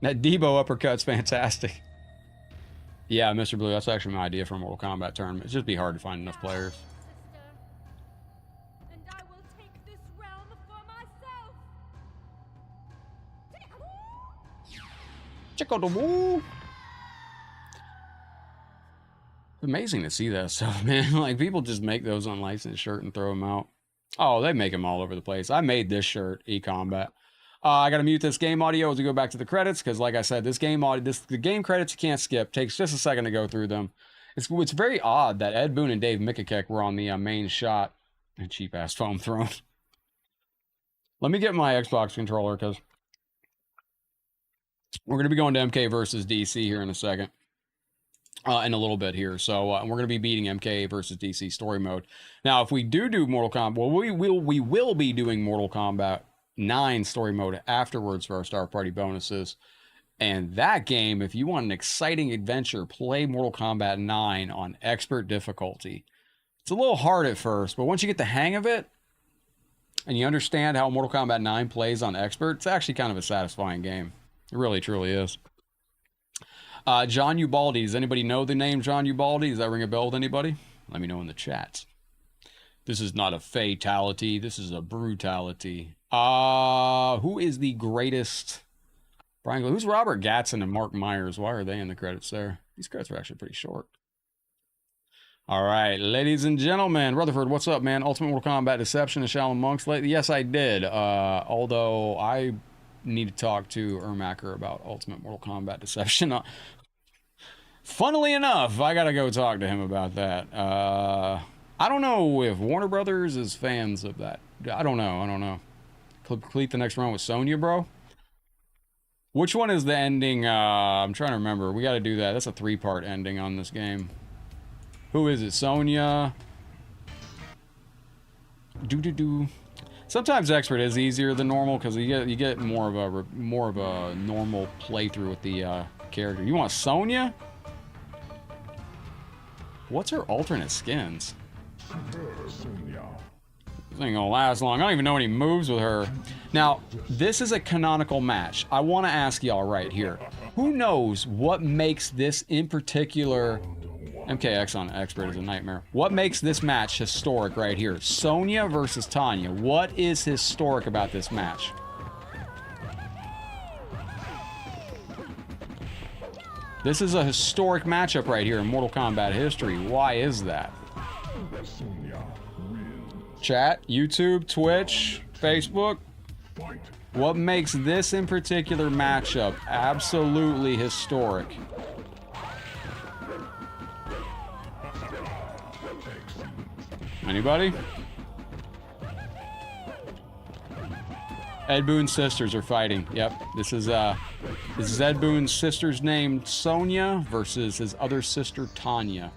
That Debo uppercut's fantastic. Yeah, Mr. Blue, that's actually my idea for a Mortal Kombat tournament. It'd just be hard to find enough players. Sister, and I will take this realm for myself. Chickadoo. Amazing to see that stuff, man. Like, people just make those unlicensed shirt and throw them out. Oh, they make them all over the place. I made this shirt, e-combat. I gotta mute this game audio as we go back to the credits, because like I said, this game audio, the game credits you can't skip. Takes just a second to go through them. It's very odd that Ed Boon and Dave Mikakek were on the main shot. And cheap ass foam throne. Let me get my Xbox controller, because we're gonna be going to MK versus DC here in a second. In a little bit here. So we're going to be beating MK versus DC story mode. Now, if we do Mortal Kombat, well, we will be doing Mortal Kombat 9 story mode afterwards for our Star Party bonuses. And that game, if you want an exciting adventure, play Mortal Kombat 9 on expert difficulty. It's a little hard at first, but once you get the hang of it, and you understand how Mortal Kombat 9 plays on expert, it's actually kind of a satisfying game. It really, truly is. John Ubaldi. Does anybody know the name John Ubaldi? Does that ring a bell with anybody? Let me know in the chat. This is not a fatality. This is a brutality. Who is the greatest... Brian, who's Robert Gatson and Mark Myers? Why are they in the credits there? These credits are actually pretty short. All right, ladies and gentlemen. Rutherford, what's up, man? Ultimate Mortal Kombat Deception and Shaolin Monks lately? Yes, I did. Although I need to talk to Ermacher about Ultimate Mortal Kombat Deception. Funnily enough, I got to go talk to him about that. I don't know if Warner Brothers is fans of that. I don't know. Complete the next round with Sonya, bro. Which one is the ending? I'm trying to remember. We got to do that. That's a 3-part ending on this game. Who is it? Sonya. Sometimes expert is easier than normal because you get more of a normal playthrough with the character. You want Sonya? What's her alternate skins? This ain't gonna last long. I don't even know any moves with her. Now, this is a canonical match. I want to ask y'all right here. Who knows what makes this in particular... MKX on expert is a nightmare. What makes this match historic right here? Sonya versus Tanya. What is historic about this match? This is a historic matchup right here in Mortal Kombat history. Why is that? Chat, YouTube, Twitch, Facebook. What makes this in particular matchup absolutely historic? Anybody? Ed Boon's sisters are fighting. Yep, this is Ed Boon's sister's named Sonya versus his other sister Tanya.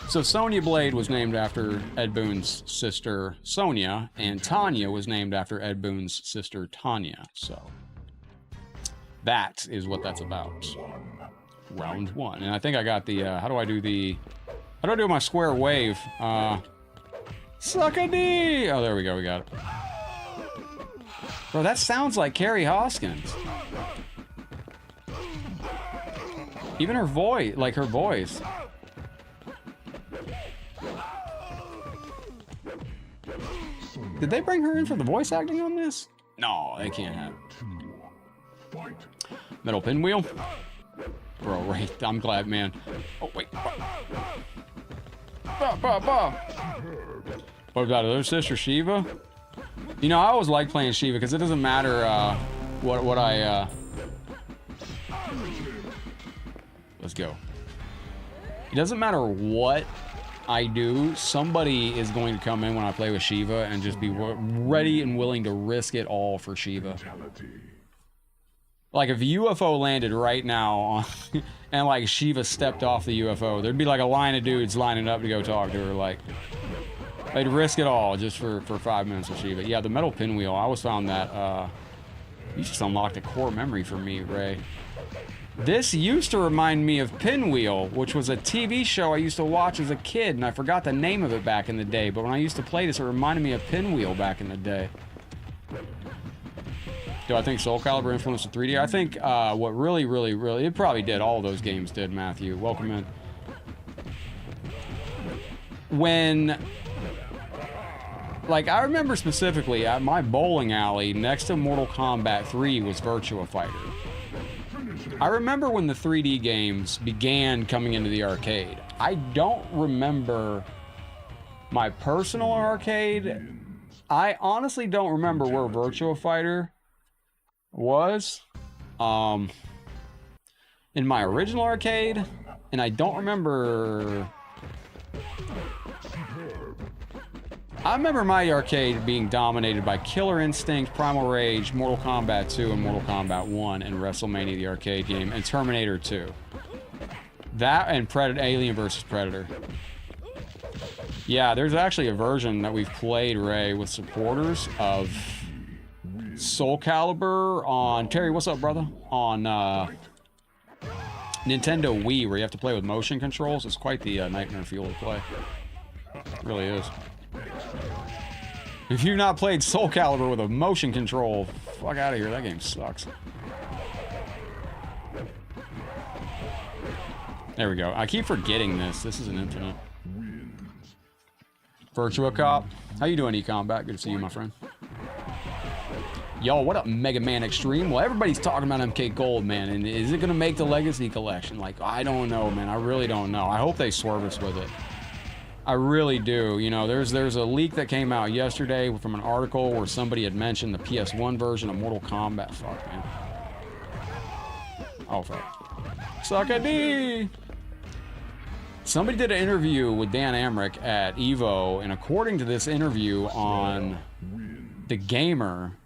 So Sonya Blade was named after Ed Boon's sister Sonya, and Tanya was named after Ed Boon's sister Tanya. So that is what that's about. Round 1. And I think I got the how do I do my square wave? Suck a D! Oh, there we go, we got it. Bro, that sounds like Carrie Hoskins. Even her voice, like her voice. Did they bring her in for the voice acting on this? No, they can't have it. Metal pinwheel? Bro, right, I'm glad, man. Oh, wait. What about her sister, Shiva? You know, I always like playing Shiva because it doesn't matter what I... Let's go. It doesn't matter what I do, somebody is going to come in when I play with Shiva and just be ready and willing to risk it all for Shiva. Like if a UFO landed right now and like Shiva stepped off the UFO, there'd be like a line of dudes lining up to go talk to her. Like they'd risk it all just for 5 minutes with Shiva. Yeah, the metal pinwheel, I always found that you just unlocked a core memory for me, Ray. This used to remind me of Pinwheel, which was a TV show I used to watch as a kid, and I forgot the name of it back in the day, but when I used to play this, it reminded me of Pinwheel back in the day. Do I think Soul Calibur influenced the 3D? I think what really, it probably did. All those games did, Matthew. Welcome in. When, like, I remember specifically at my bowling alley next to Mortal Kombat 3 was Virtua Fighter. I remember when the 3D games began coming into the arcade. I don't remember my personal arcade. I honestly don't remember where Virtua Fighter was in my original arcade, and I don't remember... I remember my arcade being dominated by Killer Instinct, Primal Rage, Mortal Kombat 2, and Mortal Kombat 1, and WrestleMania, the arcade game, and Terminator 2. That and Alien vs. Predator. Yeah, there's actually a version that we've played, Ray, with supporters of Soul Calibur on Terry. What's up, brother? On Nintendo Wii, where you have to play with motion controls. It's quite the nightmare fuel to play. It really is. If you've not played Soul Calibur with a motion control, fuck out of here. That game sucks. There we go. I keep forgetting this. This is an infinite. Virtua Cop. How you doing, eCombat? Good to see you, my friend. Yo, what up, Mega Man Extreme? Well, everybody's talking about MK Gold, man, and is it gonna make the Legacy Collection? Like, I don't know, man. I really don't know. I hope they swerve us with it. I really do. You know, there's a leak that came out yesterday from an article where somebody had mentioned the PS1 version of Mortal Kombat. Fuck, man. Oh, fuck. Suck a D! Somebody did an interview with Dan Amrich at EVO, and according to this interview on The Gamer,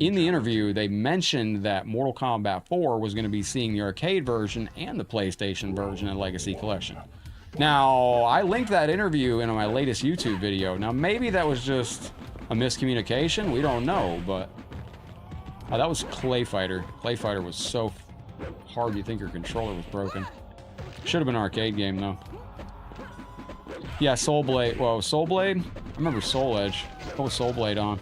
in the interview, they mentioned that Mortal Kombat 4 was going to be seeing the arcade version and the PlayStation version in Legacy Collection. Now, I linked that interview in my latest YouTube video. Now, maybe that was just a miscommunication. We don't know, but... Oh, that was Clay Fighter. Clay Fighter was so hard you'd think your controller was broken. Should have been an arcade game, though. Yeah, Soul Blade. Whoa, Soul Blade? I remember Soul Edge. What was Soul Blade on?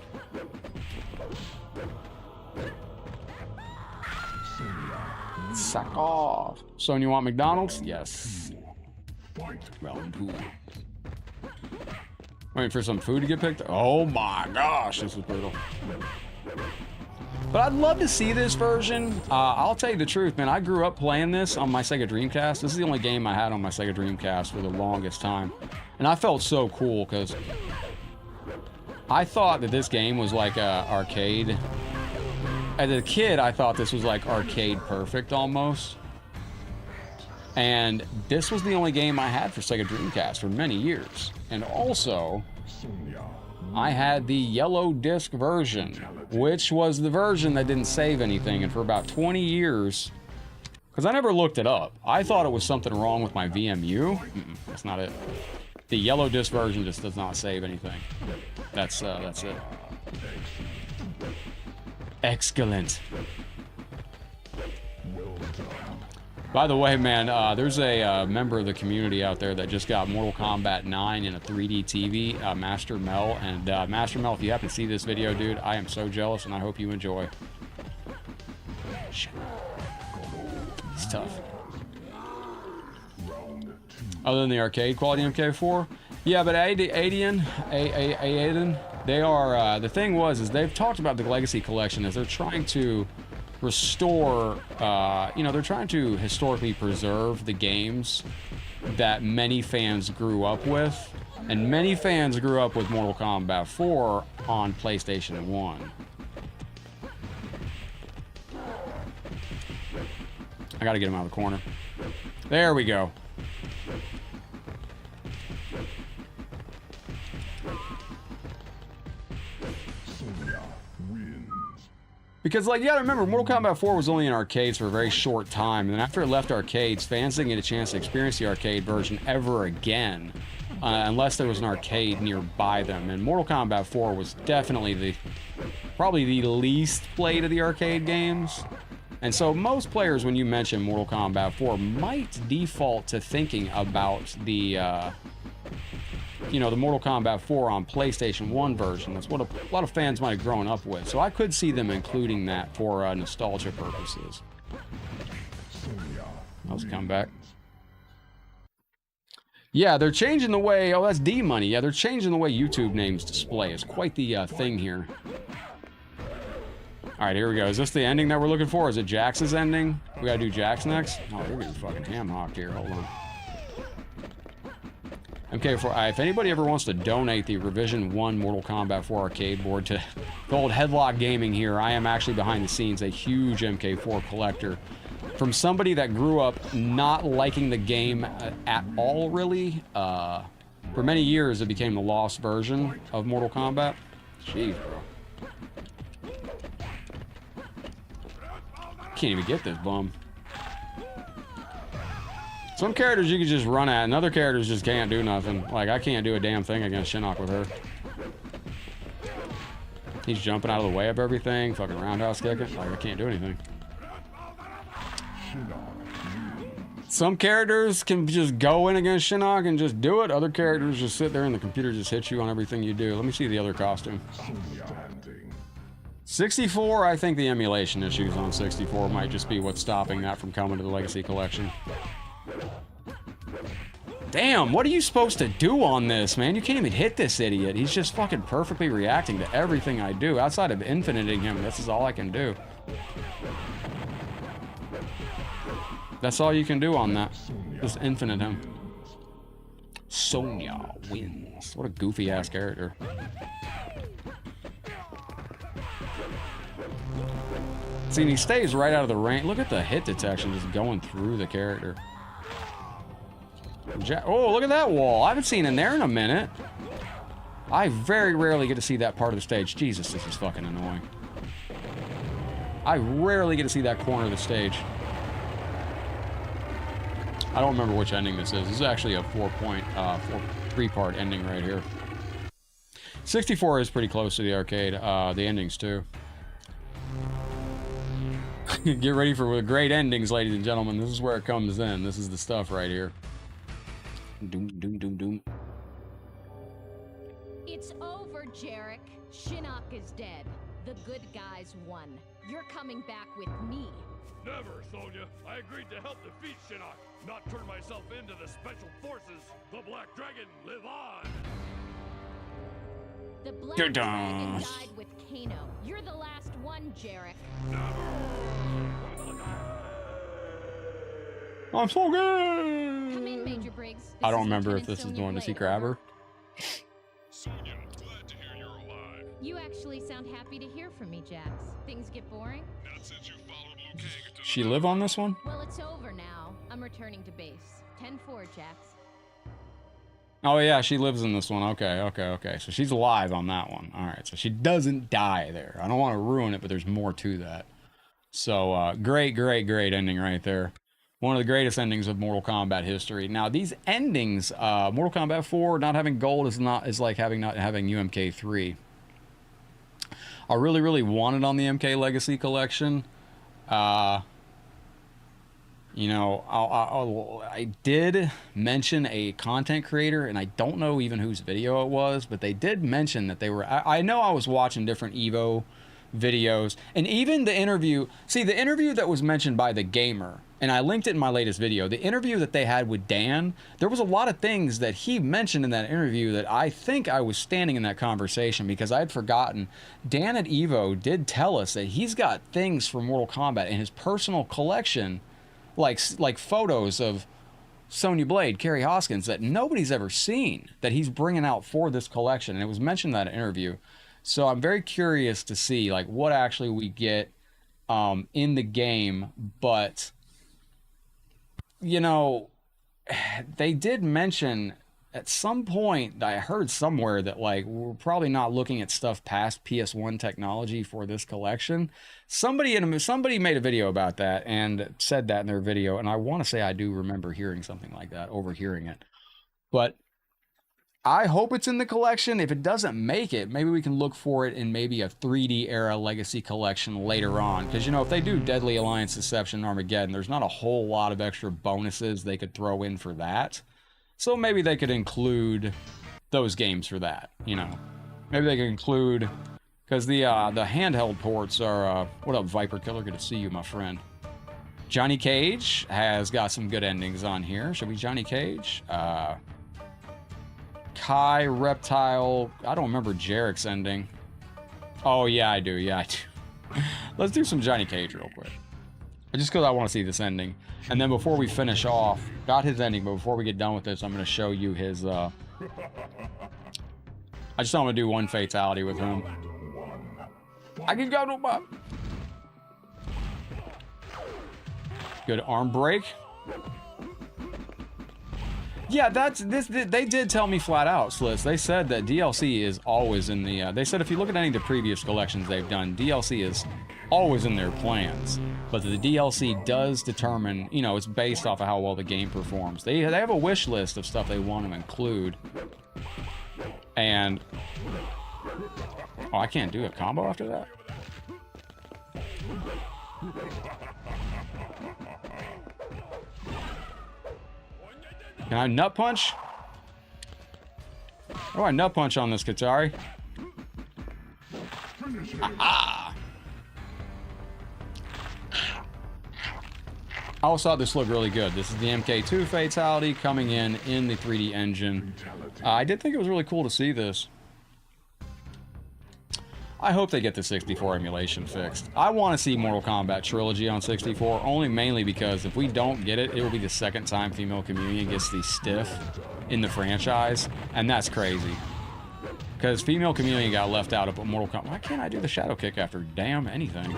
Suck off. So, you want McDonald's? Yes. Round 2. Waiting for some food to get picked up? Oh my gosh, this is brutal. But I'd love to see this version. I'll tell you the truth, man. I grew up playing this on my Sega Dreamcast. This is the only game I had on my Sega Dreamcast for the longest time. And I felt so cool because I thought that this game was like a arcade. As a kid, I thought this was like arcade perfect almost. And this was the only game I had for Sega Dreamcast for many years. And also, I had the yellow disc version, which was the version that didn't save anything. And for about 20 years, because I never looked it up, I thought it was something wrong with my VMU. That's not it. The yellow disc version just does not save anything. That's it. Excellent. By the way, man, there's a member of the community out there that just got Mortal Kombat 9 in a 3D TV, Master Mel. And Master Mel, if you happen to see this video, dude, I am so jealous, and I hope you enjoy. Shit. It's tough. Other than the arcade quality MK4? Yeah, but Aiden, they are, the thing is they've talked about the Legacy Collection as they're trying to restore, you know, they're trying to historically preserve the games that many fans grew up with. And many fans grew up with Mortal Kombat 4 on PlayStation 1. I gotta get him out of the corner. There we go. Because, like, you gotta remember, Mortal Kombat 4 was only in arcades for a very short time, and then after it left arcades, fans didn't get a chance to experience the arcade version ever again, unless there was an arcade nearby them. And Mortal Kombat 4 was definitely probably the least played of the arcade games. And so most players, when you mention Mortal Kombat 4, might default to thinking about the, you know, the Mortal Kombat 4 on PlayStation 1 version. That's what a lot of fans might have grown up with. So I could see them including that for nostalgia purposes. That was a comeback. Yeah, they're changing the way... Oh, that's D-Money. Yeah, they're changing the way YouTube names display. It's quite the thing here. Alright, here we go. Is this the ending that we're looking for? Is it Jax's ending? We gotta do Jax next? Oh, we're getting fucking ham-hocked here. Hold on. Okay, if anybody ever wants to donate the Revision 1 Mortal Kombat 4 arcade board to the old Headlockedgaming here, I am actually behind the scenes a huge MK4 collector. From somebody that grew up not liking the game at all, really. For many years, it became the lost version of Mortal Kombat. Jeez, bro. Can't even get this bum. Some characters you can just run at, and other characters just can't do nothing. Like, I can't do a damn thing against Shinnok with her. He's jumping out of the way of everything, fucking roundhouse kicking. Like, I can't do anything. Some characters can just go in against Shinnok and just do it. Other characters just sit there and the computer just hits you on everything you do. Let me see the other costume. 64, I think the emulation issues on 64 might just be what's stopping that from coming to the Legacy Collection. Damn, what are you supposed to do on this, man? You can't even hit this idiot. He's just fucking perfectly reacting to everything I do. Outside of infiniting him, this is all I can do. That's all you can do on that. Just infinite him. Sonya wins. What a goofy ass character. See, and he stays right out of the range. Look at the hit detection just going through the character. Oh, look at that wall. I haven't seen in there in a minute. I very rarely get to see that part of the stage. Jesus, this is fucking annoying. I rarely get to see that corner of the stage. I don't remember which ending this is. This is actually a three-part ending right here. 64 is pretty close to the arcade. The endings, too. Get ready for the great endings, ladies and gentlemen. This is where it comes in. This is the stuff right here. Doom, doom, doom, doom. It's over, Jarek. Shinnok is dead. The good guys won. You're coming back with me. Never, Sonya. I agreed to help defeat Shinnok, not turn myself into the Special Forces. The Black Dragon, live on! The Black Dragon died with Kano. You're the last one, Jarek. I'm so good! Come in, Major Briggs. I don't remember if this is going to see Crabber. Sonya, glad to hear you're alive. You actually sound happy to hear from me, Jax. Things get boring? Not since you followed Liu Kang to She live on this one? Well, it's over now. I'm returning to base. 10-4, Jax. Oh yeah, she lives in this one. Okay. So she's alive on that one. All right, so she doesn't die there. I don't want to ruin it, but there's more to that. So great ending right there. One of the greatest endings of Mortal Kombat history. Now these endings, Mortal Kombat 4 not having gold is not like not having UMK3. I really wanted on the MK Legacy Collection. You know, I did mention a content creator, and I don't know even whose video it was, but they did mention that they were. I know I was watching different Evo videos, and even the interview. See, the interview that was mentioned by the gamer, and I linked it in my latest video. The interview that they had with Dan, there was a lot of things that he mentioned in that interview that I think I was standing in that conversation because I had forgotten. Dan at Evo did tell us that he's got things from Mortal Kombat in his personal collection. Like photos of Sonya Blade, Kerry Hoskins that nobody's ever seen that he's bringing out for this collection, and it was mentioned in that interview. So I'm very curious to see like what actually we get in the game. But you know, they did mention at some point, I heard somewhere that like we're probably not looking at stuff past PS1 technology for this collection. Somebody made a video about that and said that in their video, and I want to say I do remember hearing something like that, overhearing it. But I hope it's in the collection. If it doesn't make it, maybe we can look for it in maybe a 3D era Legacy Collection later on. Because, you know, if they do Deadly Alliance, Deception, Armageddon, there's not a whole lot of extra bonuses they could throw in for that. So maybe they could include those games for that, you know. Maybe they could include, because the handheld ports are, what up, Viper Killer? Good to see you, my friend. Johnny Cage has got some good endings on here. Should we Johnny Cage? Kai, Reptile, I don't remember Jarek's ending. Oh, yeah, I do. Let's do some Johnny Cage real quick. Just because I want to see this ending. And then before we finish off, not his ending, but before we get done with this, I'm going to show you his, I just want to do one fatality with him. I can go to my... Good arm break. Yeah, they did tell me flat out, Slits. They said that DLC is always in the, they said if you look at any of the previous collections they've done, DLC is always in their plans. But the DLC does determine, you know, it's based off of how well the game performs. They have a wish list of stuff they want to include. And Oh, I can't do a combo after that? Can I nut punch? How do I nut punch on this Katari? Ah! I always thought this looked really good. This is the MK2 Fatality coming in the 3D engine. I did think it was really cool to see this. I hope they get the 64 emulation fixed. I want to see Mortal Kombat Trilogy on 64, only mainly because if we don't get it, it will be the second time Female Communion gets the stiff in the franchise, and that's crazy. Because Female Communion got left out of Mortal Kombat. Why can't I do the shadow kick after damn anything?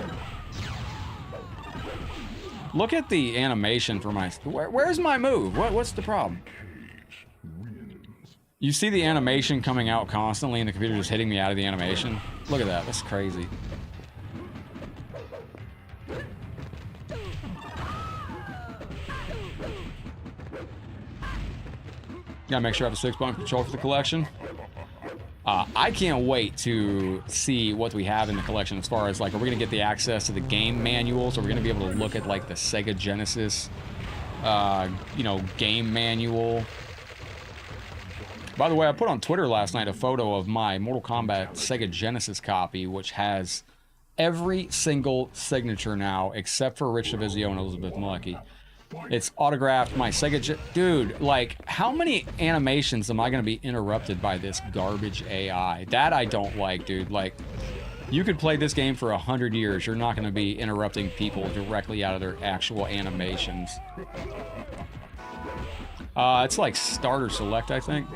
Look at the animation for my... Where's my move? What's the problem? You see the animation coming out constantly and the computer just hitting me out of the animation? Look at that. That's crazy. Gotta make sure I have a 6-button control for the collection. I can't wait to see what we have in the collection as far as, like, are we gonna get the access to the game manuals? Are we gonna be able to look at, like, the Sega Genesis, you know, game manual? By the way, I put on Twitter last night a photo of my Mortal Kombat Sega Genesis copy, which has every single signature now, except for Rich DeVizio and Elizabeth Malecki. It's autographed, my Sega... Dude, like, how many animations am I going to be interrupted by this garbage AI? That I don't like, dude. Like, you could play this game for 100 years. You're not going to be interrupting people directly out of their actual animations. It's like start or select, I think.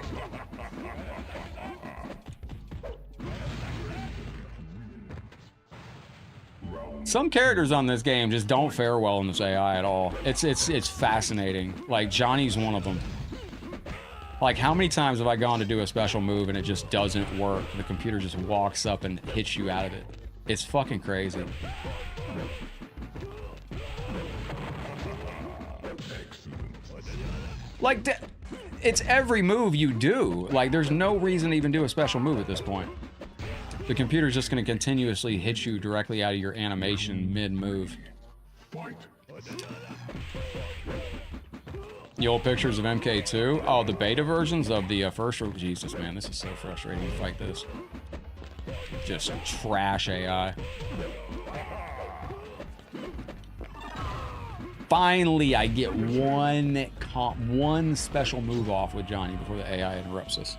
Some characters on this game just don't fare well in this AI at all. It's fascinating. Like, Johnny's one of them. Like, how many times have I gone to do a special move and it just doesn't work? The computer just walks up and hits you out of it. It's fucking crazy. Like, it's every move you do. Like, there's no reason to even do a special move at this point. The computer's just going to continuously hit you directly out of your animation mid-move. The old pictures of MK2? Oh, the beta versions of the first... Jesus, man, this is so frustrating to fight this. Just trash AI. Finally, I get one special move off with Johnny before the AI interrupts us.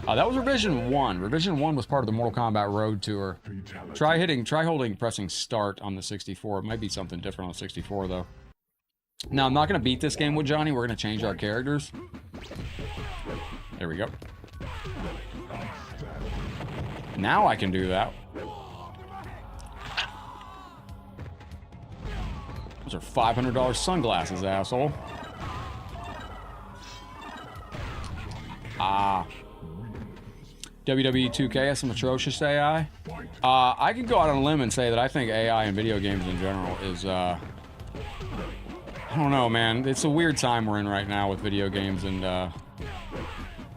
That was Revision 1. Revision 1 was part of the Mortal Kombat Road Tour. Try pressing start on the 64. It might be something different on the 64, though. Now, I'm not going to beat this game with Johnny. We're going to change our characters. There we go. Now I can do that. Those are $500 sunglasses, asshole. WWE 2K has some atrocious AI. I could go out on a limb and say that I think AI in video games in general is, I don't know, man. It's a weird time we're in right now with video games, and I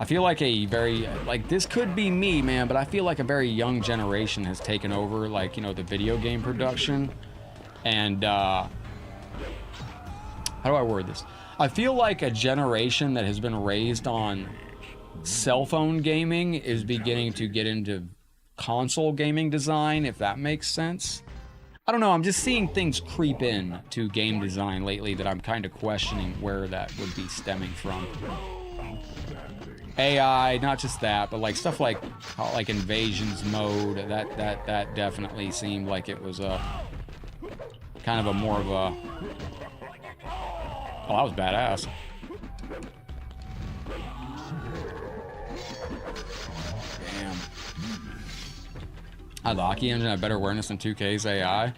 feel like a very, like, this could be me, man, but I feel like a very young generation has taken over, like, you know, the video game production. And, how do I word this? I feel like a generation that has been raised on cell phone gaming is beginning to get into console gaming design, if that makes sense. I don't know, I'm just seeing things creep in to game design lately that I'm kind of questioning where that would be stemming from. AI, not just that, but like stuff like invasions mode, that definitely seemed like it was a kind of a more of a... Oh, that was badass. Damn. Headlockedgaming engine had better awareness than 2K's AI.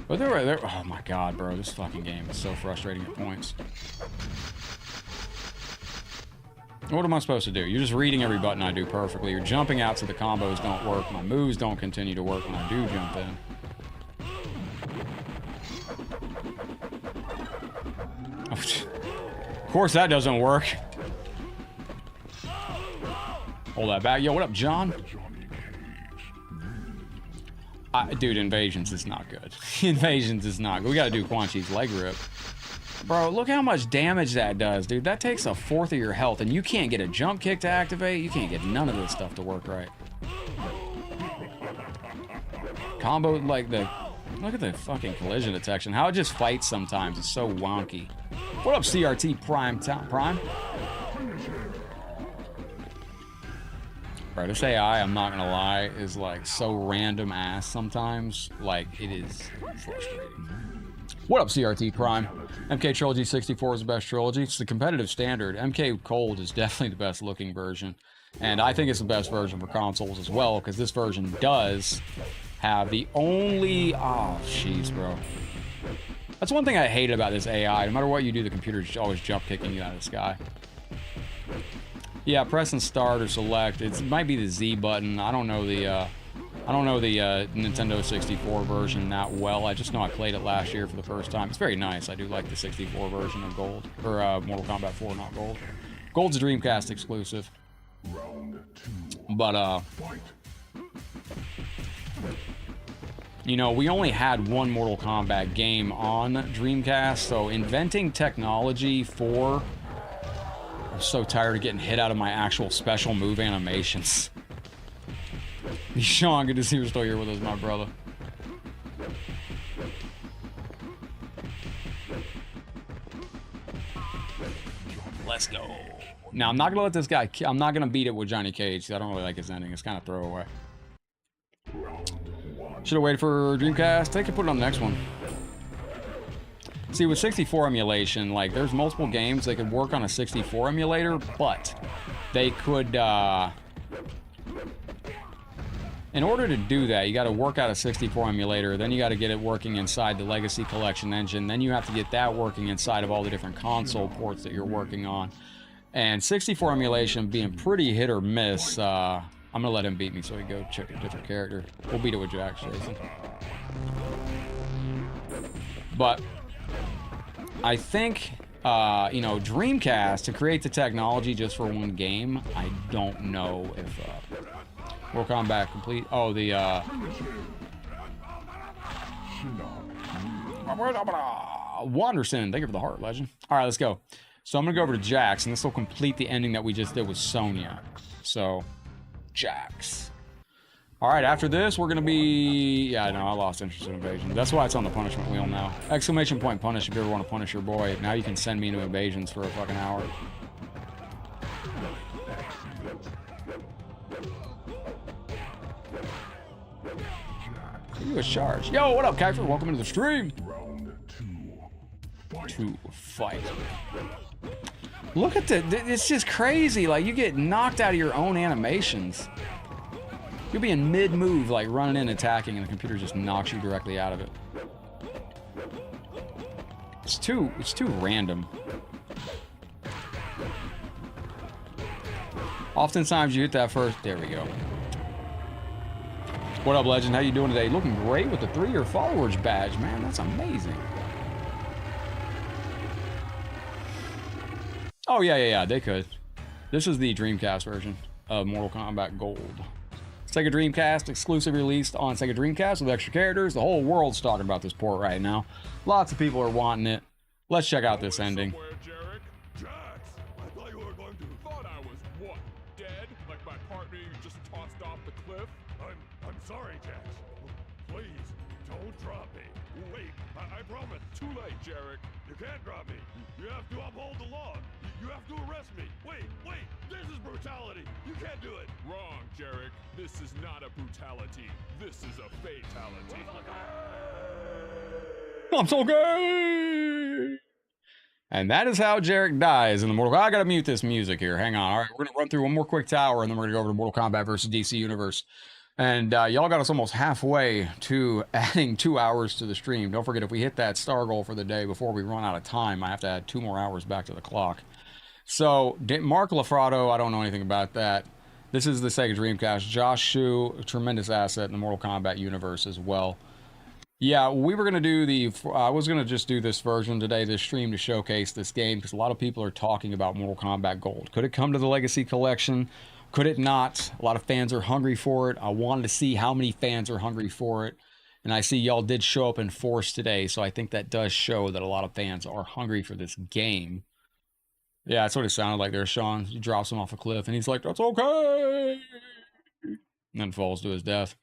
But they were, oh my god, bro, this fucking game is so frustrating at points. What am I supposed to do? You're just reading every button I do perfectly. You're jumping out so the combos don't work. My moves don't continue to work when I do jump in. Of course that doesn't work. Hold that back. Yo, what up, John? Dude, Invasions is not good. Invasions is not good. We gotta do Quan Chi's leg rip. Bro, look how much damage that does, dude. That takes a fourth of your health, and you can't get a jump kick to activate. You can't get none of this stuff to work right. Combo, like the... Look at the fucking collision detection. How it just fights sometimes is so wonky. What up, CRT Prime? Bro, this AI, I'm not gonna lie, is like so random ass sometimes. Like, it is frustrating. What up, CRT Prime? MK Trilogy 64 is the best trilogy. It's the competitive standard. MK Gold is definitely the best looking version. And I think it's the best version for consoles as well, because this version does have the only... Oh, jeez, bro. That's one thing I hated about this AI. No matter what you do, the computer's always jump kicking you out of the sky. Yeah, press and start or select. It might be the Z button. I don't know the Nintendo 64 version that well. I just know I played it last year for the first time. It's very nice. I do like the 64 version of Gold, or Mortal Kombat 4, not Gold. Gold's a Dreamcast exclusive. But you know, we only had one Mortal Kombat game on Dreamcast, so inventing technology for... I'm so tired of getting hit out of my actual special move animations. Sean, good to see you're still here with us, my brother. Let's go. Now, I'm not going to let this guy... I'm not going to beat it with Johnny Cage. I don't really like his ending. It's kind of throwaway. Should have waited for Dreamcast. They could put it on the next one. See, with 64 emulation, like, there's multiple games that could work on a 64 emulator, but they could, in order to do that, you got to work out a 64 emulator, then you got to get it working inside the Legacy Collection engine, then you have to get that working inside of all the different console ports that you're working on. And 64 emulation being pretty hit or miss, I'm going to let him beat me so we go check a different character. We'll beat it with Jax, Jason. But... I think, you know, Dreamcast, to create the technology just for one game, I don't know if, Mortal Kombat complete, oh, the, Wanderson, thank you for the heart, legend. Alright, let's go. So I'm gonna go over to Jax, and this will complete the ending that we just did with Sonya. So, Jax. Alright, after this, we're gonna be... Yeah, no, I lost interest in Invasion. That's why it's on the punishment wheel now. Exclamation point punish if you ever want to punish your boy. Now you can send me into Invasions for a fucking hour. You was charged. Yo, what up, Kyfer? Welcome into the stream. To fight. Look at the... It's just crazy. Like, you get knocked out of your own animations. You'll be in mid-move, like running in, attacking, and the computer just knocks you directly out of it. It's too random. Oftentimes you hit that first... There we go. What up, Legend? How you doing today? Looking great with the 3-year followers badge, man. That's amazing. Oh, yeah, they could. This is the Dreamcast version of Mortal Kombat Gold. Sega Dreamcast, exclusive released on Sega Dreamcast with extra characters. The whole world's talking about this port right now. Lots of people are wanting it. Let's check out this ending. Jax, I thought you were going to... Thought I was what? Dead? Like my partner you just tossed off the cliff? I'm sorry, Jax. Please, don't drop me. Wait, I promise. Too late, Jarek. You can't drop me. You have to uphold the law. You have to arrest me. Wait, this is brutality. You can't do it. Wrong, Jarek. This is not a brutality. This is a fatality. I'm so gay! And that is how Jarek dies in the Mortal Kombat. I gotta mute this music here. Hang on. All right, we're gonna run through one more quick tower, and then we're gonna go over to Mortal Kombat versus DC Universe. And y'all got us almost halfway to adding 2 hours to the stream. Don't forget, if we hit that star goal for the day before we run out of time, I have to add 2 more hours back to the clock. So, Mark Lafrado, I don't know anything about that. This is the Sega Dreamcast. Josh Shu, a tremendous asset in the Mortal Kombat universe as well. Yeah, we were going to do the... I was going to just do this version today, this stream, to showcase this game, because a lot of people are talking about Mortal Kombat Gold. Could it come to the Legacy Collection? Could it not? A lot of fans are hungry for it. I wanted to see how many fans are hungry for it. And I see y'all did show up in force today, so I think that does show that a lot of fans are hungry for this game. Yeah, that's what it sounded like there, Sean. He drops him off a cliff, and he's like, that's okay! And then falls to his death.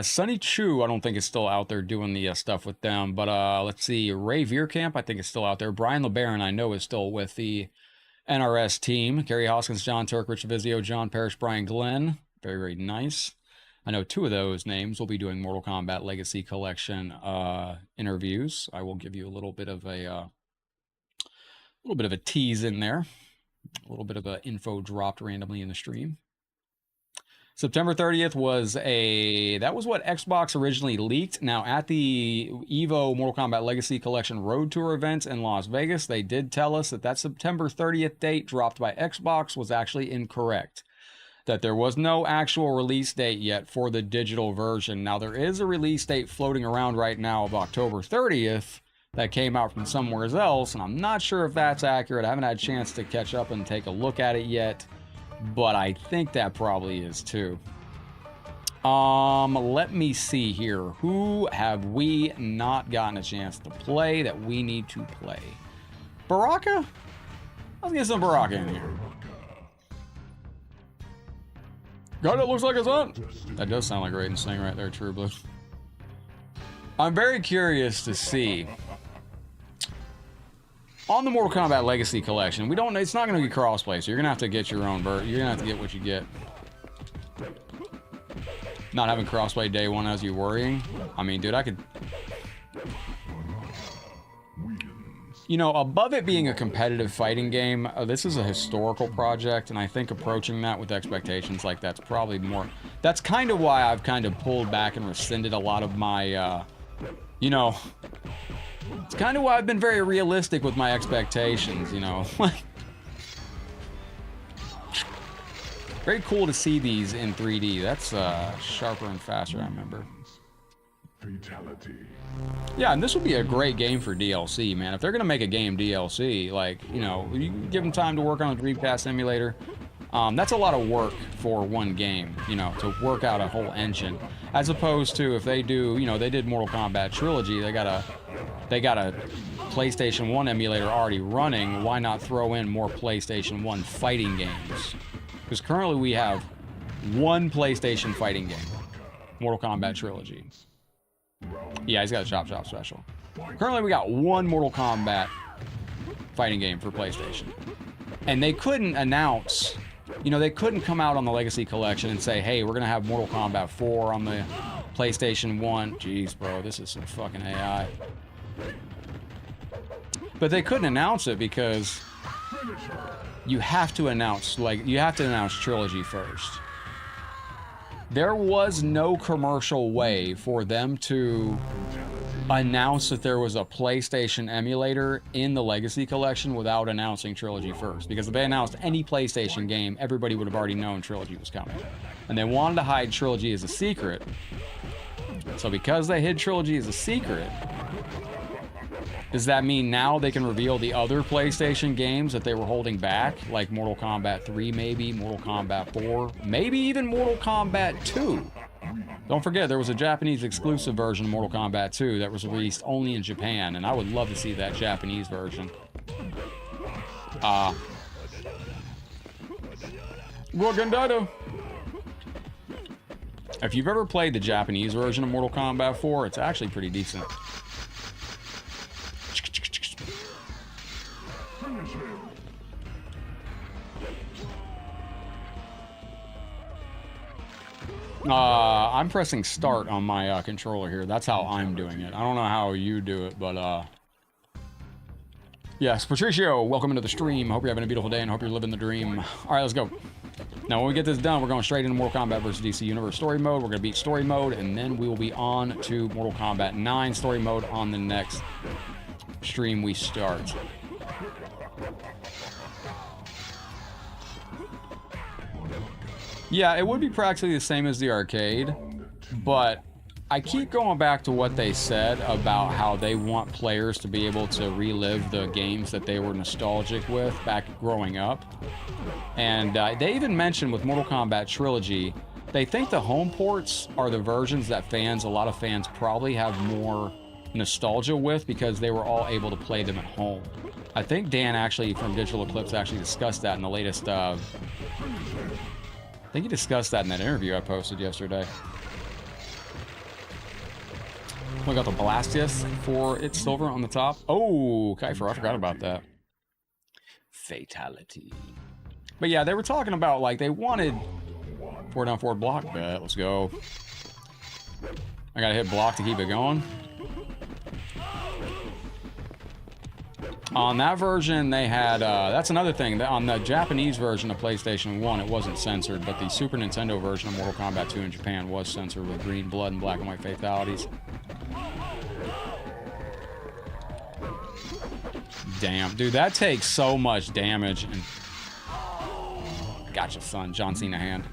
Sunny Chu, I don't think is still out there doing the stuff with them, but let's see. Ray Veerkamp, I think is still out there. Brian LeBaron, I know, is still with the NRS team. Gary Hoskins, John Turk, Rich Vizio, John Parrish, Brian Glenn. Very, very nice. I know 2 of those names will be doing Mortal Kombat Legacy Collection interviews. I will give you a little bit of a tease in there, a little bit of info dropped randomly in the stream. September 30th was that was what Xbox originally leaked. Now at the EVO Mortal Kombat Legacy Collection Road Tour events in Las Vegas, they did tell us that September 30th date dropped by Xbox was actually incorrect. That there was no actual release date yet for the digital version. Now, there is a release date floating around right now of October 30th that came out from somewhere else, and I'm not sure if that's accurate. I haven't had a chance to catch up and take a look at it yet, but I think that probably is too. Let me see here. Who have we not gotten a chance to play that we need to play? Baraka? Let's get some Baraka in here. God, it looks like it's on. That does sound like Raiden Singh right there, True Blue. I'm very curious to see. On the Mortal Kombat Legacy Collection, it's not going to be crossplay, so you're going to have to get your own version. You're going to have to get what you get. Not having crossplay day one has you worrying? I mean, dude, I could... You know, above it being a competitive fighting game, this is a historical project, and I think approaching that with expectations like that's probably more... That's kind of why I've kind of pulled back and rescinded a lot of my, you know... It's kind of why I've been very realistic with my expectations, you know? Very cool to see these in 3D. That's sharper and faster, I remember. Fatality. Yeah, and this would be a great game for DLC, man. If they're gonna make a game DLC, like, you know, you give them time to work on a Dreamcast emulator. That's a lot of work for one game, you know, to work out a whole engine. As opposed to if they do, you know, they did Mortal Kombat Trilogy, they got a PlayStation 1 emulator already running. Why not throw in more PlayStation 1 fighting games? Because currently we have one PlayStation fighting game, Mortal Kombat Trilogy. Yeah, he's got a Chop Chop special. Currently, we got one Mortal Kombat fighting game for PlayStation. And they couldn't announce, you know, they couldn't come out on the Legacy Collection and say, hey, we're going to have Mortal Kombat 4 on the PlayStation 1. Jeez, bro, this is some fucking AI. But they couldn't announce it because you have to announce, Trilogy first. There was no commercial way for them to announce that there was a PlayStation emulator in the Legacy Collection without announcing Trilogy first. Because if they announced any PlayStation game, everybody would have already known Trilogy was coming. And they wanted to hide Trilogy as a secret. So because they hid Trilogy as a secret, does that mean now they can reveal the other PlayStation games that they were holding back? Like Mortal Kombat 3 maybe, Mortal Kombat 4, maybe even Mortal Kombat 2. Don't forget, there was a Japanese exclusive version of Mortal Kombat 2 that was released only in Japan, and I would love to see that Japanese version. Gorgondato. If you've ever played the Japanese version of Mortal Kombat 4, it's actually pretty decent. I'm pressing start on my controller here. That's how I'm doing it. I don't know how you do it, but yes, Patricio, welcome into the stream. Hope you're having a beautiful day and hope you're living the dream. All right, let's go. Now, when we get this done, we're going straight into Mortal Kombat vs. DC Universe story mode. We're going to beat story mode, and then we will be on to Mortal Kombat 9 story mode on the next stream we start. Yeah, it would be practically the same as the arcade, but I keep going back to what they said about how they want players to be able to relive the games that they were nostalgic with back growing up. And they even mentioned with Mortal Kombat Trilogy, they think the home ports are the versions that a lot of fans probably have more nostalgia with because they were all able to play them at home. I think Dan actually from Digital Eclipse actually discussed that in the latest, I think he discussed that in that interview I posted yesterday. We got the Blastius for its silver on the top. Oh, Kaifer, I forgot about that. Fatality. But yeah, they were talking about, like, they wanted 4-down-4 block bet. Let's go. I gotta hit block to keep it going. On that version, they had, that's another thing. On the Japanese version of PlayStation 1, it wasn't censored, but the Super Nintendo version of Mortal Kombat 2 in Japan was censored with green blood and black and white fatalities. Damn, dude, that takes so much damage. And gotcha, son. John Cena hand.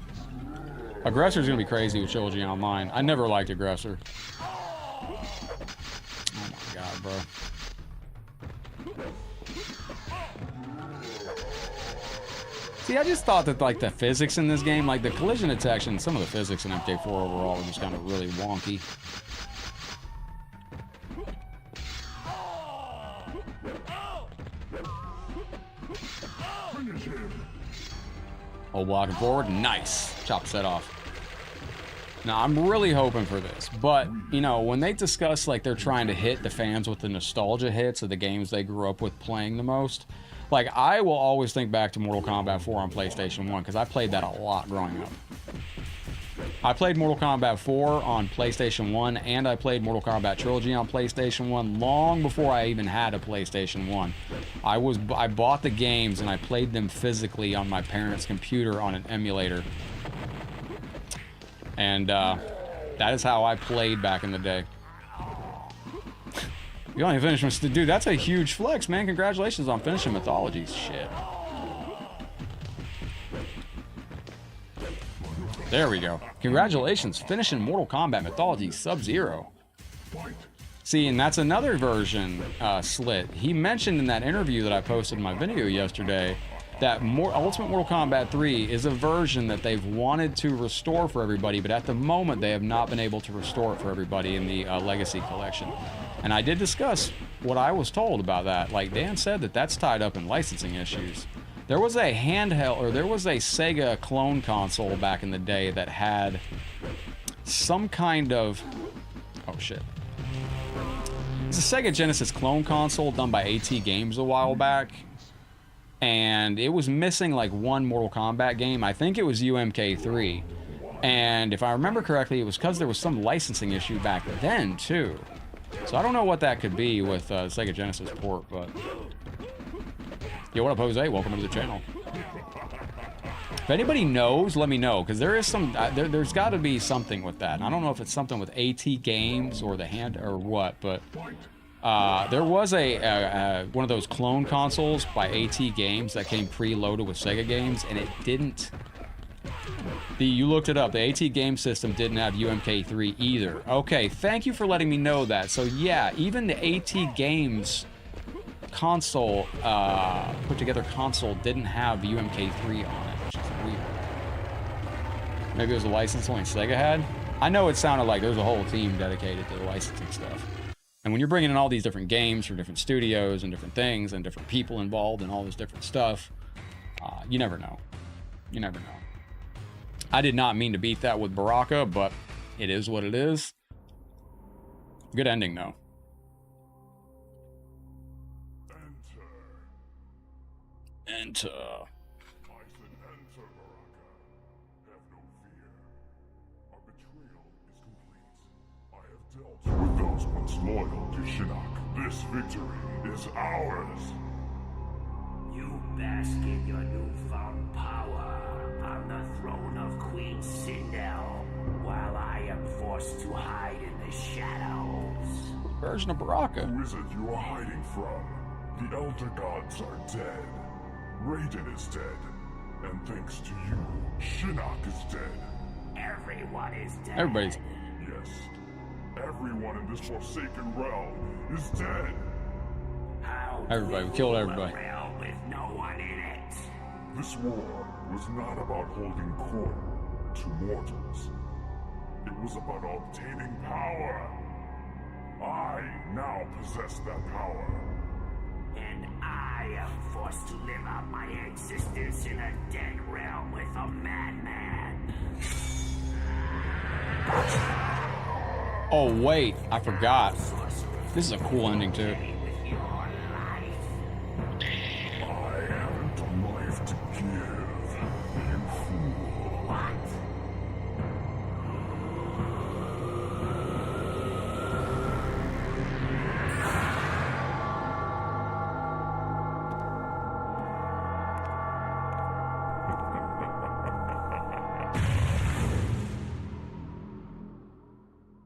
Aggressor's gonna be crazy with Trilogy Online. I never liked Aggressor. Oh my god, bro. See, I just thought that, like, the physics in this game, like the collision detection, some of the physics in MK4 overall were just kind of really wonky. Oh, blocking forward, nice. Chop set off. Now, I'm really hoping for this, but, you know, when they discuss, like, they're trying to hit the fans with the nostalgia hits of the games they grew up with playing the most, like, I will always think back to Mortal Kombat 4 on PlayStation 1, because I played that a lot growing up. I played Mortal Kombat 4 on PlayStation 1, and I played Mortal Kombat Trilogy on PlayStation 1 long before I even had a PlayStation 1. I bought the games, and I played them physically on my parents' computer on an emulator. And that is how I played back in the day. You only finished, dude. That's a huge flex, man. Congratulations on finishing Mythologies. Shit. There we go. Congratulations, finishing Mortal Kombat Mythologies Sub-Zero. See, and that's another version, Slit. He mentioned in that interview that I posted in my video yesterday that Ultimate Mortal Kombat 3 is a version that they've wanted to restore for everybody, but at the moment they have not been able to restore it for everybody in the Legacy Collection. And I did discuss what I was told about that. Like, Dan said that that's tied up in licensing issues. There was a handheld, or there was a Sega clone console back in the day that had some kind of, oh shit. It's a Sega Genesis clone console done by AT Games a while back. And it was missing like one Mortal Kombat game. I think it was UMK3. And if I remember correctly, it was because there was some licensing issue back then too. So I don't know what that could be with Sega Genesis port, but... Yo, what up, Jose? Welcome to the channel. If anybody knows, let me know, because there is some, there's got to be something with that. I don't know if it's something with AT Games or the hand or what, but there was a one of those clone consoles by AT Games that came preloaded with Sega games, and it didn't. You looked it up. The AT game system didn't have UMK3 either. Okay, thank you for letting me know that. So yeah, even the AT Games console, put together console didn't have UMK3 on it, which is weird. Maybe it was a license only Sega had? I know it sounded like there's a whole team dedicated to the licensing stuff. And when you're bringing in all these different games from different studios and different things and different people involved and all this different stuff, you never know. You never know. I did not mean to beat that with Baraka, but it is what it is. Good ending, though. Enter. I said enter, Baraka. Have no fear. Our betrayal is complete. I have dealt with those once loyal to Shinnok. This victory is ours. You bask in your newfound power on the throne of Queen Sindel, while I am forced to hide in the shadows. Version of Baraka. Who is it you are hiding from? The Elder Gods are dead. Raiden is dead. And thanks to you, Shinnok is dead. Everyone is dead. Everybody's. Yes. Everyone in this forsaken realm is dead. Everybody, we killed everybody. Realm with no one in it. This war was not about holding court to mortals. It was about obtaining power. I now possess that power. And I am forced to live out my existence in a dead realm with a madman. Oh wait, I forgot. This is a cool ending too. I haven't a life to give, you fool. What?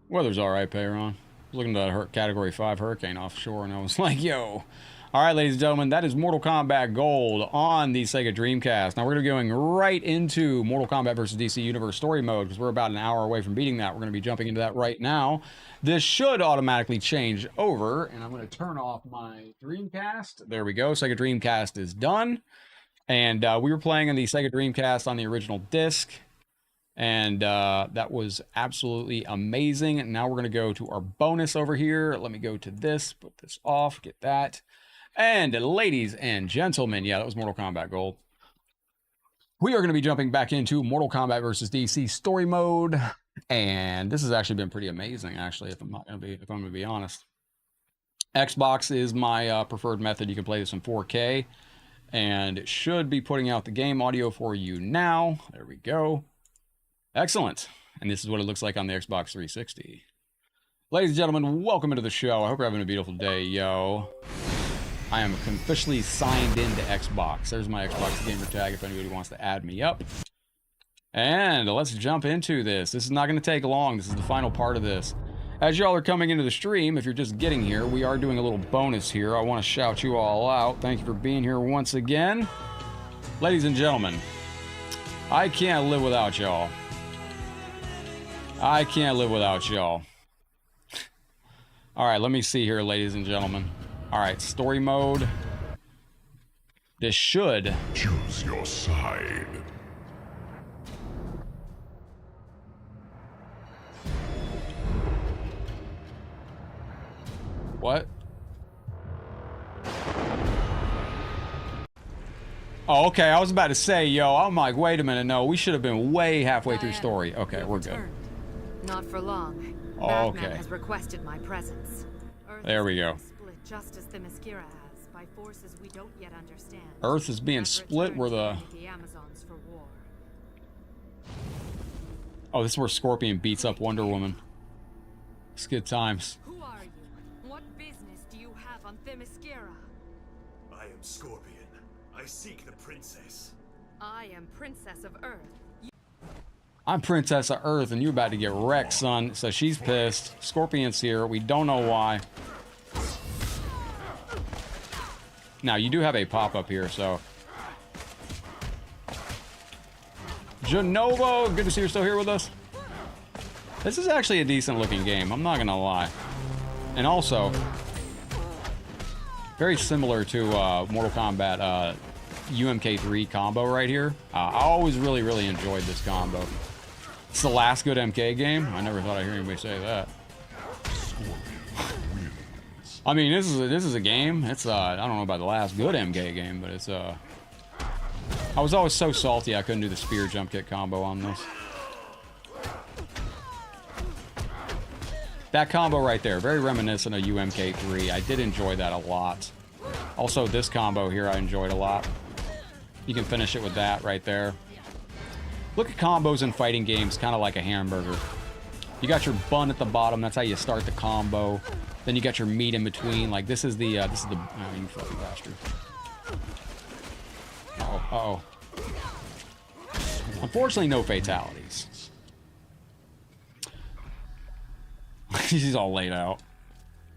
Weather's alright, Peyron. I was looking at that Category 5 hurricane offshore, and I was like, yo. Alright, ladies and gentlemen, that is Mortal Kombat Gold on the Sega Dreamcast. Now, we're going to be going right into Mortal Kombat vs. DC Universe Story Mode, because we're about an hour away from beating that. We're going to be jumping into that right now. This should automatically change over, and I'm going to turn off my Dreamcast. There we go. Sega Dreamcast is done. And we were playing on the Sega Dreamcast on the original disc. And that was absolutely amazing. And now we're going to go to our bonus over here. Let me go to this, put this off, get that. And ladies and gentlemen, yeah, that was Mortal Kombat Gold. We are going to be jumping back into Mortal Kombat vs. DC story mode. And this has actually been pretty amazing, actually, if I'm going to be honest. Xbox is my preferred method. You can play this in 4K. And it should be putting out the game audio for you now. There we go. Excellent. And this is what it looks like on the Xbox 360. Ladies and gentlemen, welcome into the show. I hope you're having a beautiful day, yo. I am officially signed into Xbox. There's my Xbox gamer tag if anybody wants to add me up. And let's jump into this. This is not going to take long. This is the final part of this. As y'all are coming into the stream, if you're just getting here, we are doing a little bonus here. I want to shout you all out. Thank you for being here once again. Ladies and gentlemen, I can't live without y'all. I can't live without y'all. All right, let me see here, ladies and gentlemen. All right, story mode. This should... Choose your side. What? Oh, okay, I was about to say, yo, I'm like, wait a minute, no, we should have been way halfway through story. Okay, we're good. Not for long. Oh, Batman okay. has requested my presence. Earth There we go. is split just as the Themyscira has, by forces we don't yet understand. Earth is being I've split where the... returned to the Amazons for war. Oh, this is where Scorpion beats up Wonder Woman. It's good times. Who are you? What business do you have on Themyscira? I am Scorpion. I seek the princess. I am Princess of Earth. I'm Princess of Earth, and you're about to get wrecked, son. So she's pissed. Scorpion's here. We don't know why. Now, you do have a pop-up here, so... Genovo, good to see you're still here with us. This is actually a decent-looking game. I'm not gonna lie. And also... very similar to Mortal Kombat UMK3 combo right here. I always really enjoyed this combo. It's the last good MK game. I never thought I'd hear anybody say that. I mean, this is a game. It's I don't know about the last good MK game, but it's I was always so salty I couldn't do the spear jump kick combo on this. That combo right there, very reminiscent of UMK3. I did enjoy that a lot. Also, this combo here I enjoyed a lot. You can finish it with that right there. Look at combos in fighting games kind of like a hamburger. You got your bun at the bottom, that's how you start the combo. Then you got your meat in between. Like this is the oh, you fucking bastard. Uh-oh. Unfortunately, no fatalities. She's all laid out.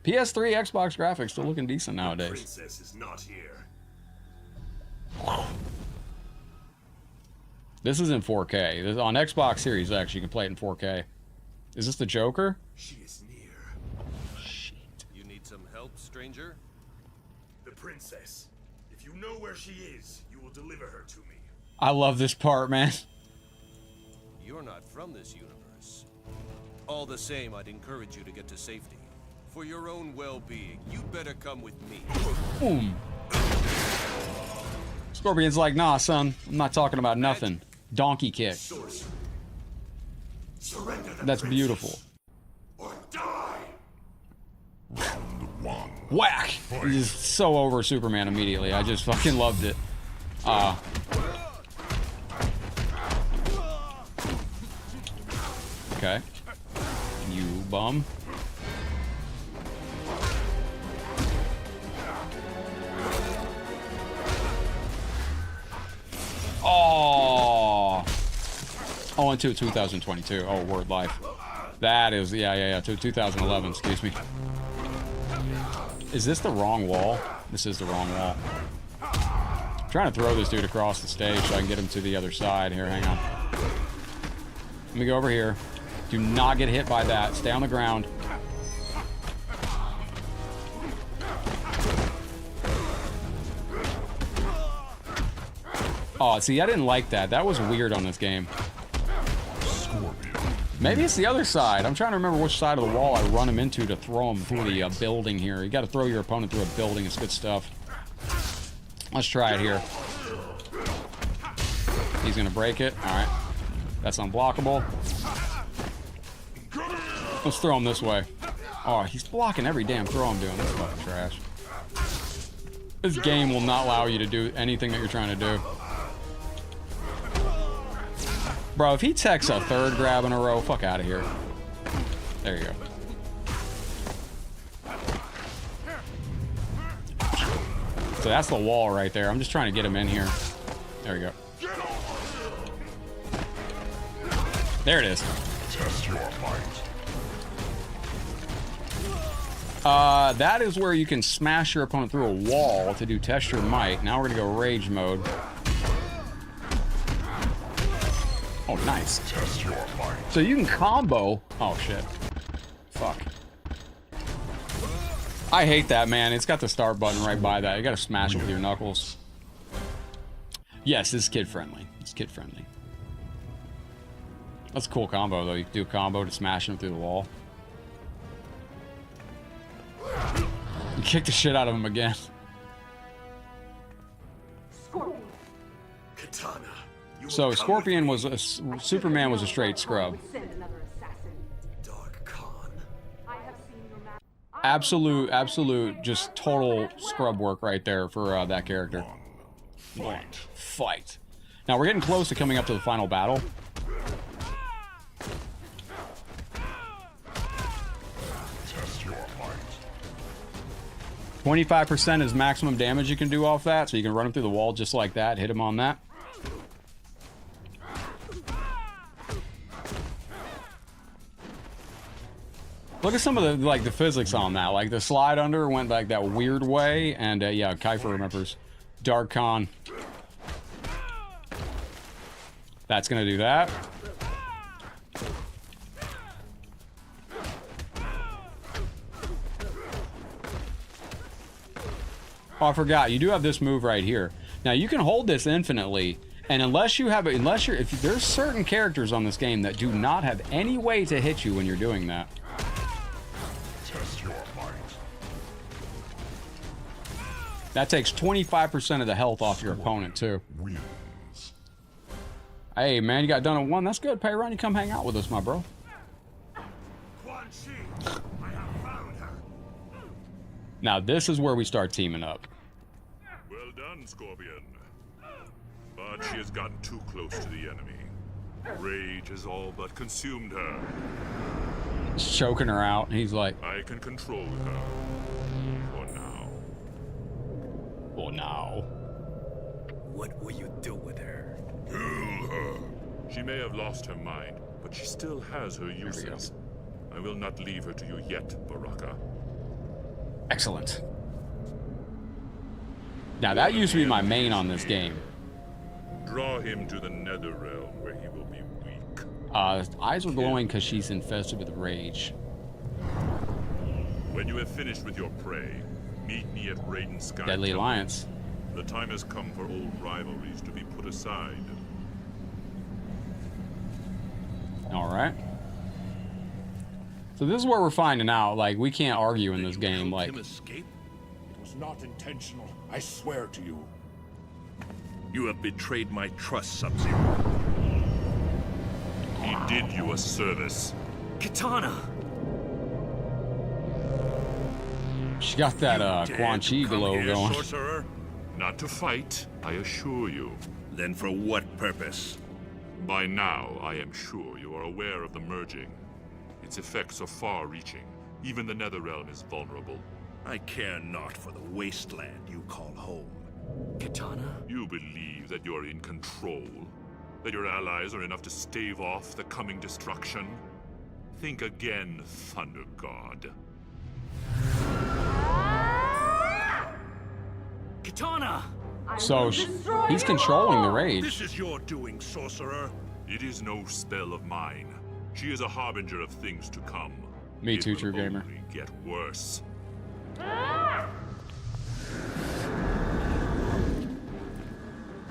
PS3, Xbox graphics still looking decent nowadays. Princess is not here. This is in 4K. This is on Xbox Series X. You can play it in 4K. Is this the Joker? She is near. stranger? The princess. If you know where she is, you will deliver her to me. I love this part, man. You're not from this universe. All the same, I'd encourage you to get to safety. For your own well-being, you'd better come with me. Boom. Scorpion's like, nah, son. I'm not talking about nothing. Donkey kick. That's beautiful. Or die. Round one. Whack! He's just so over Superman immediately. I just fucking loved it. Okay. You bum. Oh. Oh, into 2022. Oh, word life. That is, yeah. 2011, excuse me. Is this the wrong wall? This is the wrong wall. I'm trying to throw this dude across the stage so I can get him to the other side. Here, hang on. Let me go over here. Do not get hit by that. Stay on the ground. Oh, see, I didn't like that. That was weird on this game. Maybe it's the other side. I'm trying to remember which side of the wall I run him into to throw him through the building here. You got to throw your opponent through a building. It's good stuff. Let's try it here. He's going to break it. All right. That's unblockable. Let's throw him this way. Oh, he's blocking every damn throw I'm doing. That's fucking trash. This game will not allow you to do anything that you're trying to do. Bro, if he techs a third grab in a row, fuck out of here. There you go. So that's the wall right there. I'm just trying to get him in here. There we go. There it is. Test your might. That is where you can smash your opponent through a wall to do test your might. Now we're gonna go rage mode. Oh, nice. Test your might. So you can combo. Oh shit. Fuck. I hate that, man. It's got the start button right by that. You gotta smash it with your knuckles. Yes, this is kid friendly. It's kid friendly. That's a cool combo though. You can do a combo to smash him through the wall. You kick the shit out of him again. Katana. So Scorpion was a, Superman was a straight scrub. Dark Khan. Absolute, just total scrub work right there for that character. Fight. Now we're getting close to coming up to the final battle. Test your might. 25% is maximum damage you can do off that, so you can run him through the wall just like that, hit him on that. Look at some of the the physics on that. Like the slide under went like that weird way, and yeah, Kiefer remembers. Dark Khan. That's gonna do that. Oh, I forgot. You do have this move right here. Now you can hold this infinitely, and if there's certain characters on this game that do not have any way to hit you when you're doing that. Test your might. That takes 25% of the health off your opponent too. Wins. Hey man, you got done at 1. That's good. Pay around, you come hang out with us, my bro. Now this is where we start teaming up. Well done, Scorpion. But she has gotten too close to the enemy. Rage has all but consumed her. He's choking her out. He's like, I can control her. For now. For now. What will you do with her? Kill her. She may have lost her mind, but she still has her uses. I will not leave her to you yet, Baraka. Excellent. Now that used to be my main on this game. Draw him to the nether realm where he will be weak. Eyes are glowing because she's infested with rage. When you have finished with your prey, Meet me at Raiden's Sky. Deadly Temple. Alliance. The time has come for old rivalries to be put aside. All right. So this is where we're finding out, like, we can't argue in this game, like... Escape? It was not intentional, I swear to you. You have betrayed my trust, Sub-Zero. He did you a service. Katana! She got that, Quan Chi glow going. Sorcerer? Not to fight, I assure you. Then for what purpose? By now, I am sure you are aware of the merging. Its effects are far-reaching. Even the Netherrealm is vulnerable. I care not for the wasteland you call home. Katana? You believe that you're in control? That your allies are enough to stave off the coming destruction? Think again, Thunder God. Katana! So he's controlling the rage. This is your doing, sorcerer. It is no spell of mine. She is a harbinger of things to come. Me too, It true will gamer. only get worse.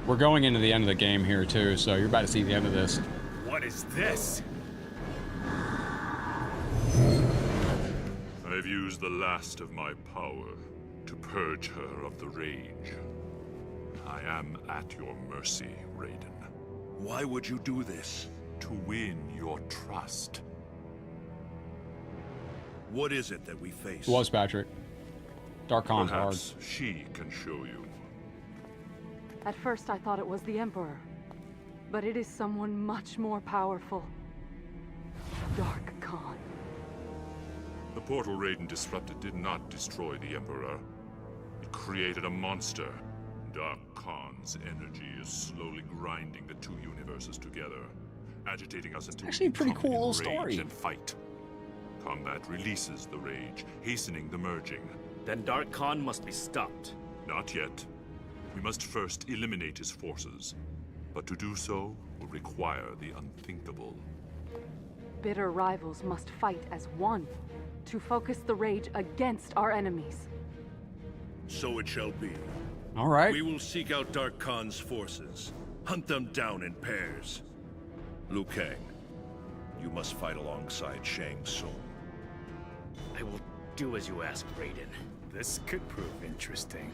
We're going into the end of the game here too, so you're about to see the end of this. What is this? I've used the last of my power to purge her of the rage. I am at your mercy, Raiden. Why would you do this? To win your trust. What is it that we face? It was Patrick. Dark Khan's hard. Perhaps she can show you. At first I thought it was the Emperor, but it is someone much more powerful. Dark Khan. The portal Raiden disrupted did not destroy the Emperor. It created a monster. Dark Khan's energy is slowly grinding the two universes together, agitating us until Actually a pretty cool little rage story. And fight. Combat releases the rage, hastening the merging. Then Dark Khan must be stopped. Not yet. We must first eliminate his forces. But to do so will require the unthinkable. Bitter rivals must fight as one to focus the rage against our enemies. So it shall be. All right. We will seek out Dark Khan's forces. Hunt them down in pairs. Liu Kang, you must fight alongside Shang Tsung. I will do as you ask, Raiden. This could prove interesting.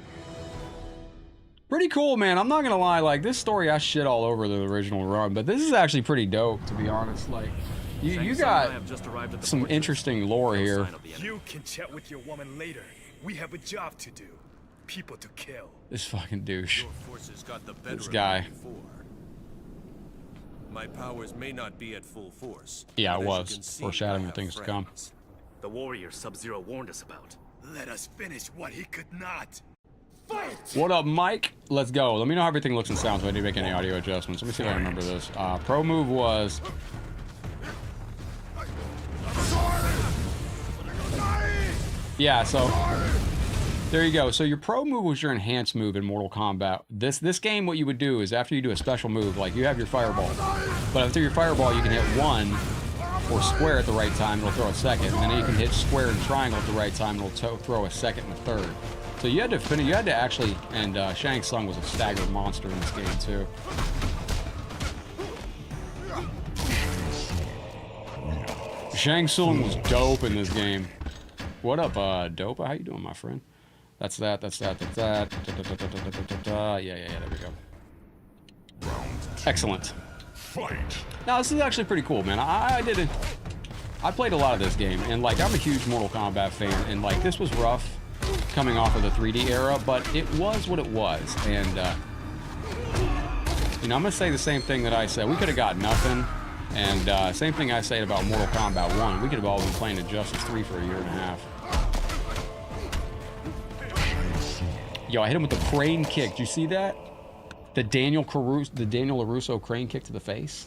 Pretty cool, man. I'm not gonna lie, like, this story I shit all over the original run, but this is actually pretty dope, to be honest. Like, you got some interesting lore here. You can chat with your woman later. We have a job to do. People to kill. This fucking douche. Your forces got the better This guy. of me before. My powers may not be at full force. Yeah, but it as you was. can see, Foreshadowing I of have things to come. friends. The warrior Sub-Zero warned us about. Let us finish what he could not. Fight! What up, Mike? Let's go. Let me know how everything looks and sounds if I need to make any audio adjustments. Let me see if I remember this. Pro move was... Yeah, so... There you go. So your pro move was your enhanced move in Mortal Kombat. This game, what you would do is after you do a special move, like you have your fireball. But after your fireball, you can hit one or square at the right time, it'll throw a second. And then you can hit square and triangle at the right time, it'll throw a second and a third. So you had to finish, you had to actually, and Shang Tsung was a staggered monster in this game too. Shang Tsung was dope in this game. What up, Dopa? How you doing, my friend? That's that. Yeah, there we go. Excellent. Now, this is actually pretty cool, man. I played a lot of this game, and, like, I'm a huge Mortal Kombat fan, and, like, this was rough coming off of the 3D era, but it was what it was, and, you know, I'm gonna say the same thing that I said. We could have got nothing, and, same thing I said about Mortal Kombat 1. We could have all been playing Injustice 3 for a year and a half. Yo, I hit him with the crane kick. Did you see that? The Daniel LaRusso crane kick to the face.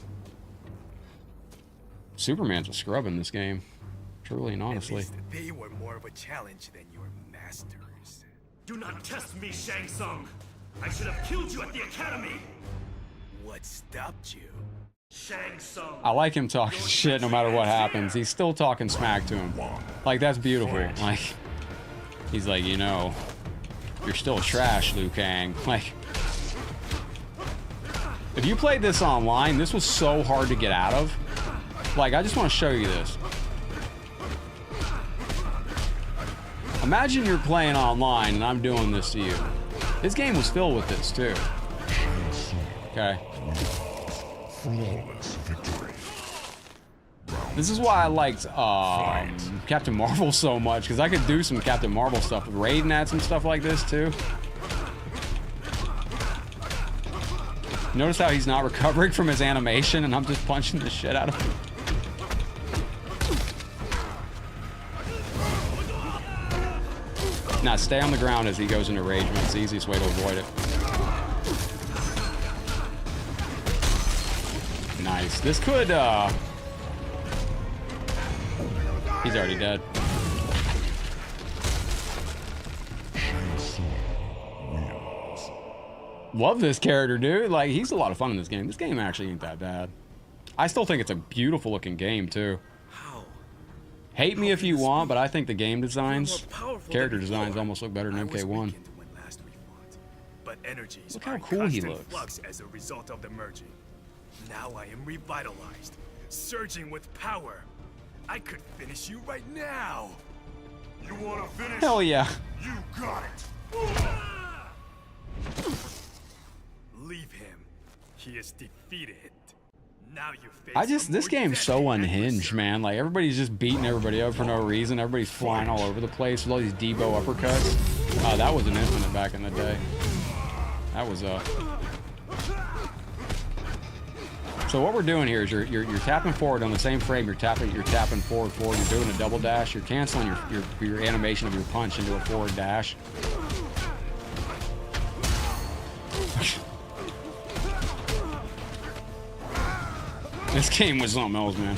Superman's a scrub in this game. Truly and honestly. At least they were more of a challenge than your masters. Do not test me, Shang Tsung. I should have killed you at the academy. What stopped you? Shang Tsung. I like him talking shit no matter what happens. He's still talking smack to him. Like, that's beautiful. Like, he's like, you know, you're still trash, Liu Kang. Like, if you played this online, this was so hard to get out of. Like, I just want to show you this. Imagine you're playing online and I'm doing this to you. This game was filled with this too. Okay. Flawless victory. This is why I liked Captain Marvel so much, because I could do some Captain Marvel stuff. Raiden had some stuff like this too. Notice how he's not recovering from his animation and I'm just punching the shit out of him. Now stay on the ground as he goes into rage, man. It's the easiest way to avoid it. Nice. This could, he's already dead. Love this character, dude. Like, he's a lot of fun in this game. This game actually ain't that bad. I still think it's a beautiful looking game, too. Hate me if you want, but I think the game designs, character designs almost look better than MK1. But energies Look how are in cool he constant looks. flux as a result of the merging. Now I am revitalized, surging with power. I could finish you right now. You wanna finish? Hell yeah. You got it. Leave him. He is defeated. Now you face This game's so unhinged, man. Like, everybody's just beating everybody up for no reason. Everybody's flying all over the place with all these Debo uppercuts. That was an infinite back in the day. That was So what we're doing here is you're tapping forward on the same frame. You're tapping forward. You're doing a double dash. You're canceling your animation of your punch into a forward dash. This game was something else, man.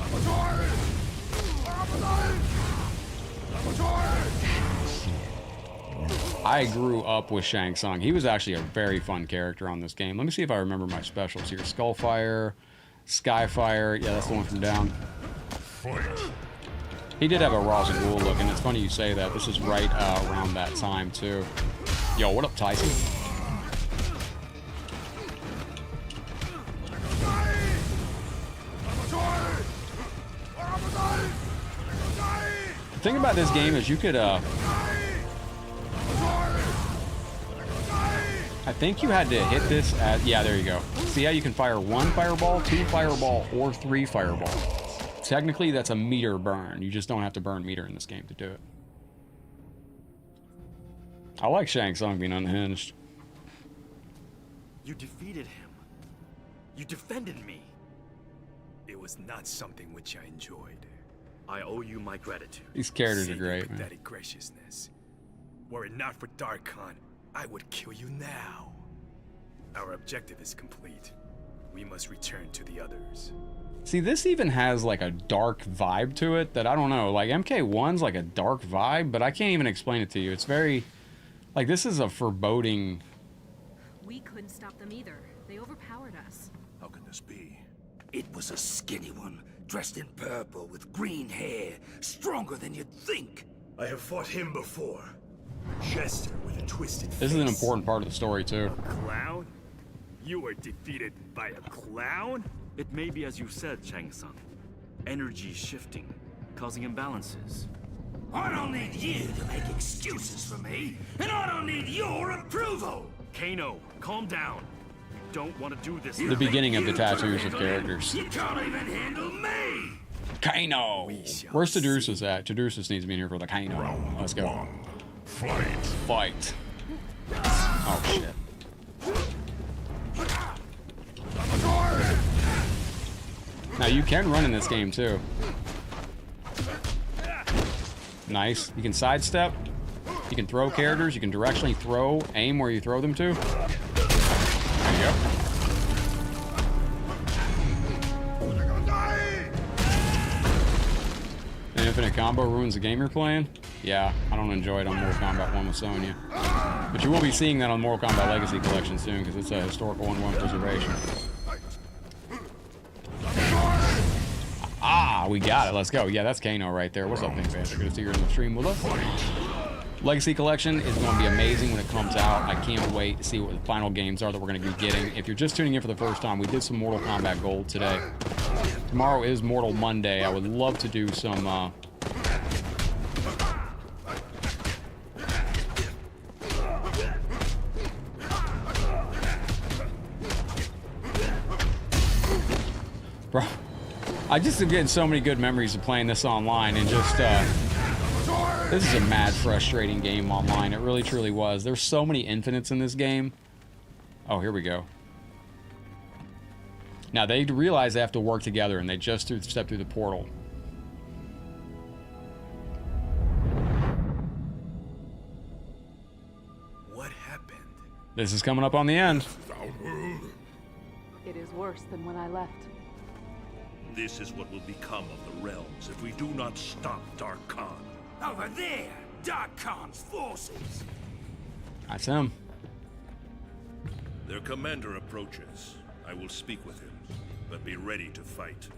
I grew up with Shang Tsung. He was actually a very fun character on this game. Let me see if I remember my specials here. Skullfire, Skyfire. Yeah, that's the one from down. He did have a Ra's al Ghul look, and it's funny you say that. This is right around that time, too. Yo, what up, Tyson? The thing about this game is you could, I think you had to hit this at, yeah, there you go. See how you can fire 1 fireball, 2 fireball, or 3 fireball. Technically, that's a meter burn. You just don't have to burn meter in this game to do it. I like Shang Tsung being unhinged. You defeated him. You defended me. It was not something which I enjoyed. I owe you my gratitude. These characters are Save your great, man. pathetic graciousness. Were it not for Dark Khan, I would kill you now. Our objective is complete. We must return to the others. See, this even has like a dark vibe to it that I don't know. Like MK1's like a dark vibe, but I can't even explain it to you. It's very, like, this is a foreboding. We couldn't stop them either. They overpowered us. How can this be? It was a skinny one, dressed in purple with green hair, stronger than you'd think. I have fought him before. Jester with a twisted face. This is an important part of the story too. Clown? You were defeated by a clown? It may be as you said, Shang Tsung. Energy shifting, causing imbalances. I don't need you to make excuses for me, and I don't need your approval. Kano, calm down. You don't want to do this. The beginning of the tattoos of characters. You can't even handle me. Kano! Where's Tadrusis at? Tadrusis needs to be in here for the Kano. Let's go. Fight. Oh, shit. Now, you can run in this game, too. Nice. You can sidestep. You can throw characters. You can directionally throw, aim where you throw them to. There you go. An infinite combo ruins the game you're playing? Yeah, I don't enjoy it on Mortal Kombat 1 with Sonya. But you will be seeing that on Mortal Kombat Legacy Collection soon, because it's a historical 1-1 preservation. Ah, we got it. Let's go. Yeah, that's Kano right there. What's up, Pink Panther? Good to see you in the stream with us. Legacy Collection is going to be amazing when it comes out. I can't wait to see what the final games are that we're going to be getting. If you're just tuning in for the first time, we did some Mortal Kombat Gold today. Tomorrow is Mortal Monday. I would love to do some... Bro, I just am getting so many good memories of playing this online, and just, this is a mad frustrating game online. It really, truly was. There's so many infinites in this game. Oh, here we go. Now, they realize they have to work together, and they just step through the portal. What happened? This is coming up on the end. It is worse than when I left. This is what will become of the realms if we do not stop Dark Khan. Over there! Dark Khan's forces! That's him. Their commander approaches. I will speak with him, but be ready to fight.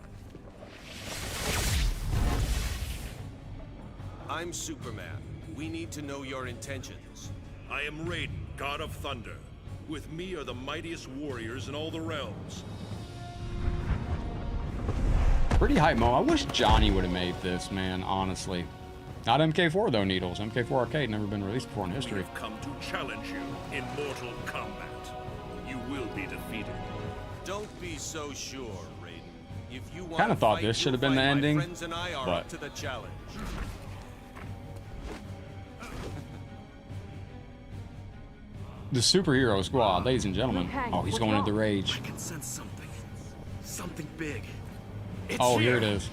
I'm Superman. We need to know your intentions. I am Raiden, God of Thunder. With me are the mightiest warriors in all the realms. Pretty hype mo. I wish Johnny would have made this, man, honestly. Not MK4 though, Needles. MK4 Arcade never been released before in history. We have come to challenge you in Mortal Kombat. You will be defeated. Don't be so sure, Raiden. If you want Kind of to thought fight, this should you'll have been the find my ending, friends and I are but up to the challenge. the superhero squad, ladies and gentlemen. Oh, he's going into rage. I can sense something. Something big. It's Oh, here it is.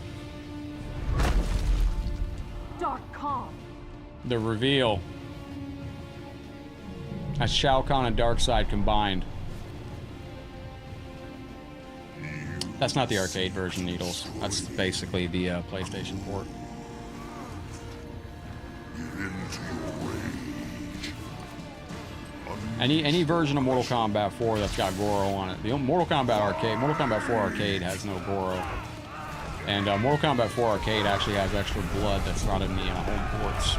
Dark Khan. The reveal. That's Shao Kahn and Darkseid combined. That's not the arcade version, Needles. That's basically the PlayStation port. Any version of Mortal Kombat 4 that's got Goro on it. The Mortal Kombat 4 Arcade has no Goro. And Mortal Kombat 4 Arcade actually has extra blood that's not in the home ports.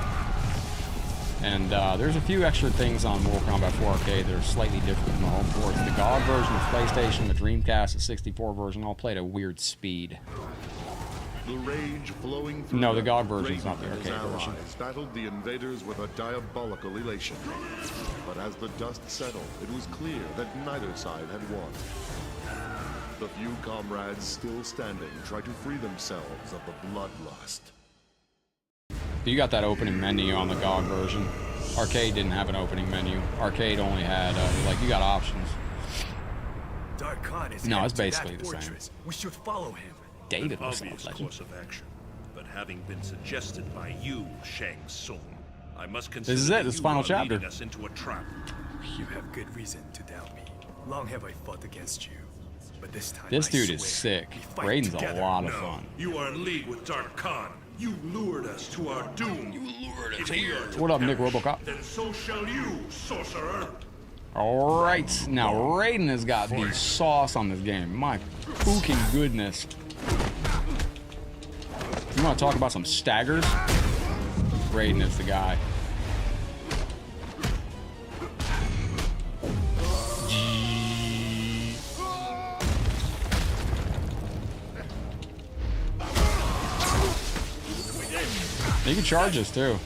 And there's a few extra things on Mortal Kombat 4 Arcade that are slightly different from the home ports. The GOG version, the PlayStation, the Dreamcast, the 64 version all play at a weird speed. The rage flowing through No, the GOG version is not the arcade version. Battled the invaders with a diabolical elation. But as the dust settled, it was clear that neither side had won. The few comrades still standing try to free themselves of the bloodlust. You got that opening menu on the GOG version. Arcade didn't have an opening menu. Arcade only had, like, you got options. Dark Khan is No, it's basically the same. We should follow him. David An was obvious legend. course of action, but having been suggested by you, Shang Tsung, I must consider This is it. This is the final chapter. leading us into a trap. You have good reason to doubt me. Long have I fought against you, but this time This I dude is swear, sick. we fight Raiden's together. a lot of No, fun. you are in league with Dark Khan. You lured us to our doom. You lured us here. What up, Nick Robocop? Then so shall you, sorcerer. All right, now Raiden has got the sauce on this game. My fucking goodness. You want to talk about some staggers? Raiden is the guy. You can charge us too.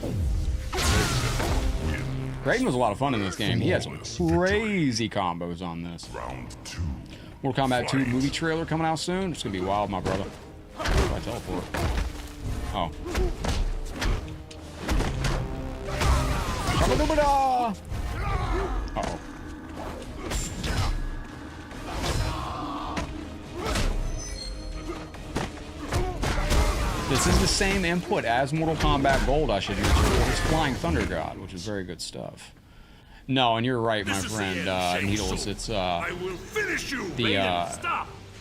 Raiden was a lot of fun in this game. He had some crazy combos on this. Mortal Kombat 2 movie trailer coming out soon. It's gonna be wild, my brother. If I teleport. Oh. Uh-oh. This is the same input as Mortal Kombat Gold, I should mention. It's Flying Thunder God, which is very good stuff. No, and you're right, my friend, Needles. It's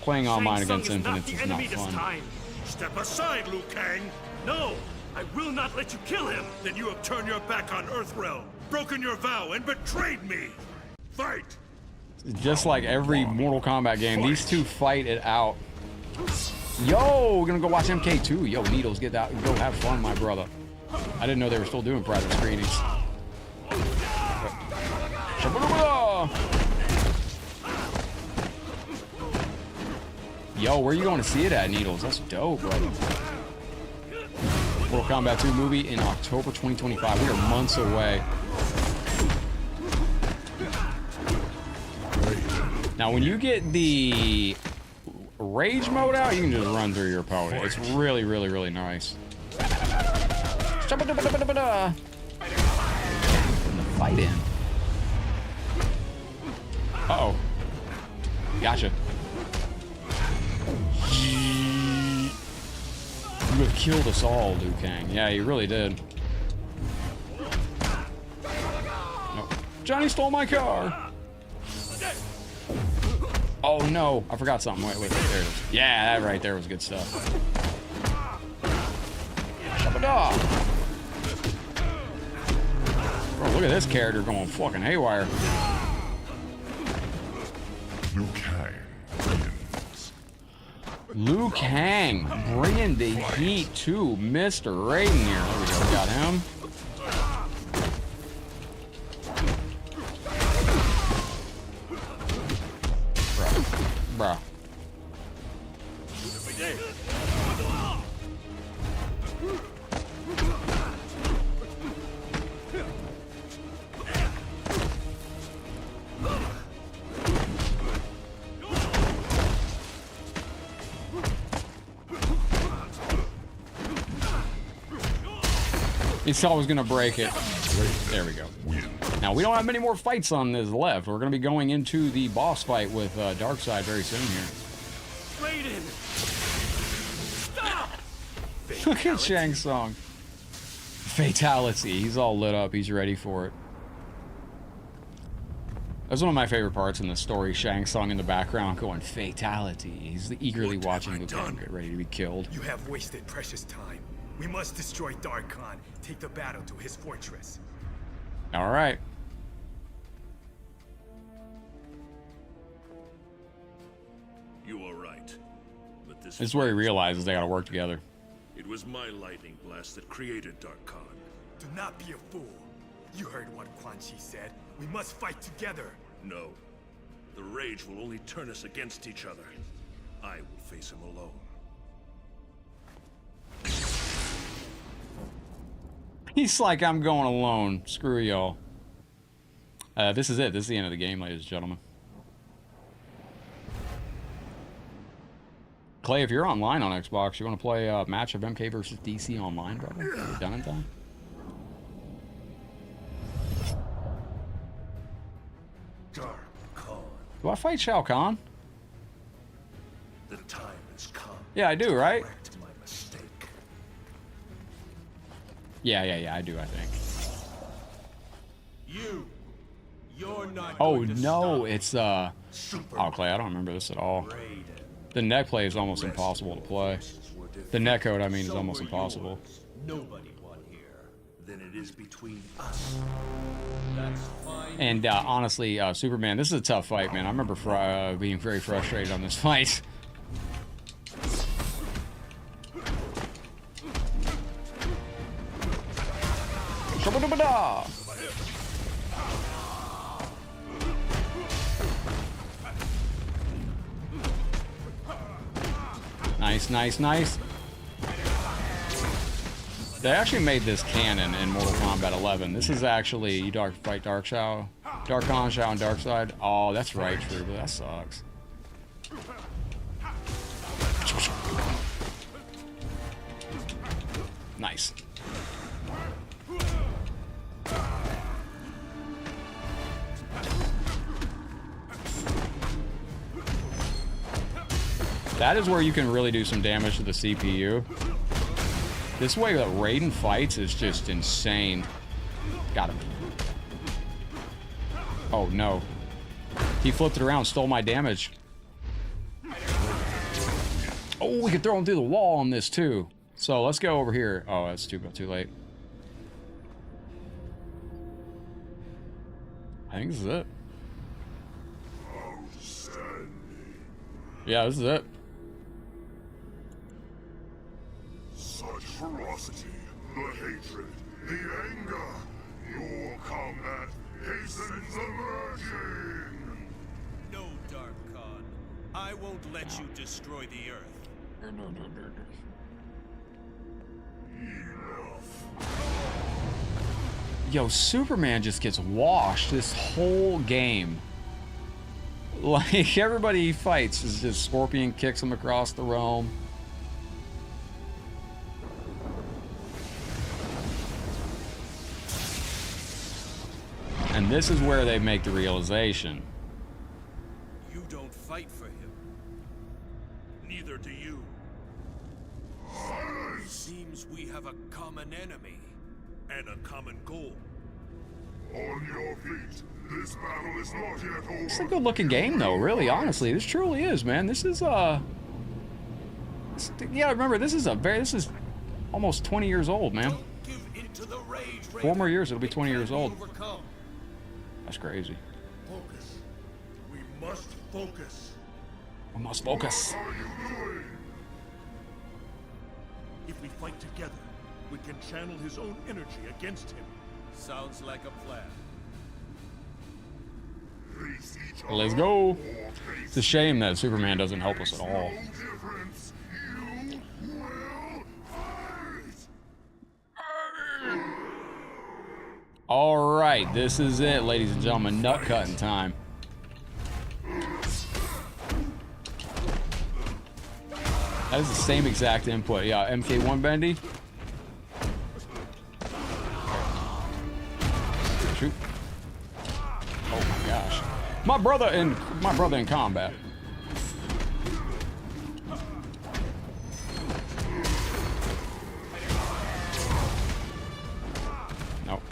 playing online against infinites is not fun. Step aside, Liu Kang. No, I will not let you kill him. Then you have turned your back on Earthrealm, broken your vow, and betrayed me. Fight. Just like every Mortal Kombat game, these two fight it out. Yo, we're gonna go watch MK2. Yo, Needles, get out, go have fun, my brother. I didn't know they were still doing private screenings. Yo, where are you going to see it at, Needles? That's dope, brother. Mortal Kombat 2 movie in October 2025. We are months away. Now, when you get the rage mode out, you can just run through your opponent. It's really, really, really nice. Putting the fight in. Uh-oh. Gotcha. You have killed us all, Liu Kang. Yeah, you really did. No. Johnny stole my car! Oh no, I forgot something. Wait, there it is. Yeah, that right there was good stuff. Shabada! Bro, look at this character going fucking haywire. Liu Kang wins. Liu Kang bringing the heat to Mr. Raiden here. There we go, we got him. Bruh. He's always gonna break it. There we go. Now, we don't have many more fights on this left. We're gonna be going into the boss fight with Darkseid very soon here. Raiden! Stop! Look at Shang Tsung. Fatality. He's all lit up. He's ready for it. That's one of my favorite parts in the story. Shang Tsung in the background going, fatality. He's eagerly watching Liu Kang get ready to be killed. You have wasted precious time. We must destroy Dark Khan, take the battle to his fortress. All right. You are right. But This is where he realizes they gotta work together. It was my lightning blast that created Dark Khan. Do not be a fool. You heard what Quan Chi said. We must fight together. No. The rage will only turn us against each other. I will face him alone. He's like, I'm going alone. Screw y'all. This is it. This is the end of the game, ladies and gentlemen. Clay, if you're online on Xbox, you want to play a match of MK versus DC online, brother? Are you done in time? Dark Khan. Do I fight Shao Kahn? The time has come. Yeah, I do, right? Correct my mistake. Yeah, I do, I think. You're not Oh, going to no, stop. it's, oh, Clay, I don't remember this at all. The net play is almost impossible to play. The net code, I mean, is almost impossible. Nobody won here. Then it is between us. That's fine. And honestly, Superman, this is a tough fight, man. I remember being very frustrated on this fight. Shabba-dabba-da! Nice, nice, nice. They actually made this canon in Mortal Kombat 11. This is actually you fight Dark Khan, Shao, and Darkseid. Oh, that's right, true, but that sucks. Nice. That is where you can really do some damage to the CPU. This way that Raiden fights is just insane. Got him. Oh no. He flipped it around, stole my damage. Oh, we could throw him through the wall on this too. So let's go over here. Oh, that's too late. I think this is it. Yeah, this is it. Such ferocity, the hatred, the anger. Your combat hastens emerging. No, Dark Khan. I I won't let you destroy the Earth. Yo, Superman just gets washed this whole game. Like, everybody he fights is just Scorpion kicks him across the realm. And this is where they make the realization. You don't fight for him. Neither do you. Seems we have a common enemy. And a common goal. On your feet. This battle is not yet over. It's a good looking game though, really, honestly. This truly is, man. This is yeah, remember this is almost 20 years old, man. 4 more years, it'll be 20 years old. That's crazy. Focus. We must focus. We must focus. What are you doing? If we fight together, we can channel his own energy against him. Sounds like a plan. Let's go. It's a shame that Superman doesn't help us at all. All right, this is it, ladies and gentlemen. Nut cutting time. That is the same exact input. Yeah, MK1 Bendy. Shoot. Oh my gosh. My brother in combat. Nope.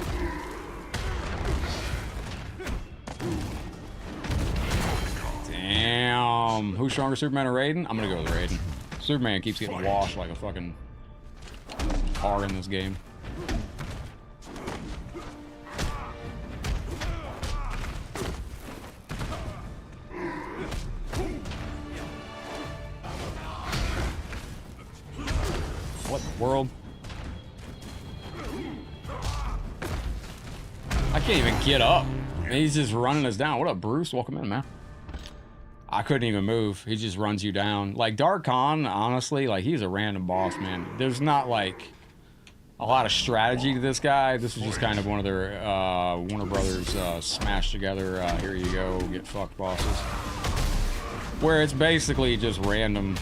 Damn. Who's stronger, Superman or Raiden? I'm gonna go with Raiden. Superman keeps getting washed like a fucking car in this game. What in the world? I can't even get up. He's just running us down. What up, Bruce? Welcome in, man. I couldn't even move. He just runs you down. Like, Dark Khan, honestly, like, he's a random boss, man. There's not, like, a lot of strategy to this guy. This is just kind of one of their Warner Brothers smashed together, here you go, get fucked bosses. Where it's basically just random.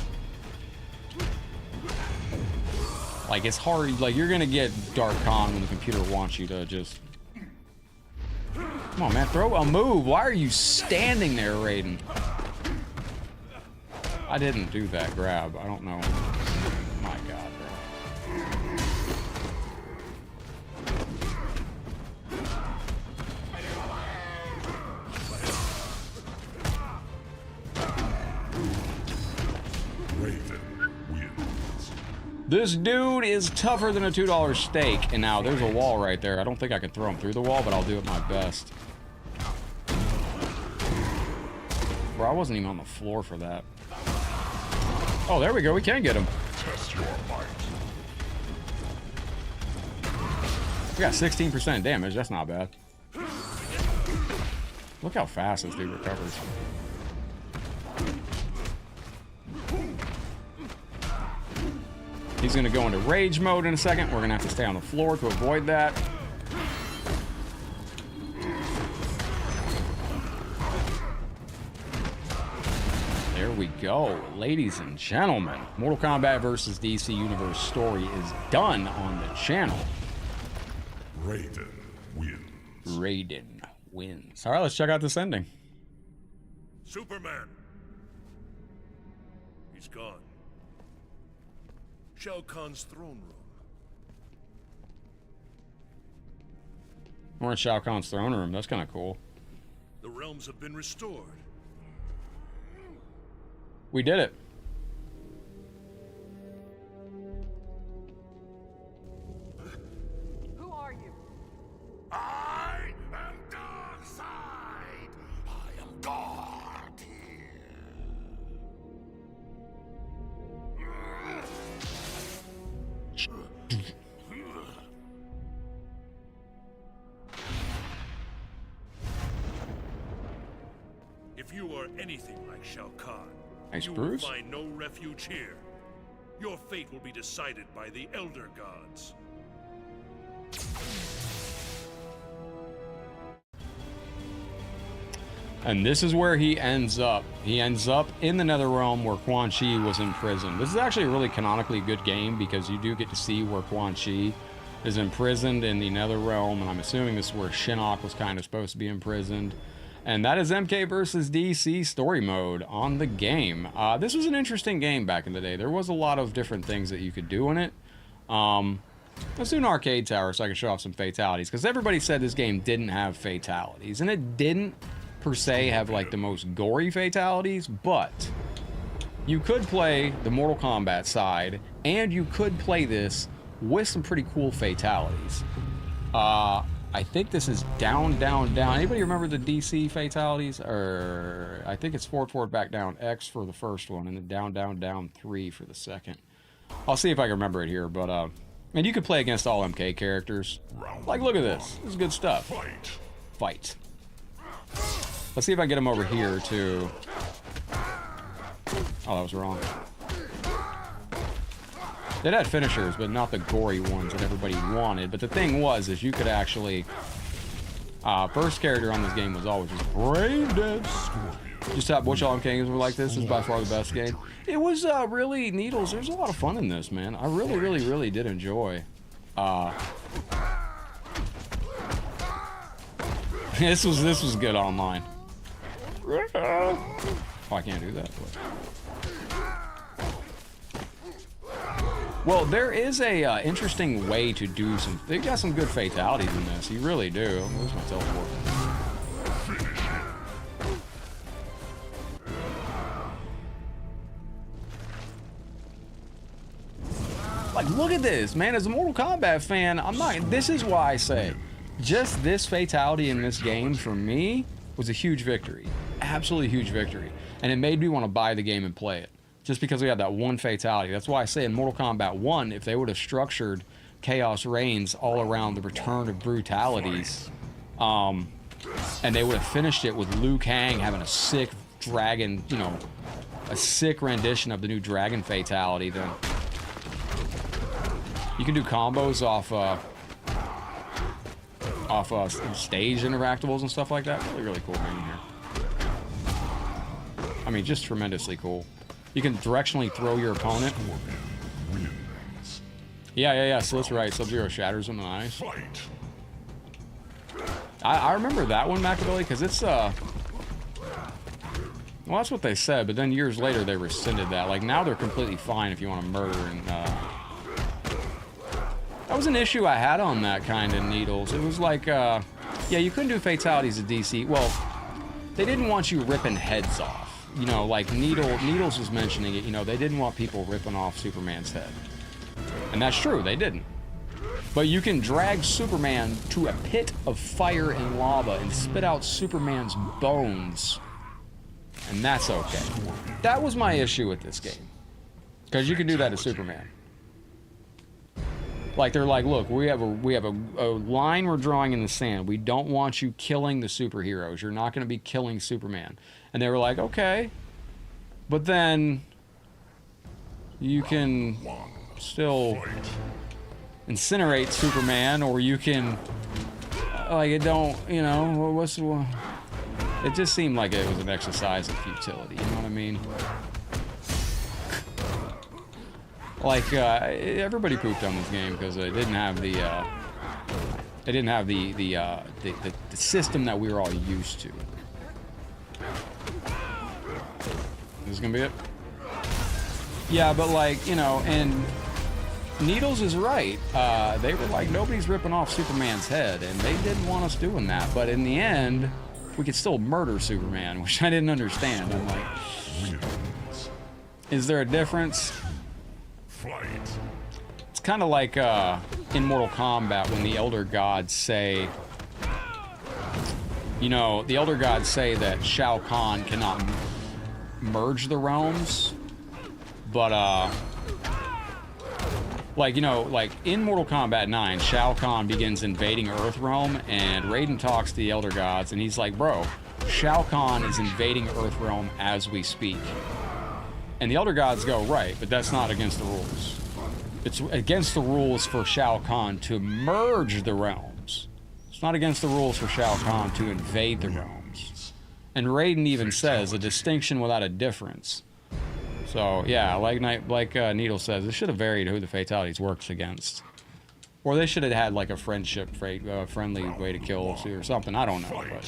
Like, it's hard. Like, you're going to get Dark Khan when the computer wants you to just... Come on, man. Throw a move. Why are you standing there, Raiden? I didn't do that grab. I don't know. My God, This dude is tougher than a $2 steak. And now there's a wall right there. I don't think I can throw him through the wall, but I'll do it my best. Bro, I wasn't even on the floor for that. Oh, there we go. We can get him. Test your might. We got 16% damage. That's not bad. Look how fast this dude recovers. He's going to go into rage mode in a second. We're going to have to stay on the floor to avoid that. There we go. Ladies and gentlemen, Mortal Kombat vs. DC Universe story is done on the channel. Raiden wins. Raiden wins. All right, let's check out this ending. Superman. He's gone. Shao Kahn's throne room. We're in Shao Kahn's throne room. That's kind of cool. The realms have been restored. We did it. Who are you? I am Darkseid. I am God here. If you are anything like Shao Kahn, Nice, you Bruce. will find no refuge here. Your fate will be decided by the Elder Gods. And this is where he ends up. He ends up in the Netherrealm where Quan Chi was imprisoned. This is actually a really canonically good game because you do get to see where Quan Chi is imprisoned in the Netherrealm, and I'm assuming this is where Shinnok was kind of supposed to be imprisoned. And that is MK versus DC story mode on the game. This was an interesting game back in the day. There was a lot of different things that you could do in it. Let's do an arcade tower so I can show off some fatalities, because everybody said this game didn't have fatalities, and it didn't per se have like the most gory fatalities, but you could play the Mortal Kombat side, and you could play this with some pretty cool fatalities. I think this is down, down, down. Anybody remember the DC fatalities? Or I think it's forward, back, down, X for the first one, and then down, down, down 3 for the second. I'll see if I can remember it here, but and you could play against all MK characters. Like, look at this. This is good stuff. Fight. Let's see if I can get him over here too. Oh, that was wrong. It had finishers, but not the gory ones that everybody wanted. But the thing was, is you could actually... first character on this game was always just brain dead. Just have which all games were like this. This is by far the best game. It was really, Needles, there's a lot of fun in this, man. I really, really, really did enjoy. This was good online. Oh, I can't do that. Well, there is a interesting way to do some... They've got some good fatalities in this. You really do. Where's my teleport? Like, look at this, man. As a Mortal Kombat fan, I'm not... This is why I say, just this fatality in this game, for me, was a huge victory. Absolutely huge victory. And it made me want to buy the game and play it. Just because we had that one fatality. That's why I say in Mortal Kombat 1, if they would have structured Chaos Reigns all around the return of brutalities, and they would have finished it with Liu Kang having a sick dragon, you know, a sick rendition of the new dragon fatality, then you can do combos off stage interactables and stuff like that. Really, really cool game here. I mean, just tremendously cool. You can directionally throw your opponent. Yeah. So that's right. Sub-Zero shatters him in the eyes. I remember that one, Machiavelli, because it's well, that's what they said, but then years later they rescinded that. Like, now they're completely fine if you want to murder, and that was an issue I had on that kind of Needles. It was like, yeah, you couldn't do fatalities at DC. Well, they didn't want you ripping heads off. You know, like Needles was mentioning it, you know, they didn't want people ripping off Superman's head. And that's true, they didn't. But you can drag Superman to a pit of fire and lava and spit out Superman's bones. And that's okay. That was my issue with this game. Because you can do that to Superman. Like, they're like, look, we have a line we're drawing in the sand. We don't want you killing the superheroes. You're not going to be killing Superman. And they were like, okay. But then you can still incinerate Superman, or you can, like, it don't, you know, it just seemed like it was an exercise of futility, you know what I mean? Like, everybody pooped on this game because it didn't have the system that we were all used to. This is gonna be it? Yeah, but like, you know, and Needles is right. They were like, nobody's ripping off Superman's head, and they didn't want us doing that. But in the end, we could still murder Superman, which I didn't understand. I'm like, is there a difference? It's kind of like in Mortal Kombat when the Elder Gods say, you know, the Elder Gods say that Shao Kahn cannot merge the realms, but like, you know, like in Mortal Kombat 9, Shao Kahn begins invading Earthrealm, and Raiden talks to the Elder Gods, and he's like, bro, Shao Kahn is invading Earthrealm as we speak. And the Elder Gods go, right, but that's not against the rules. It's against the rules for Shao Kahn to merge the realms. It's not against the rules for Shao Kahn to invade the realms. And Raiden even says, a distinction without a difference. So, yeah, like Needle says, it should have varied who the fatalities works against. Or they should have had, like, a friendly way to kill or something. I don't know, but...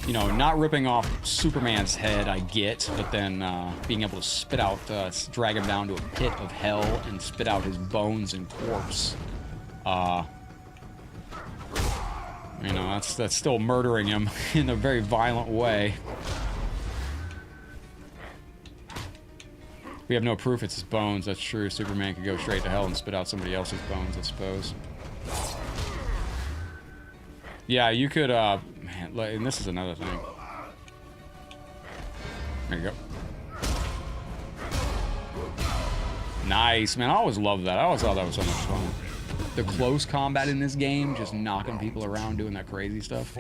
You know, not ripping off Superman's head, I get, but then being able to spit out, drag him down to a pit of hell and spit out his bones and corpse. You know, that's still murdering him in a very violent way. We have no proof it's his bones, that's true. Superman could go straight to hell and spit out somebody else's bones, I suppose. Yeah, you could, man, and this is another thing. There you go. Nice, man, I always loved that. I always thought that was so much fun. The close combat in this game, just knocking people around, doing that crazy stuff.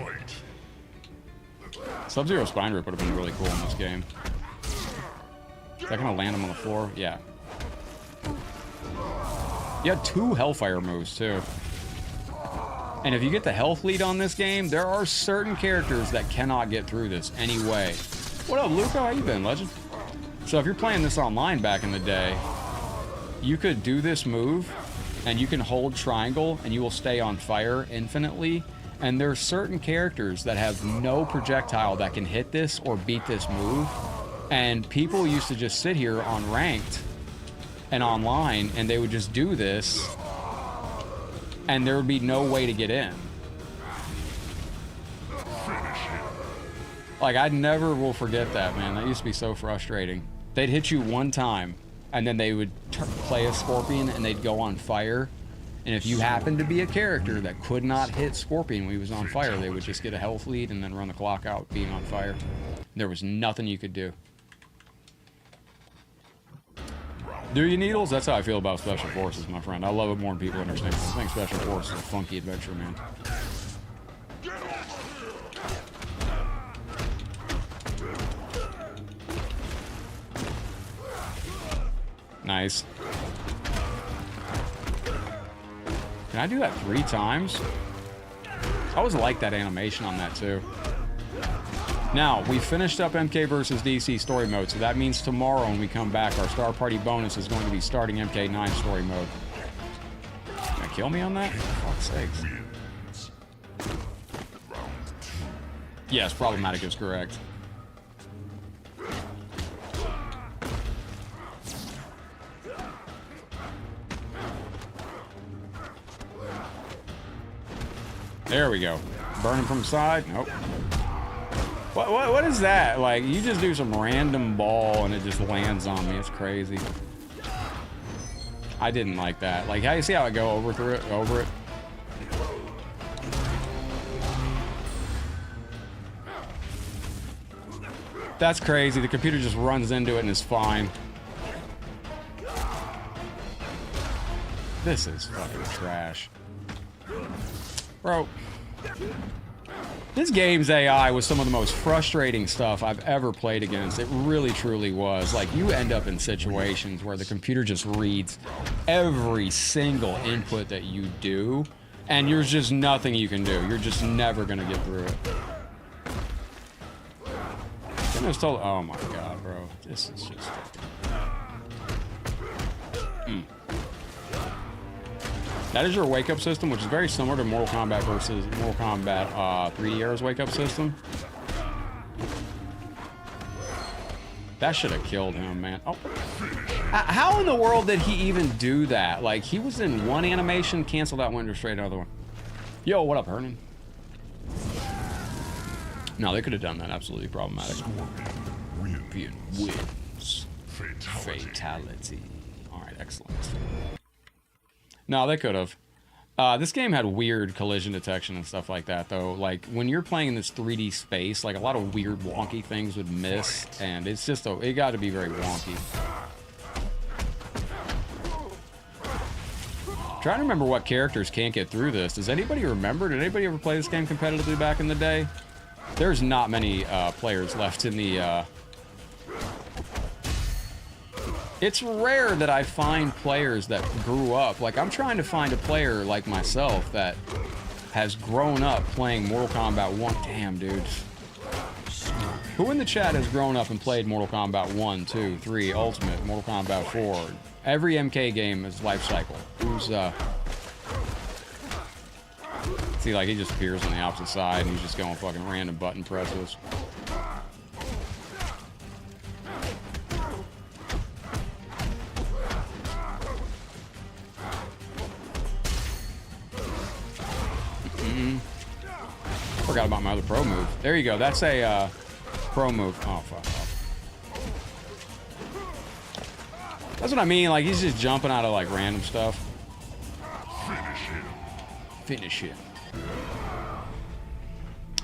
Sub-Zero Spine Rip would have been really cool in this game. Is that gonna land him on the floor? Yeah. You had 2 Hellfire moves, too. And if you get the health lead on this game, there are certain characters that cannot get through this anyway. What up, Luca? How you been, legend? So if you're playing this online back in the day, you could do this move, and you can hold triangle, and you will stay on fire infinitely. And there are certain characters that have no projectile that can hit this or beat this move. And people used to just sit here on ranked and online, and they would just do this, and there would be no way to get in. Like, I never will forget that, man. That used to be so frustrating. They'd hit you one time, and then they would play a Scorpion, and they'd go on fire. And if you happened to be a character that could not hit Scorpion when he was on fire, they would just get a health lead and then run the clock out being on fire. There was nothing you could do. Do you, Needles? That's how I feel about Special Forces, my friend. I love it more than people understand. I think Special Forces is a funky adventure, man. Nice. Can I do that 3 times? I always like that animation on that, too. Now, we finished up MK vs. DC story mode, so that means tomorrow when we come back, our Star Party bonus is going to be starting MK9 story mode. Can I kill me on that? For fuck's sakes. Yes, problematic is correct. There we go. Burn him from the side. Nope. What is that? Like, you just do some random ball and it just lands on me. It's crazy. I didn't like that. Like, how you see how I go over it? That's crazy. The computer just runs into it and is fine. This is fucking trash. Bro. This game's AI was some of the most frustrating stuff I've ever played against. It really, truly was. Like, you end up in situations where the computer just reads every single input that you do, and there's just nothing you can do. You're just never gonna get through it. Oh my god, bro. This is just... That is your wake-up system, which is very similar to Mortal Kombat versus Mortal Kombat 3D Era's wake-up system. That should have killed him, man. Oh. How in the world did he even do that? Like, he was in one animation, canceled out, went straight another one. Yo, what up, Hernan? No, they could have done that. Absolutely problematic. Scorpion wins. Fatality. All right, excellent. No, they could have. This game had weird collision detection and stuff like that, though. Like, when you're playing in this 3D space, like, a lot of weird, wonky things would miss, and it's just, it got to be very wonky. Trying to remember what characters can't get through this. Does anybody remember? Did anybody ever play this game competitively back in the day? There's not many players left in the It's rare that I find players that grew up. Like, I'm trying to find a player like myself that has grown up playing Mortal Kombat 1. Damn, dude. Who in the chat has grown up and played Mortal Kombat 1, 2, 3, Ultimate, Mortal Kombat 4? Every MK game is life cycle. Who's, see, like, he just appears on the opposite side and he's just going fucking random button presses. Forgot about my other pro move. There you go. That's a pro move. Oh, fuck off. That's what I mean. Like, he's just jumping out of, like, random stuff. Finish him. Finish him.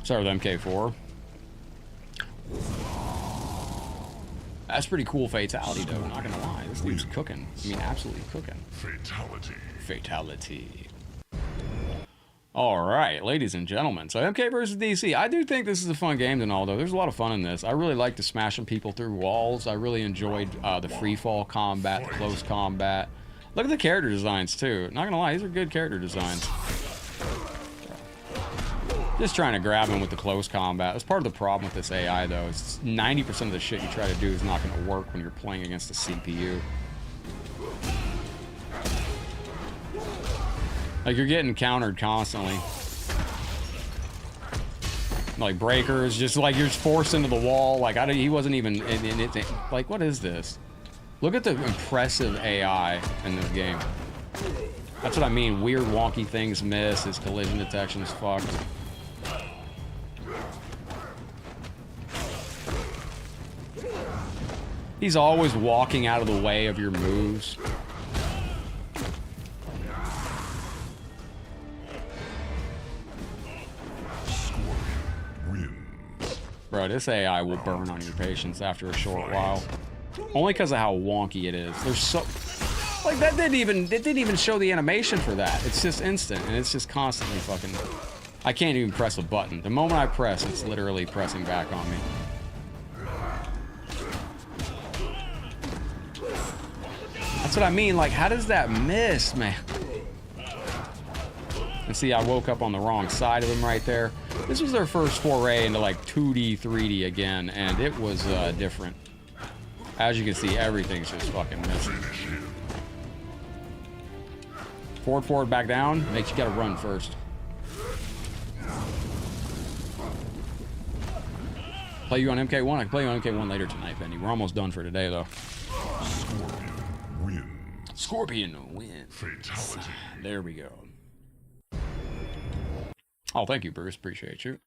Start with MK4. That's pretty cool fatality, though. Not gonna lie. This dude's cooking. I mean, absolutely cooking. Fatality. Fatality. All right, ladies and gentlemen. So MK versus DC. I do think this is a fun game and all, though. There's a lot of fun in this. I really like the smashing people through walls. I really enjoyed the free fall combat, the close combat. Look at the character designs, too. Not gonna lie, these are good character designs. Just trying to grab him with the close combat. That's part of the problem with this AI, though. It's 90% of the shit you try to do is not going to work when you're playing against a CPU. Like, you're getting countered constantly. Like, breakers, just like you're forced into the wall. Like, he wasn't even in it. Like, what is this? Look at the impressive AI in this game. That's what I mean. Weird, wonky things miss. His collision detection is fucked. He's always walking out of the way of your moves. Bro, this AI will burn on your patience after a short while. Only because of how wonky it is. There's so... Like, it didn't even show the animation for that. It's just instant, and it's just constantly fucking... I can't even press a button. The moment I press, it's literally pressing back on me. That's what I mean. Like, how does that miss, man? And see, I woke up on the wrong side of him right there. This was their first foray into, like, 2D, 3D again, and it was different. As you can see, everything's just fucking missing. Forward, back down. Makes you gotta run first. Play you on MK1? I can play you on MK1 later tonight, Benny. We're almost done for today, though. Scorpion wins. Fatality. There we go. Oh, thank you, Bruce. Appreciate you.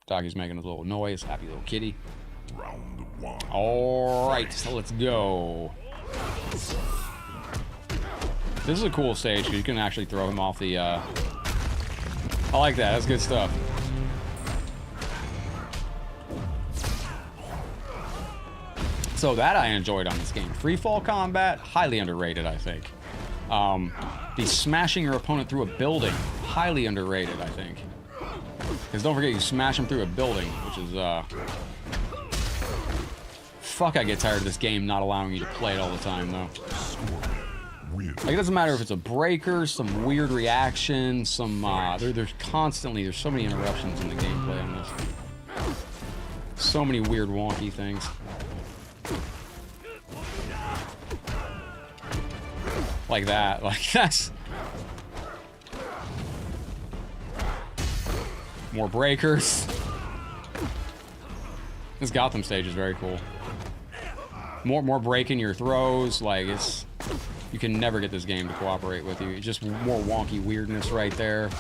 Doggy's making a little noise. Happy little kitty. Round one. All right, so let's go. This is a cool stage because you can actually throw him off the... I like that. That's good stuff. So that I enjoyed on this game. Free fall combat, highly underrated, I think. The smashing your opponent through a building, highly underrated, I think. Because don't forget, you smash them through a building, which is, fuck, I get tired of this game not allowing you to play it all the time, though. Like, it doesn't matter if it's a breaker, some weird reaction, some, there's constantly, there's so many interruptions in the gameplay on this. So many weird, wonky things. Like that, like that's... More breakers. This Gotham stage is very cool. More breaking your throws, like it's... You can never get this game to cooperate with you. It's just more wonky weirdness right there.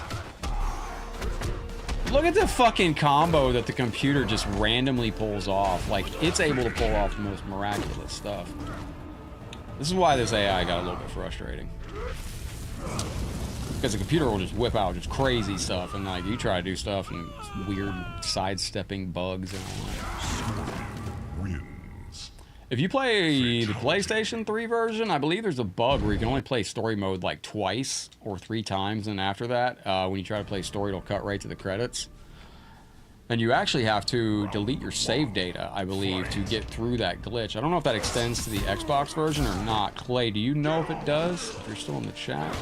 Look at the fucking combo that the computer just randomly pulls off. Like, it's able to pull off the most miraculous stuff. This is why this AI got a little bit frustrating. Because the computer will just whip out just crazy stuff, and like, you try to do stuff and it's weird sidestepping bugs and all that. If you play the PlayStation 3 version, I believe there's a bug where you can only play story mode like twice or 3 times, and after that, when you try to play story, it'll cut right to the credits. And you actually have to delete your save data, I believe, to get through that glitch. I don't know if that extends to the Xbox version or not. Clay, do you know if it does? If you're still in the chat.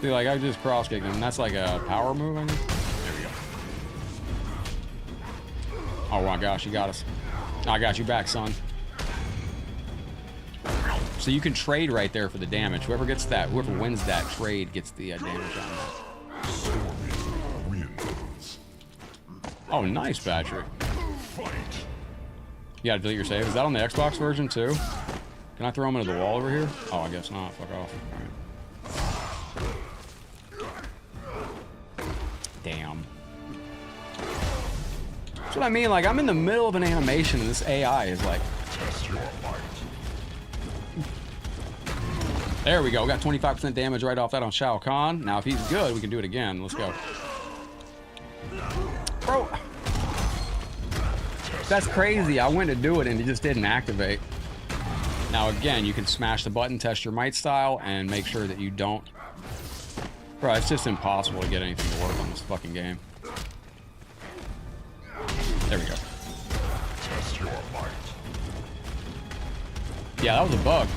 See, like, I just cross-kicked him. That's like a power move, I guess? There we go. Oh my gosh, you got us. I got you back, son. So you can trade right there for the damage. Whoever gets that, whoever wins that trade gets the damage on that. Oh, nice, Patrick. You gotta delete your save. Is that on the Xbox version too? Can I throw him into the wall over here? Oh, I guess not. Fuck off. Right. Damn. That's what I mean. Like, I'm in the middle of an animation and this AI is like... There we go. Got 25% damage right off that on Shao Kahn. Now, if he's good, we can do it again. Let's go. Bro. That's crazy. I went to do it and it just didn't activate. Now, again, you can smash the button, test your might style, and make sure that you don't... Bro, it's just impossible to get anything to work on this fucking game. There we go. Yeah, that was a bug.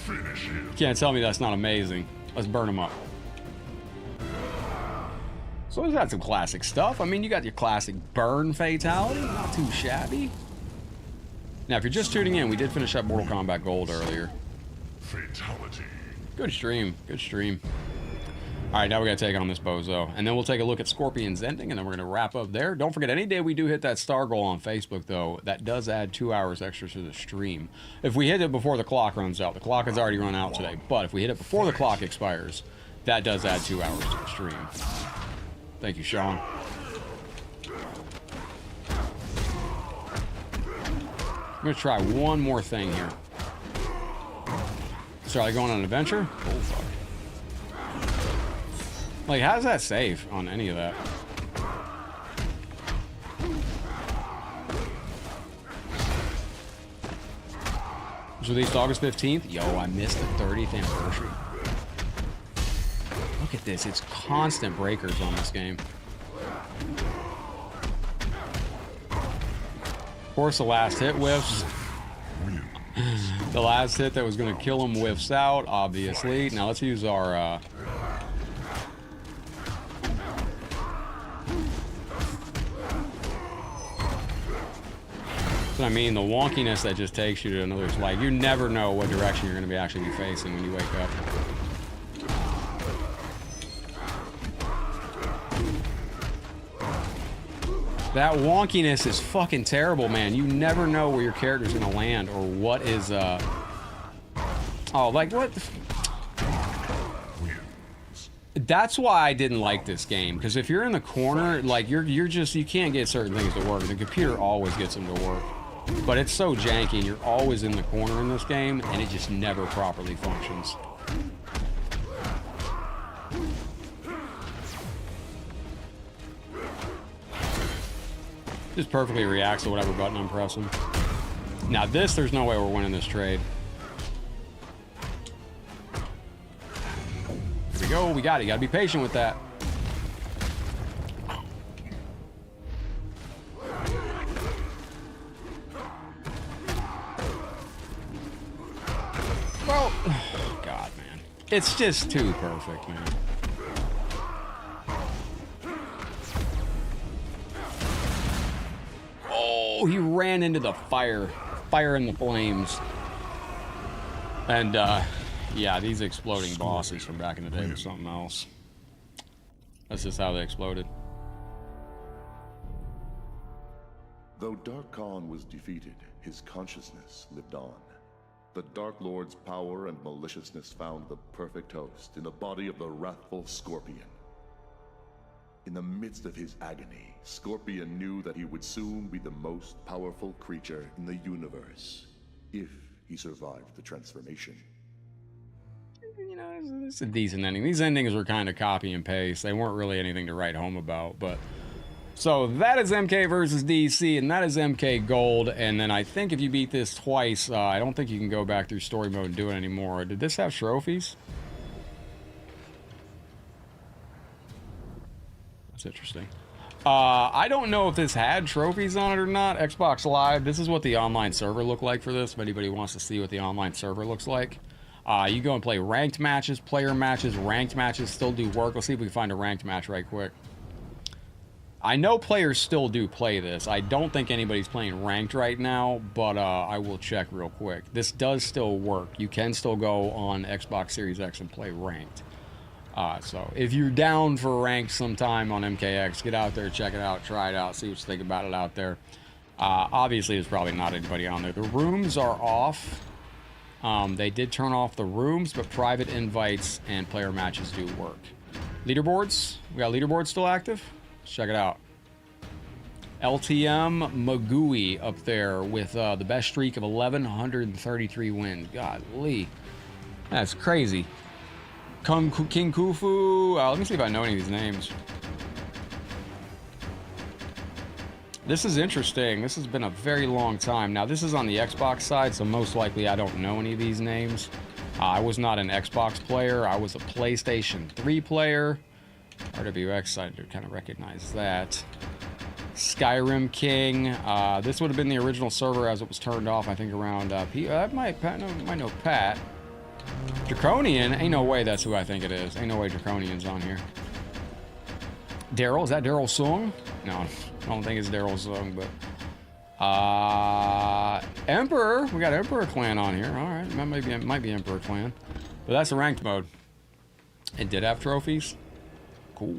You can't tell me that's not amazing. Let's burn him up. So we've got some classic stuff. I mean, you got your classic burn fatality. Not too shabby. Now, if you're just tuning in, we did finish up Mortal Kombat Gold earlier. Fatality. Good stream. Good stream. All right, now we got to take on this bozo. And then we'll take a look at Scorpion's ending, and then we're going to wrap up there. Don't forget, any day we do hit that star goal on Facebook, though, that does add 2 hours extra to the stream. If we hit it before the clock runs out, the clock has already run out today, but if we hit it before the clock expires, that does add 2 hours to the stream. Thank you, Sean. I'm going to try one more thing here. So are they going on an adventure? Oh, fuck. Like, how does that save on any of that? It was released August 15th. Yo, I missed the 30th anniversary. Look at this. It's constant breakers on this game. Of course, the last hit whiffs. The last hit that was going to kill him whiffs out, obviously. Now, let's use our... I mean, the wonkiness that just takes you to another, like, you never know what direction you're going to actually be facing when you wake up. That wonkiness is fucking terrible, man. You never know where your character's going to land or what is, oh, like, what? That's why I didn't like this game, because if you're in the corner, like, you're just, you can't get certain things to work. The computer always gets them to work. But it's so janky, and you're always in the corner in this game, and it just never properly functions. Just perfectly reacts to whatever button I'm pressing. Now this, there's no way we're winning this trade. Here we go, we got it. You gotta be patient with that. Well, God, man. It's just too perfect, man. Oh, he ran into the fire. Fire in the flames. And, yeah, these exploding bosses from back in the day were something else. That's just how they exploded. Though Dark Khan was defeated, his consciousness lived on. The Dark Lord's power and maliciousness found the perfect host in the body of the wrathful Scorpion. In the midst of his agony, Scorpion knew that he would soon be the most powerful creature in the universe, if he survived the transformation. You know, it's a decent ending. These endings were kind of copy and paste. They weren't really anything to write home about, but... So that is MK versus DC, and that is MK Gold. And then I think if you beat this twice, I don't think you can go back through story mode and do it anymore. Did this have trophies? That's interesting. I don't know if this had trophies on it or not. Xbox Live, this is what the online server looked like for this. If anybody wants to see what the online server looks like. You go and play ranked matches, player matches, ranked matches still do work. Let's see if we can find a ranked match right quick. I know players still do play this. I don't think anybody's playing ranked right now, but I will check real quick. This does still work. You can still go on Xbox Series X and play ranked. So if you're down for ranked sometime on MKX, get out there, check it out, try it out, see what you think about it out there. Obviously, there's probably not anybody on there. The rooms are off. They did turn off the rooms, but private invites and player matches do work. Leaderboards. We got leaderboards still active. Let's check it out. LTM Magui up there with the best streak of 1,133 wins. Godly. That's crazy. King Kufu. Let me see if I know any of these names. This is interesting. This has been a very long time. Now, this is on the Xbox side, so most likely I don't know any of these names. I was not an Xbox player. I was a PlayStation 3 player. RWX, I kind of recognize that. Skyrim King. This would have been the original server as it was turned off, I think, around... I might know Pat. Draconian? Ain't no way that's who I think it is. Ain't no way Draconian's on here. Daryl? Is that Daryl Sung? No, I don't think it's Daryl Sung, but... Emperor! We got Emperor Clan on here. Alright, that might be Emperor Clan. But that's the ranked mode. It did have trophies. Cool.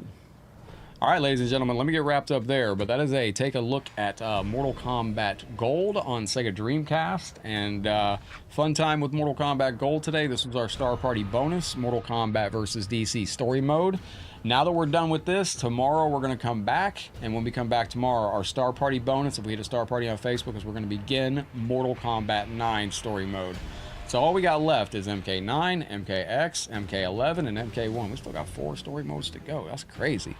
Alright, ladies and gentlemen, let me get wrapped up there, but that is a take a look at Mortal Kombat Gold on Sega Dreamcast, and fun time with Mortal Kombat Gold today. This was our Star Party bonus, Mortal Kombat vs. DC Story Mode. Now that we're done with this, tomorrow we're going to come back, and when we come back tomorrow, our Star Party bonus, if we hit a Star Party on Facebook, is we're going to begin Mortal Kombat 9 Story Mode. So all we got left is MK9, MKX, MK11, and MK1. We still got 4 story modes to go. That's crazy.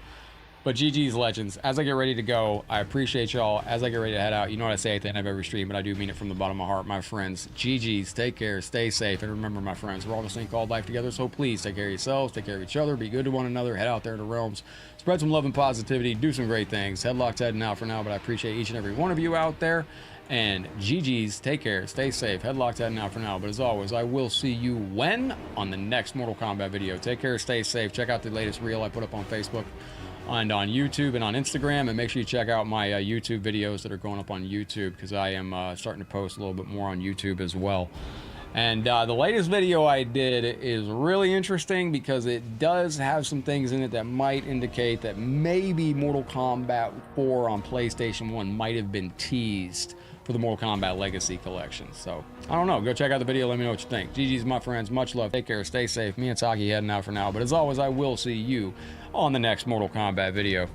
But GG's Legends, as I get ready to go, I appreciate y'all. As I get ready to head out, you know what I say at the end of every stream, but I do mean it from the bottom of my heart, my friends. GG's, take care, stay safe, and remember, my friends, we're all in this thing called life together, so please take care of yourselves, take care of each other, be good to one another, head out there in the realms, spread some love and positivity, do some great things. Headlocked heading out for now, but I appreciate each and every one of you out there. And GG's, take care, stay safe, Headlocked heading out for now. But as always, I will see you when? On the next Mortal Kombat video. Take care, stay safe. Check out the latest reel I put up on Facebook and on YouTube and on Instagram. And make sure you check out my YouTube videos that are going up on YouTube, because I am starting to post a little bit more on YouTube as well. And the latest video I did is really interesting because it does have some things in it that might indicate that maybe Mortal Kombat 4 on PlayStation 1 might have been teased for the Mortal Kombat Legacy Collection. So, I don't know. Go check out the video. Let me know what you think. GG's, my friends. Much love. Take care. Stay safe. Me and Taki heading out for now. But as always, I will see you on the next Mortal Kombat video.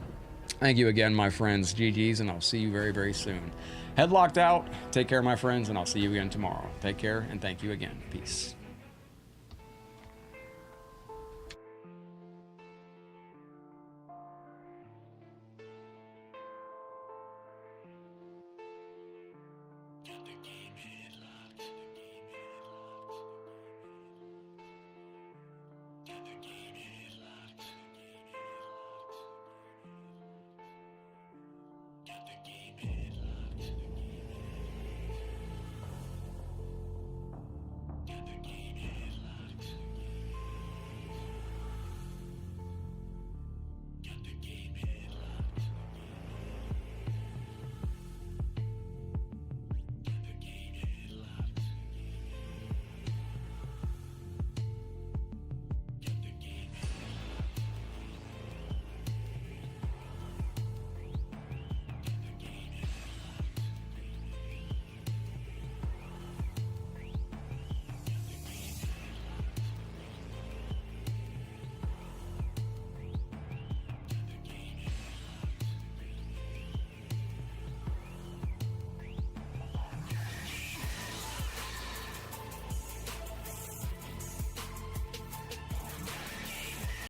Thank you again, my friends. GG's, and I'll see you very, very soon. Headlocked out. Take care, my friends, and I'll see you again tomorrow. Take care, and thank you again. Peace.